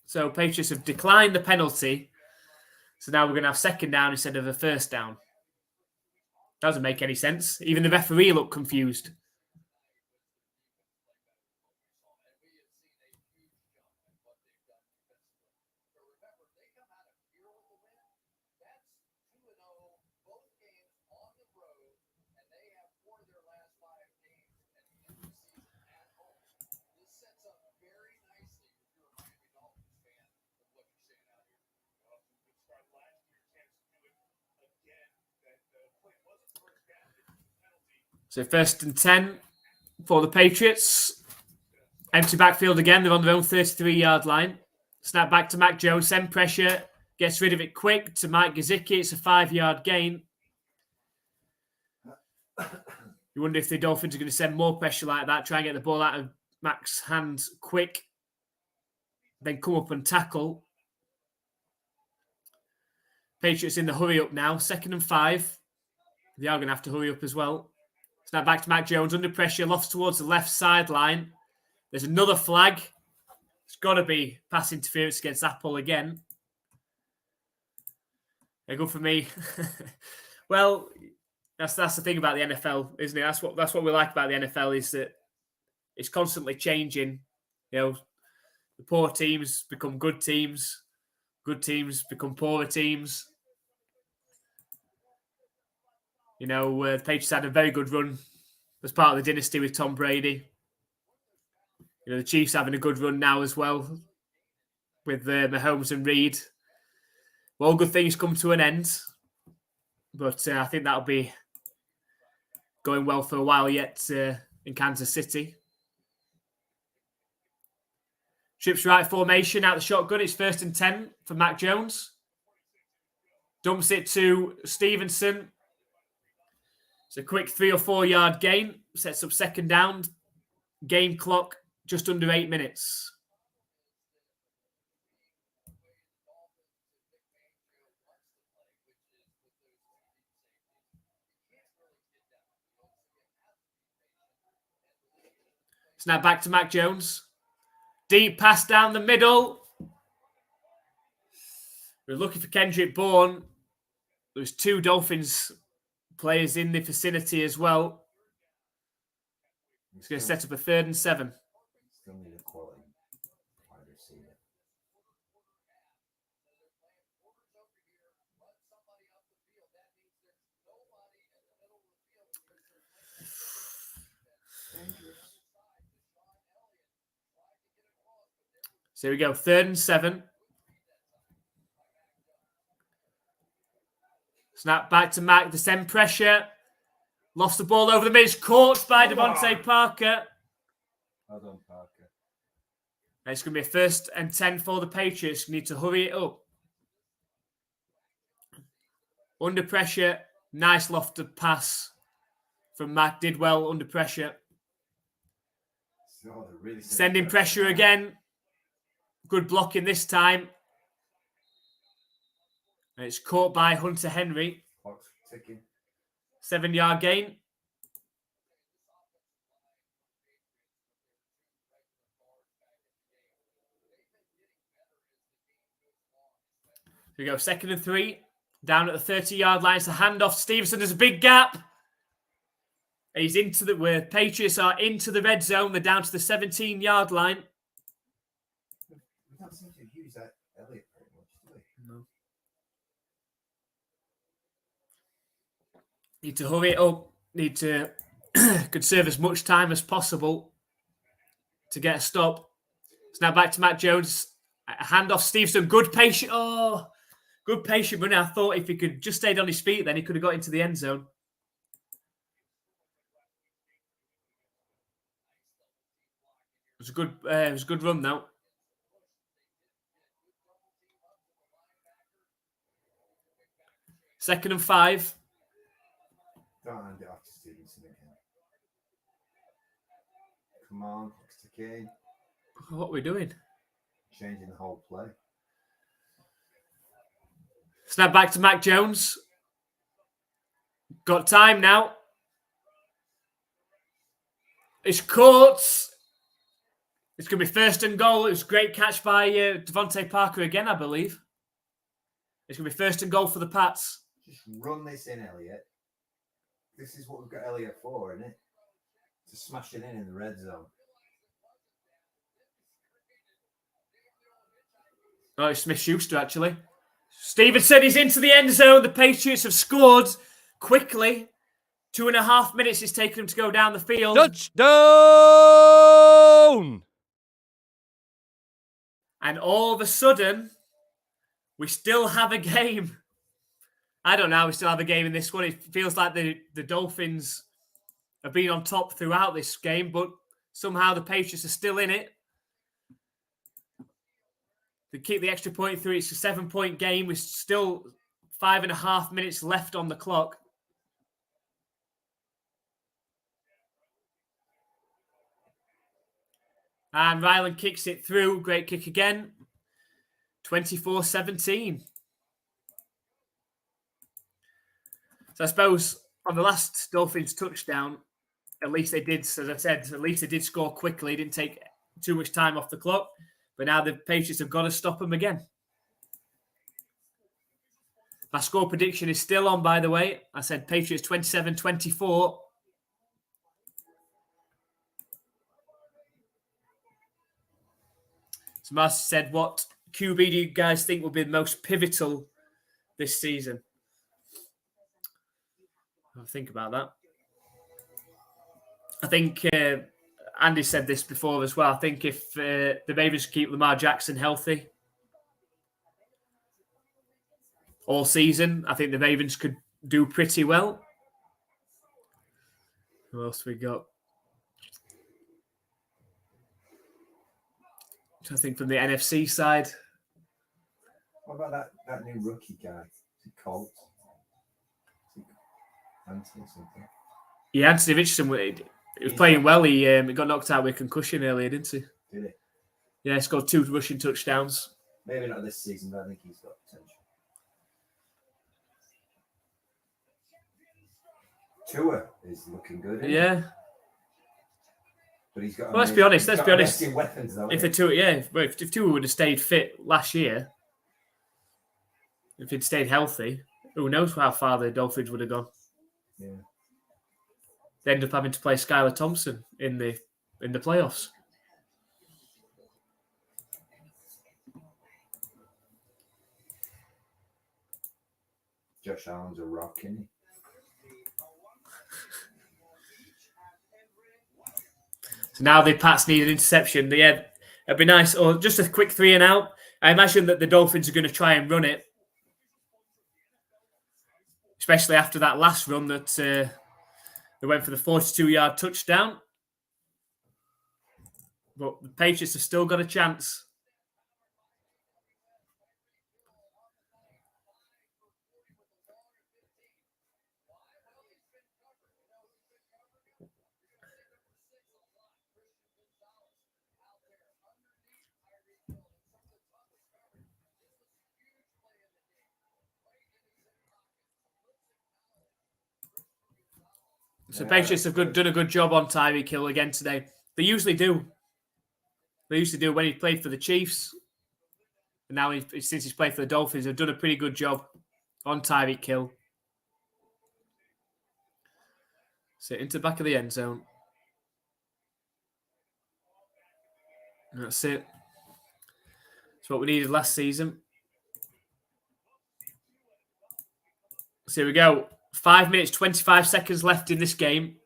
[SPEAKER 1] So Patriots have declined the penalty. So now we're going to have second down instead of a first down. Doesn't make any sense. Even the referee looked confused. So 1st and 10 for the Patriots. Empty backfield again. They're on their own 33-yard line. Snap back to Mac Jones. Send pressure. Gets rid of it quick to Mike Gesicki. It's a 5-yard gain. You wonder if the Dolphins are going to send more pressure like that, try and get the ball out of Mac's hands quick, then come up and tackle. Patriots in the hurry up now. 2nd and 5. They are going to have to hurry up as well. Snap back to Mac Jones under pressure. Lofts towards the left sideline. There's another flag. It's got to be pass interference against Apple again. They're good for me. Well, that's the thing about the NFL, isn't it? That's what we like about the NFL is that it's constantly changing. You know, the poor teams become good teams become poorer teams. You know, the Patriots had a very good run as part of the dynasty with Tom Brady. You know, the Chiefs having a good run now as well with Mahomes and Reed. Well, all good things come to an end, but I think that'll be going well for a while yet in Kansas City. Trips right formation out the shotgun. It's 1st and 10 for Mac Jones. Dumps it to Stevenson. It's a quick 3 or 4 yard gain. Sets up second down. Game clock just under 8 minutes. Snap back to Mac Jones. Deep pass down the middle. We're looking for Kendrick Bourne. There's 2 Dolphins players in the vicinity as well. He's going to set up a 3rd and 7.
[SPEAKER 2] Still need a quality wide receiver.
[SPEAKER 1] So here we go, 3rd and 7. Snap back to Mac to send pressure. Lost the ball over the middle. Caught by Devontae Parker.
[SPEAKER 2] Well done, Parker.
[SPEAKER 1] It's going to be a 1st and 10 for the Patriots. We need to hurry it up. Under pressure. Nice lofted pass from Mac. Did well under pressure.
[SPEAKER 2] So really
[SPEAKER 1] sending pressure again. Good blocking this time. And it's caught by Hunter Henry.
[SPEAKER 2] Clock's ticking.
[SPEAKER 1] 7-yard gain. Here we go, 2nd and 3. Down at the 30-yard line. It's a handoff. Stevenson, there's a big gap. He's into the where Patriots are into the red zone. They're down to the 17-yard line.
[SPEAKER 2] We don't seem to use that Elliott very much, do we?
[SPEAKER 1] No. Need to hurry it up. Need to conserve as much time as possible to get a stop. It's now back to Matt Jones. A handoff, Stevenson. Good patient. Oh, good patient running. I thought if he could just stayed on his feet, then he could have got into the end zone. It was a good run, though. Second and 5.
[SPEAKER 2] Don't hand it off to Stevenson again. Come on, extra Kane.
[SPEAKER 1] What are we doing?
[SPEAKER 2] Changing the whole play.
[SPEAKER 1] Snap back to Mac Jones. Got time now. It's caught. It's going to be first and goal. It was a great catch by Devontae Parker again, I believe. It's going to be first and goal for the Pats.
[SPEAKER 2] Just run this in, Elliot. This is what we've got Elliot for, isn't it? To smash it in the red zone.
[SPEAKER 1] Oh, it's Smith-Schuster, actually. Stevenson is into the end zone. The Patriots have scored quickly. 2.5 minutes it's taken them to go down the field.
[SPEAKER 3] Touchdown!
[SPEAKER 1] And all of a sudden, we still have a game. I don't know how we still have a game in this one. It feels like the Dolphins have been on top throughout this game, but somehow the Patriots are still in it. They keep the extra point through. It's a 7-point game with still 5.5 minutes left on the clock. And Ryland kicks it through. Great kick again. 24-17. So I suppose on the last Dolphins touchdown, at least they did, as I said, at least they did score quickly. It didn't take too much time off the clock. But now the Patriots have got to stop them again. My score prediction is still on, by the way. I said Patriots 27-24. So Marcy said, what QB do you guys think will be the most pivotal this season? I'll think about that. I think Andy said this before as well. I think if the Ravens keep Lamar Jackson healthy all season, I think the Ravens could do pretty well. Who else we got? I think from the NFC side.
[SPEAKER 2] What about that new rookie guy? Is it Colt? Anthony something?
[SPEAKER 1] Yeah, Anthony Richardson, he was playing well. He got knocked out with a concussion earlier, didn't he?
[SPEAKER 2] Did he?
[SPEAKER 1] Yeah, he scored 2 rushing touchdowns.
[SPEAKER 2] Maybe not this season, but I think he's got potential. Tua is looking good, isn't
[SPEAKER 1] Yeah.
[SPEAKER 2] he? But he's got.
[SPEAKER 1] Well, let's be honest.
[SPEAKER 2] Weapons, though,
[SPEAKER 1] If Tua would have stayed fit last year, if he'd stayed healthy, who knows how far the Dolphins would have gone.
[SPEAKER 2] Yeah.
[SPEAKER 1] They end up having to play Skylar Thompson in the playoffs.
[SPEAKER 2] Josh Allen's a rock, isn't he?
[SPEAKER 1] So now the Pats need an interception. Yeah, it'd be nice, or just a quick 3 and out. I imagine that the Dolphins are going to try and run it, especially after that last run that they went for the 42-yard touchdown. But the Patriots have still got a chance. So Patriots have done a good job on Tyreek Hill again today. They usually do. They used to do when he played for the Chiefs. And now, since he's played for the Dolphins, they've done a pretty good job on Tyreek Hill. So into the back of the end zone. That's it. That's what we needed last season. So here we go. 5 minutes, 25 seconds left in this game.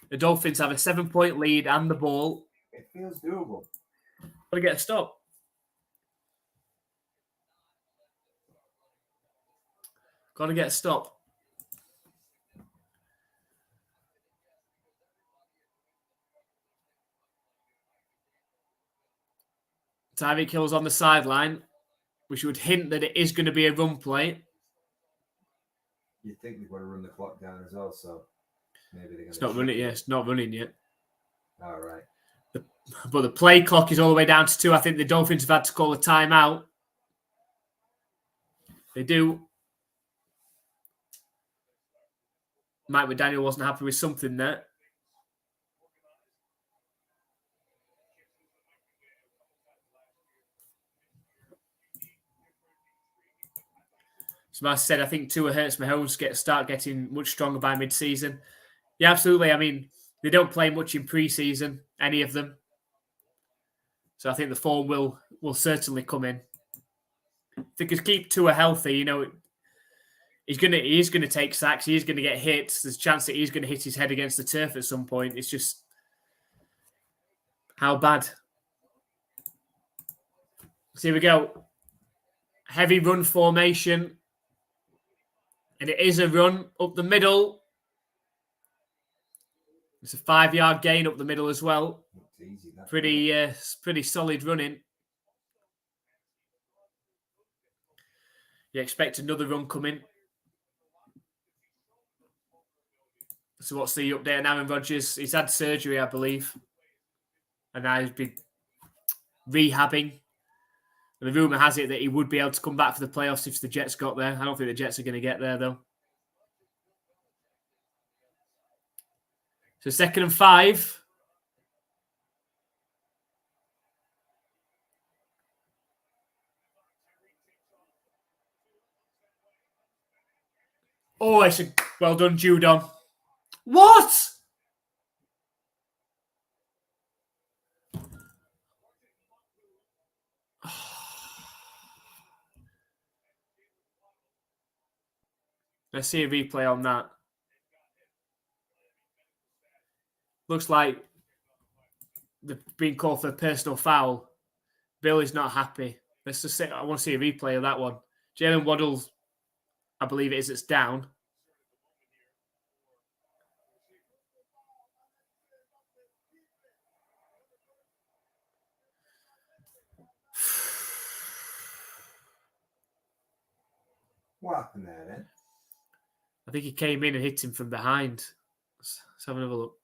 [SPEAKER 1] The Dolphins have a 7-point lead and the ball.
[SPEAKER 2] It feels doable.
[SPEAKER 1] Got to get a stop. Got to get a stop. Tyreek Hill's on the sideline, which would hint that it is going to be a run play.
[SPEAKER 2] You'd think they'd want to run the clock down as well, so maybe they're going to...
[SPEAKER 1] It's not running yet. It's not running yet.
[SPEAKER 2] All right.
[SPEAKER 1] But the play clock is all the way down to 2. I think the Dolphins have had to call a timeout. They do. Mike McDaniel wasn't happy with something there. So as I said, I think Tua hurts Mahomes start getting much stronger by mid-season. Yeah, absolutely. I mean, they don't play much in pre-season, any of them. So I think the form will certainly come in. If they could keep Tua healthy, you know, he is gonna take sacks. He's gonna get hits. There's a chance that he's gonna hit his head against the turf at some point. It's just how bad. So here we go. Heavy run formation. And it is a run up the middle. It's a 5-yard gain up the middle as well.
[SPEAKER 2] Easy,
[SPEAKER 1] pretty solid running. You expect another run coming. So what's the update on Aaron Rodgers? He's had surgery, I believe. And now he's been rehabbing. And the rumour has it that he would be able to come back for the playoffs if the Jets got there. I don't think the Jets are going to get there, though. So 2nd and 5. Oh, it's a well done, Judon. What? Let's see a replay on that. Looks like they've been called for a personal foul. Bill is not happy. Let's just say I want to see a replay of that one. Jalen Waddle, I believe it is, it's down.
[SPEAKER 2] What happened there then?
[SPEAKER 1] I think he came in and hit him from behind. Let's have another look.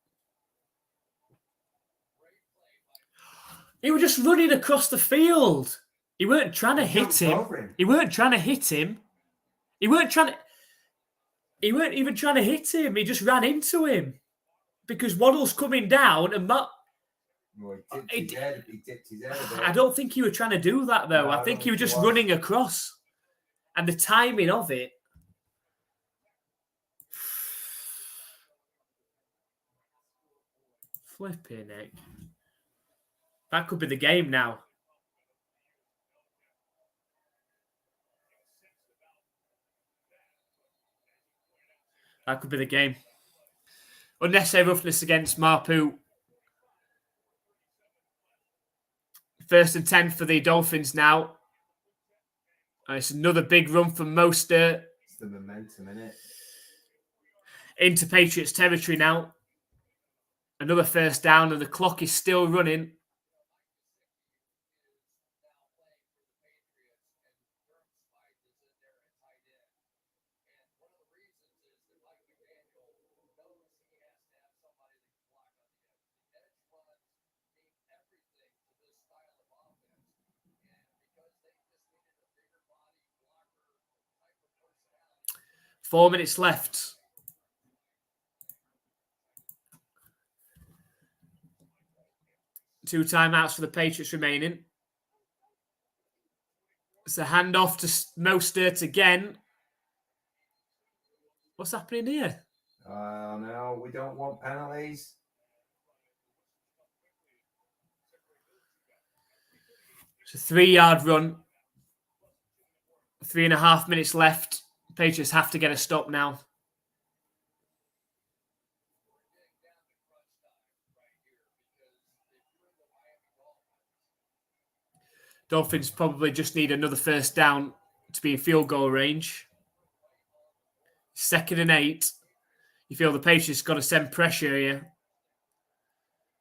[SPEAKER 1] He was just running across the field. He weren't trying to hit him. He weren't trying to hit him. He weren't even trying to hit him. He just ran into him. Because Waddle's coming down and
[SPEAKER 2] he tipped his head a bit.
[SPEAKER 1] I don't think he was trying to do that, though. I think he was just running across. And the timing of it. Flipping it. That could be the game now. That could be the game. Unnecessary roughness against Marpu. 1st and 10 for the Dolphins now. And it's another big run from Mostert.
[SPEAKER 2] It's the momentum, isn't it?
[SPEAKER 1] Into Patriots territory now. Another 1st down, and the clock is still running. Four minutes left. Two timeouts for the Patriots remaining. It's a handoff to Mostert again. What's happening here?
[SPEAKER 2] No, we don't want penalties.
[SPEAKER 1] It's a 3-yard run. 3.5 minutes left. Patriots have to get a stop now. Dolphins probably just need another 1st down to be in field goal range. 2nd and 8. You feel the Patriots got to send pressure here.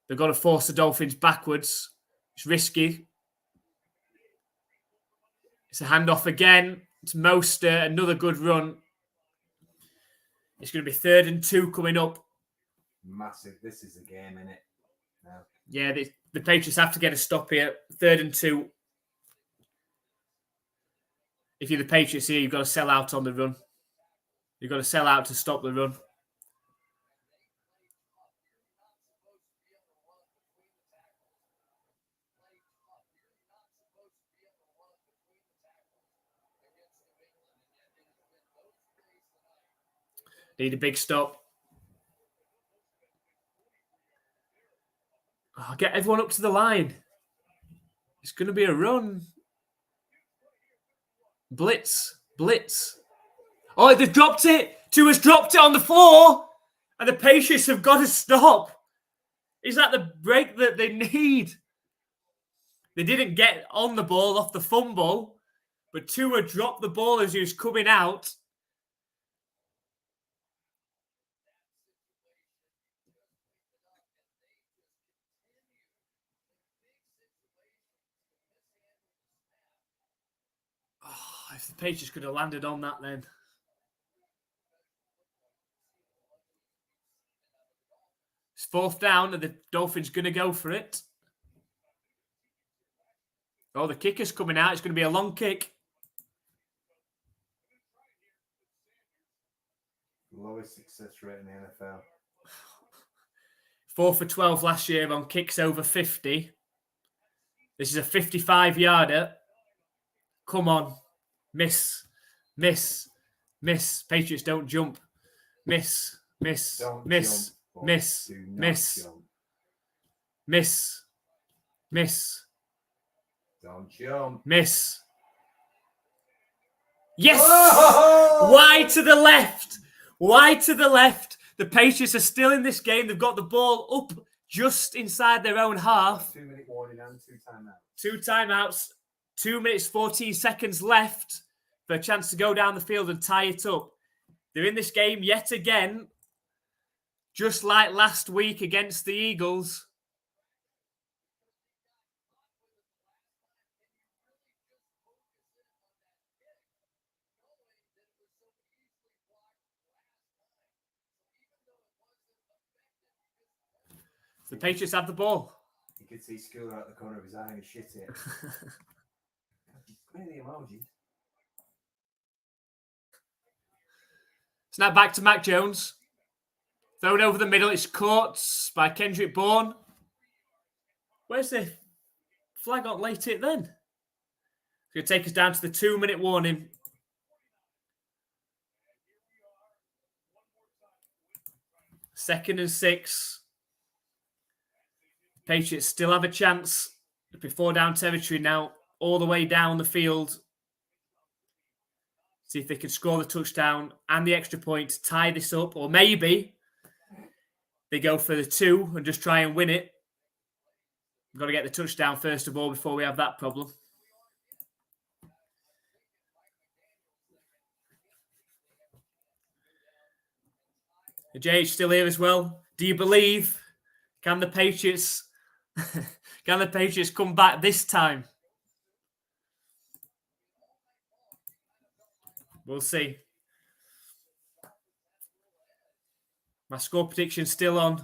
[SPEAKER 1] They've got to force the Dolphins backwards. It's risky. It's a handoff again. It's Mostert, another good run. It's going to be 3rd and 2 coming up.
[SPEAKER 2] Massive. This is the game, isn't it? No.
[SPEAKER 1] Yeah, the Patriots have to get a stop here. 3rd and 2. If you're the Patriots here, you've got to sell out on the run. You've got to sell out to stop the run. Need a big stop. Oh, get everyone up to the line. It's going to be a run. Blitz. Oh, they've dropped it. Tua's dropped it on the floor. And the Patriots have got to stop. Is that the break that they need? They didn't get on the ball off the fumble, but Tua dropped the ball as he was coming out. Oh, if the Patriots could have landed on that then. It's 4th down and the Dolphins going to go for it. Oh, the kicker's coming out. It's going to be a long kick.
[SPEAKER 2] Lowest success rate in the NFL.
[SPEAKER 1] 4 for 12 last year on kicks over 50. This is a 55-yarder. Come on. Miss. Patriots don't jump. Miss.
[SPEAKER 2] Don't
[SPEAKER 1] Miss.
[SPEAKER 2] jump,
[SPEAKER 1] Miss.
[SPEAKER 2] do not
[SPEAKER 1] Miss.
[SPEAKER 2] jump.
[SPEAKER 1] Miss.
[SPEAKER 2] Don't jump.
[SPEAKER 1] Miss. Yes!
[SPEAKER 2] Oh!
[SPEAKER 1] Wide to the left. Wide to the left. The Patriots are still in this game. They've got the ball up just inside their own half.
[SPEAKER 2] 2-minute warning and 2 timeouts.
[SPEAKER 1] 2 timeouts. 2 minutes, 14 seconds left for a chance to go down the field and tie it up. They're in this game yet again, just like last week against the Eagles. The Patriots have the ball.
[SPEAKER 2] You could see Schooler out the corner of his eye and he shit it. Play the emojis.
[SPEAKER 1] Snap back to Mac Jones. Thrown over the middle. It's caught by Kendrick Bourne. Where's the flag got late it then? It's going to take us down to the 2-minute warning. Second and 6. Patriots still have a chance before down territory now, all the way down the field. See if they can score the touchdown and the extra point to tie this up, or maybe they go for the 2 and just try and win it. We've got to get the touchdown first of all before we have that problem. JH still here as well. Do you believe? Can the Patriots come back this time? We'll see. My score prediction's still on.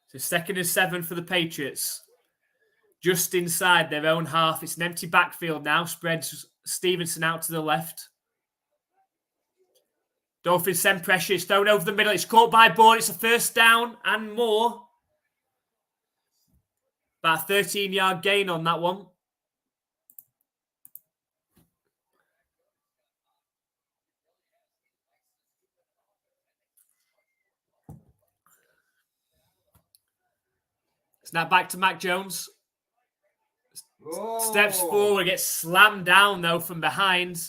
[SPEAKER 1] So 2nd and 7 for the Patriots. Just inside their own half. It's an empty backfield now. Spreads Stevenson out to the left. Dolphins send pressure. It's thrown over the middle. It's caught by Bourne. It's a 1st down and more. About a 13-yard gain on that one. Snap back to Mac Jones.
[SPEAKER 2] Oh.
[SPEAKER 1] Steps forward, gets slammed down though from behind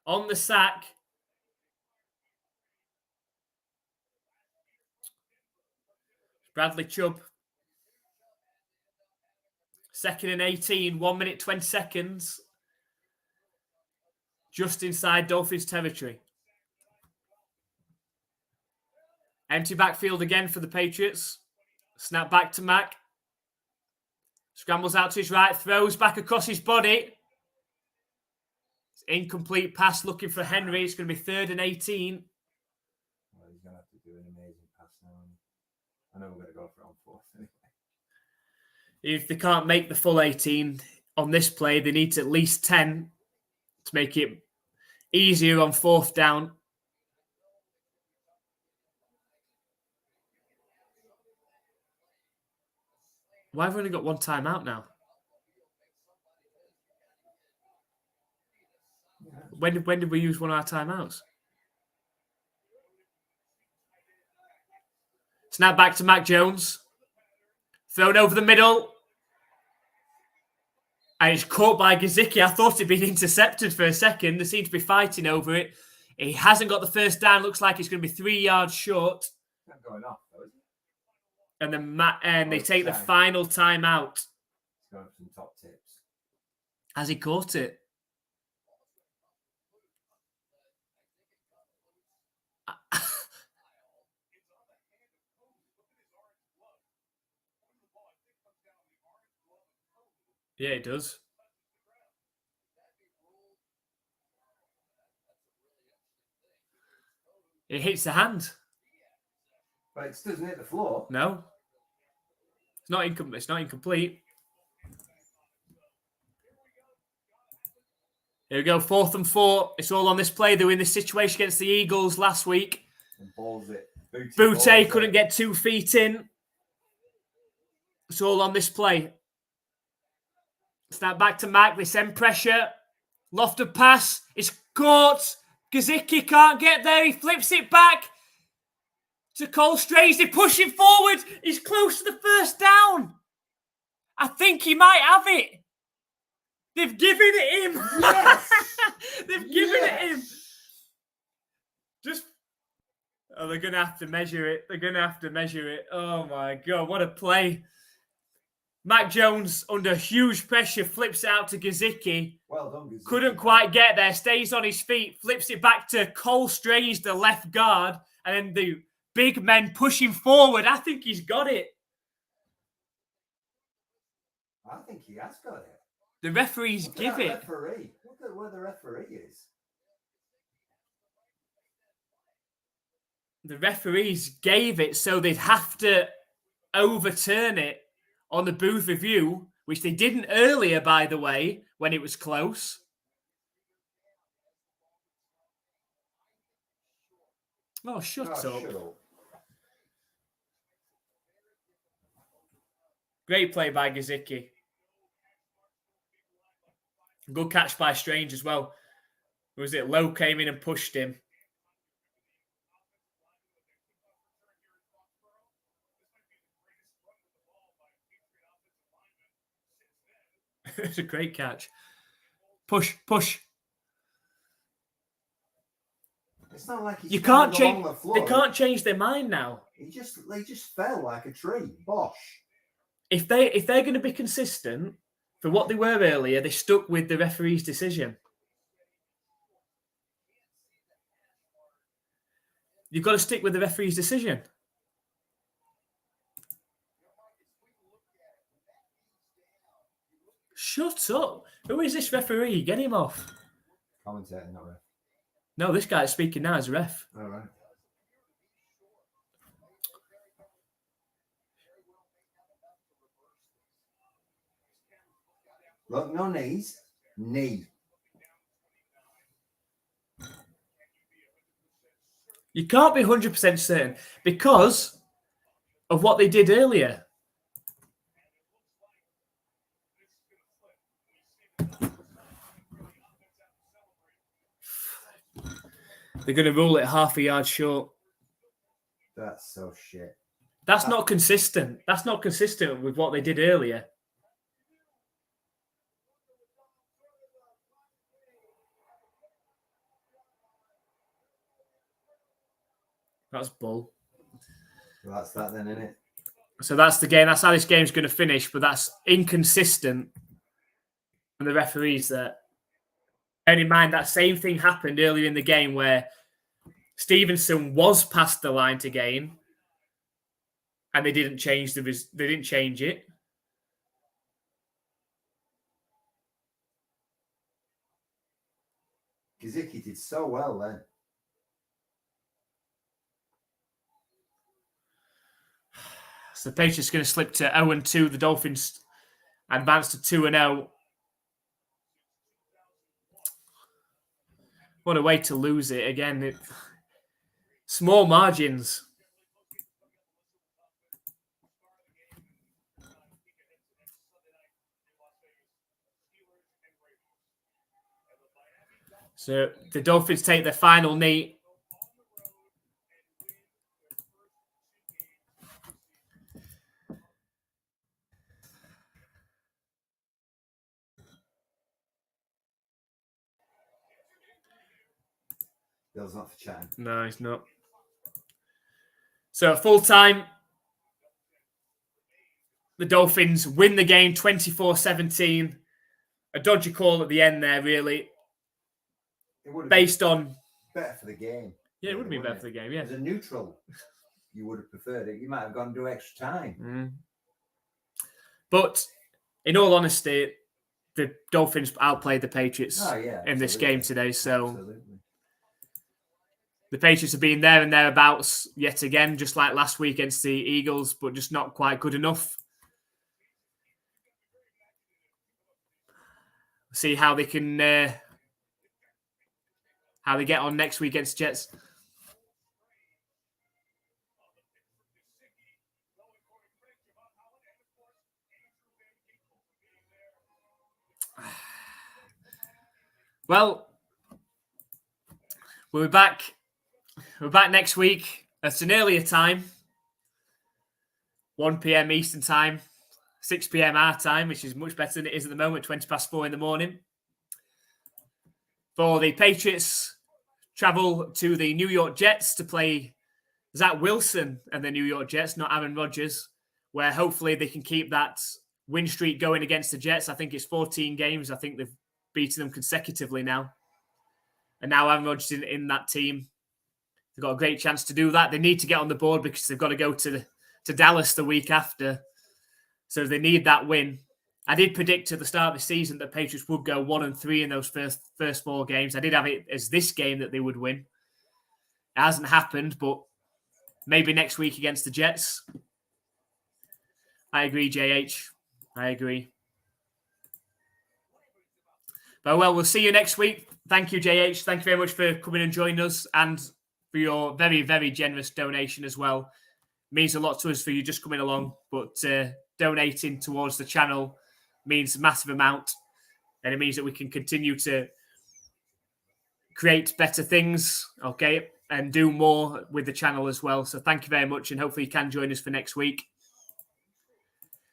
[SPEAKER 1] on the sack. Bradley Chubb. 2nd and 18, 1 minute, 20 seconds. Just inside Dolphins territory. Empty backfield again for the Patriots. Snap back to Mac. Scrambles out to his right, throws back across his body. It's incomplete pass looking for Henry. It's going to be 3rd and 18.
[SPEAKER 2] Well, he's going to have to do an amazing pass now. I know we're going to go for it on 4th anyway.
[SPEAKER 1] If they can't make the full 18 on this play, they need to at least 10 to make it easier on 4th down. Why have we only got one timeout now? When did we use one of our timeouts? Snap back to Mac Jones. Thrown over the middle. And it's caught by Gesicki. I thought it'd been intercepted for a second. They seem to be fighting over it. He hasn't got the first down. Looks like it's going to be 3 yards short.
[SPEAKER 2] Not going off, though, is it?
[SPEAKER 1] And then they take the final timeout.
[SPEAKER 2] He's going for some top tips.
[SPEAKER 1] Has he caught it? Yeah, it does. It hits the hand.
[SPEAKER 2] But it doesn't hit the floor.
[SPEAKER 1] No. It's not incomplete. Here we go, 4th and 4. It's all on this play. They were in this situation against the Eagles last week.
[SPEAKER 2] And balls it.
[SPEAKER 1] Boutte couldn't get 2 feet in. It's all on this play. Snap back to Mac. They send pressure. Lofted pass. It's caught. Gesicki can't get there. He flips it back to Cole Strange. They push him forward. He's close to the first down. I think he might have it. They've given it him.
[SPEAKER 2] Yes.
[SPEAKER 1] They've given it him. They're going to have to measure it. Oh, my God. What a play. Mac Jones, under huge pressure, flips it out to Gesicki.
[SPEAKER 2] Well done, Gesicki.
[SPEAKER 1] Couldn't quite get there. Stays on his feet. Flips it back to Cole Strange, the left guard. And then the big men pushing forward. I think he's got it.
[SPEAKER 2] I think he has got it.
[SPEAKER 1] The referees give it.
[SPEAKER 2] Referee. Look at where the referee is.
[SPEAKER 1] The referees gave it, so they'd have to overturn it on the booth review, which they didn't earlier, by the way, when it was close. Oh, shut up. Great play by Gesicki. Good catch by Strange as well. Was it Lowe came in and pushed him? It's a great catch. Push.
[SPEAKER 2] It's not like
[SPEAKER 1] you can't change. They can't change their mind now.
[SPEAKER 2] They just fell like a tree. Bosh.
[SPEAKER 1] If they're going to be consistent for what they were earlier, they stuck with the referee's decision. You've got to stick with the referee's decision. Shut up. Who is this referee? Get him off.
[SPEAKER 2] Commentator, not ref.
[SPEAKER 1] No, this guy is speaking now as a ref.
[SPEAKER 2] All right. Look, no knees. Knee.
[SPEAKER 1] You can't be 100% certain because of what they did earlier. They're going to rule it half a yard short.
[SPEAKER 2] That's so shit.
[SPEAKER 1] That's not consistent. That's not consistent with what they did earlier. That's bull.
[SPEAKER 2] Well, that's that then, isn't it?
[SPEAKER 1] So that's the game. That's how this game's going to finish, but that's inconsistent from the referees there. Bear in mind, that same thing happened earlier in the game where Stevenson was past the line to gain, and they didn't change they didn't change it.
[SPEAKER 2] Gesicki did so well then.
[SPEAKER 1] So the Patriots are going to slip to 0-2. The Dolphins advance to 2-0. What a way to lose it again. Small margins. So the Dolphins take their final knee.
[SPEAKER 2] Bill's not for chatting.
[SPEAKER 1] No, he's not. So at full time, the Dolphins win the game 24-17. A dodgy call at the end there, really. Based on...
[SPEAKER 2] better for the game.
[SPEAKER 1] Yeah, it would have been better for the game, yeah.
[SPEAKER 2] As a neutral, you would have preferred it. You might have gone to do extra time.
[SPEAKER 1] But in all honesty, the Dolphins outplayed the Patriots in this game today. So
[SPEAKER 2] Absolutely.
[SPEAKER 1] The Patriots have been there and thereabouts yet again, just like last week against the Eagles, but just not quite good enough. See how they can, how they get on next week against Jets. Well, we'll be back. We're back next week at an earlier time, 1 p.m. Eastern time, 6 p.m. our time, which is much better than it is at the moment, 20 past 4 in the morning. For the Patriots, travel to the New York Jets to play Zach Wilson and the New York Jets, not Aaron Rodgers, where hopefully they can keep that win streak going against the Jets. I think it's 14 games. I think they've beaten them consecutively now. And now Aaron Rodgers is in that team. They've got a great chance to do that. They need to get on the board because they've got to go to Dallas the week after. So they need that win. I did predict at the start of the season that Patriots would go 1-3 in those first 4 games. I did have it as this game that they would win. It hasn't happened, but maybe next week against the Jets. I agree, JH. I agree. But well, we'll see you next week. Thank you, JH. Thank you very much for coming and joining us and for your very, very generous donation as well. It means a lot to us for you just coming along, but donating towards the channel means a massive amount, and it means that we can continue to create better things, okay, and do more with the channel as well. So thank you very much, and hopefully you can join us for next week.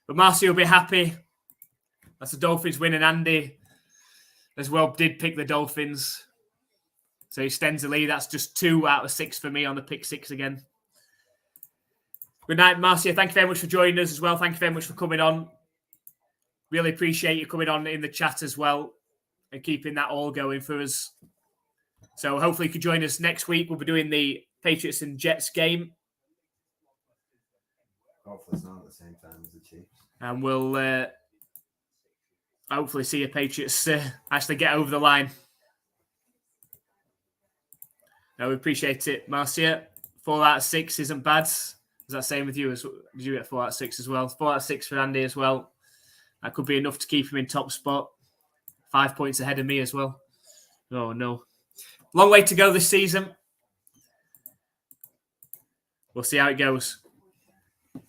[SPEAKER 1] But Marcy will be happy. That's the Dolphins win, and Andy as well did pick the Dolphins. So he extends the lead. That's just 2 out of 6 for me on the pick 6 again. Good night, Marcia. Thank you very much for joining us as well. Thank you very much for coming on. Really appreciate you coming on in the chat as well and keeping that all going for us. So hopefully you can join us next week. We'll be doing the Patriots and Jets game.
[SPEAKER 2] Hopefully it's not at the same time as the Chiefs.
[SPEAKER 1] And we'll hopefully see your Patriots actually get over the line. No, we appreciate it, Marcia. 4 out of 6 isn't bad. Is that same with you? Did you get 4 out of 6 as well? 4 out of 6 for Andy as well. That could be enough to keep him in top spot. 5 points ahead of me as well. Oh, no. Long way to go this season. We'll see how it goes. But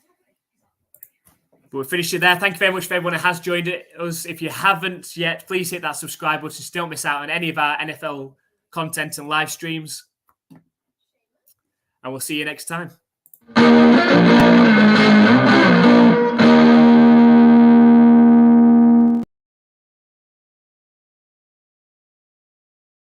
[SPEAKER 1] we'll finish it there. Thank you very much for everyone who has joined us. If you haven't yet, please hit that subscribe button so you don't miss out on any of our NFL content and live streams. And we'll see you next time.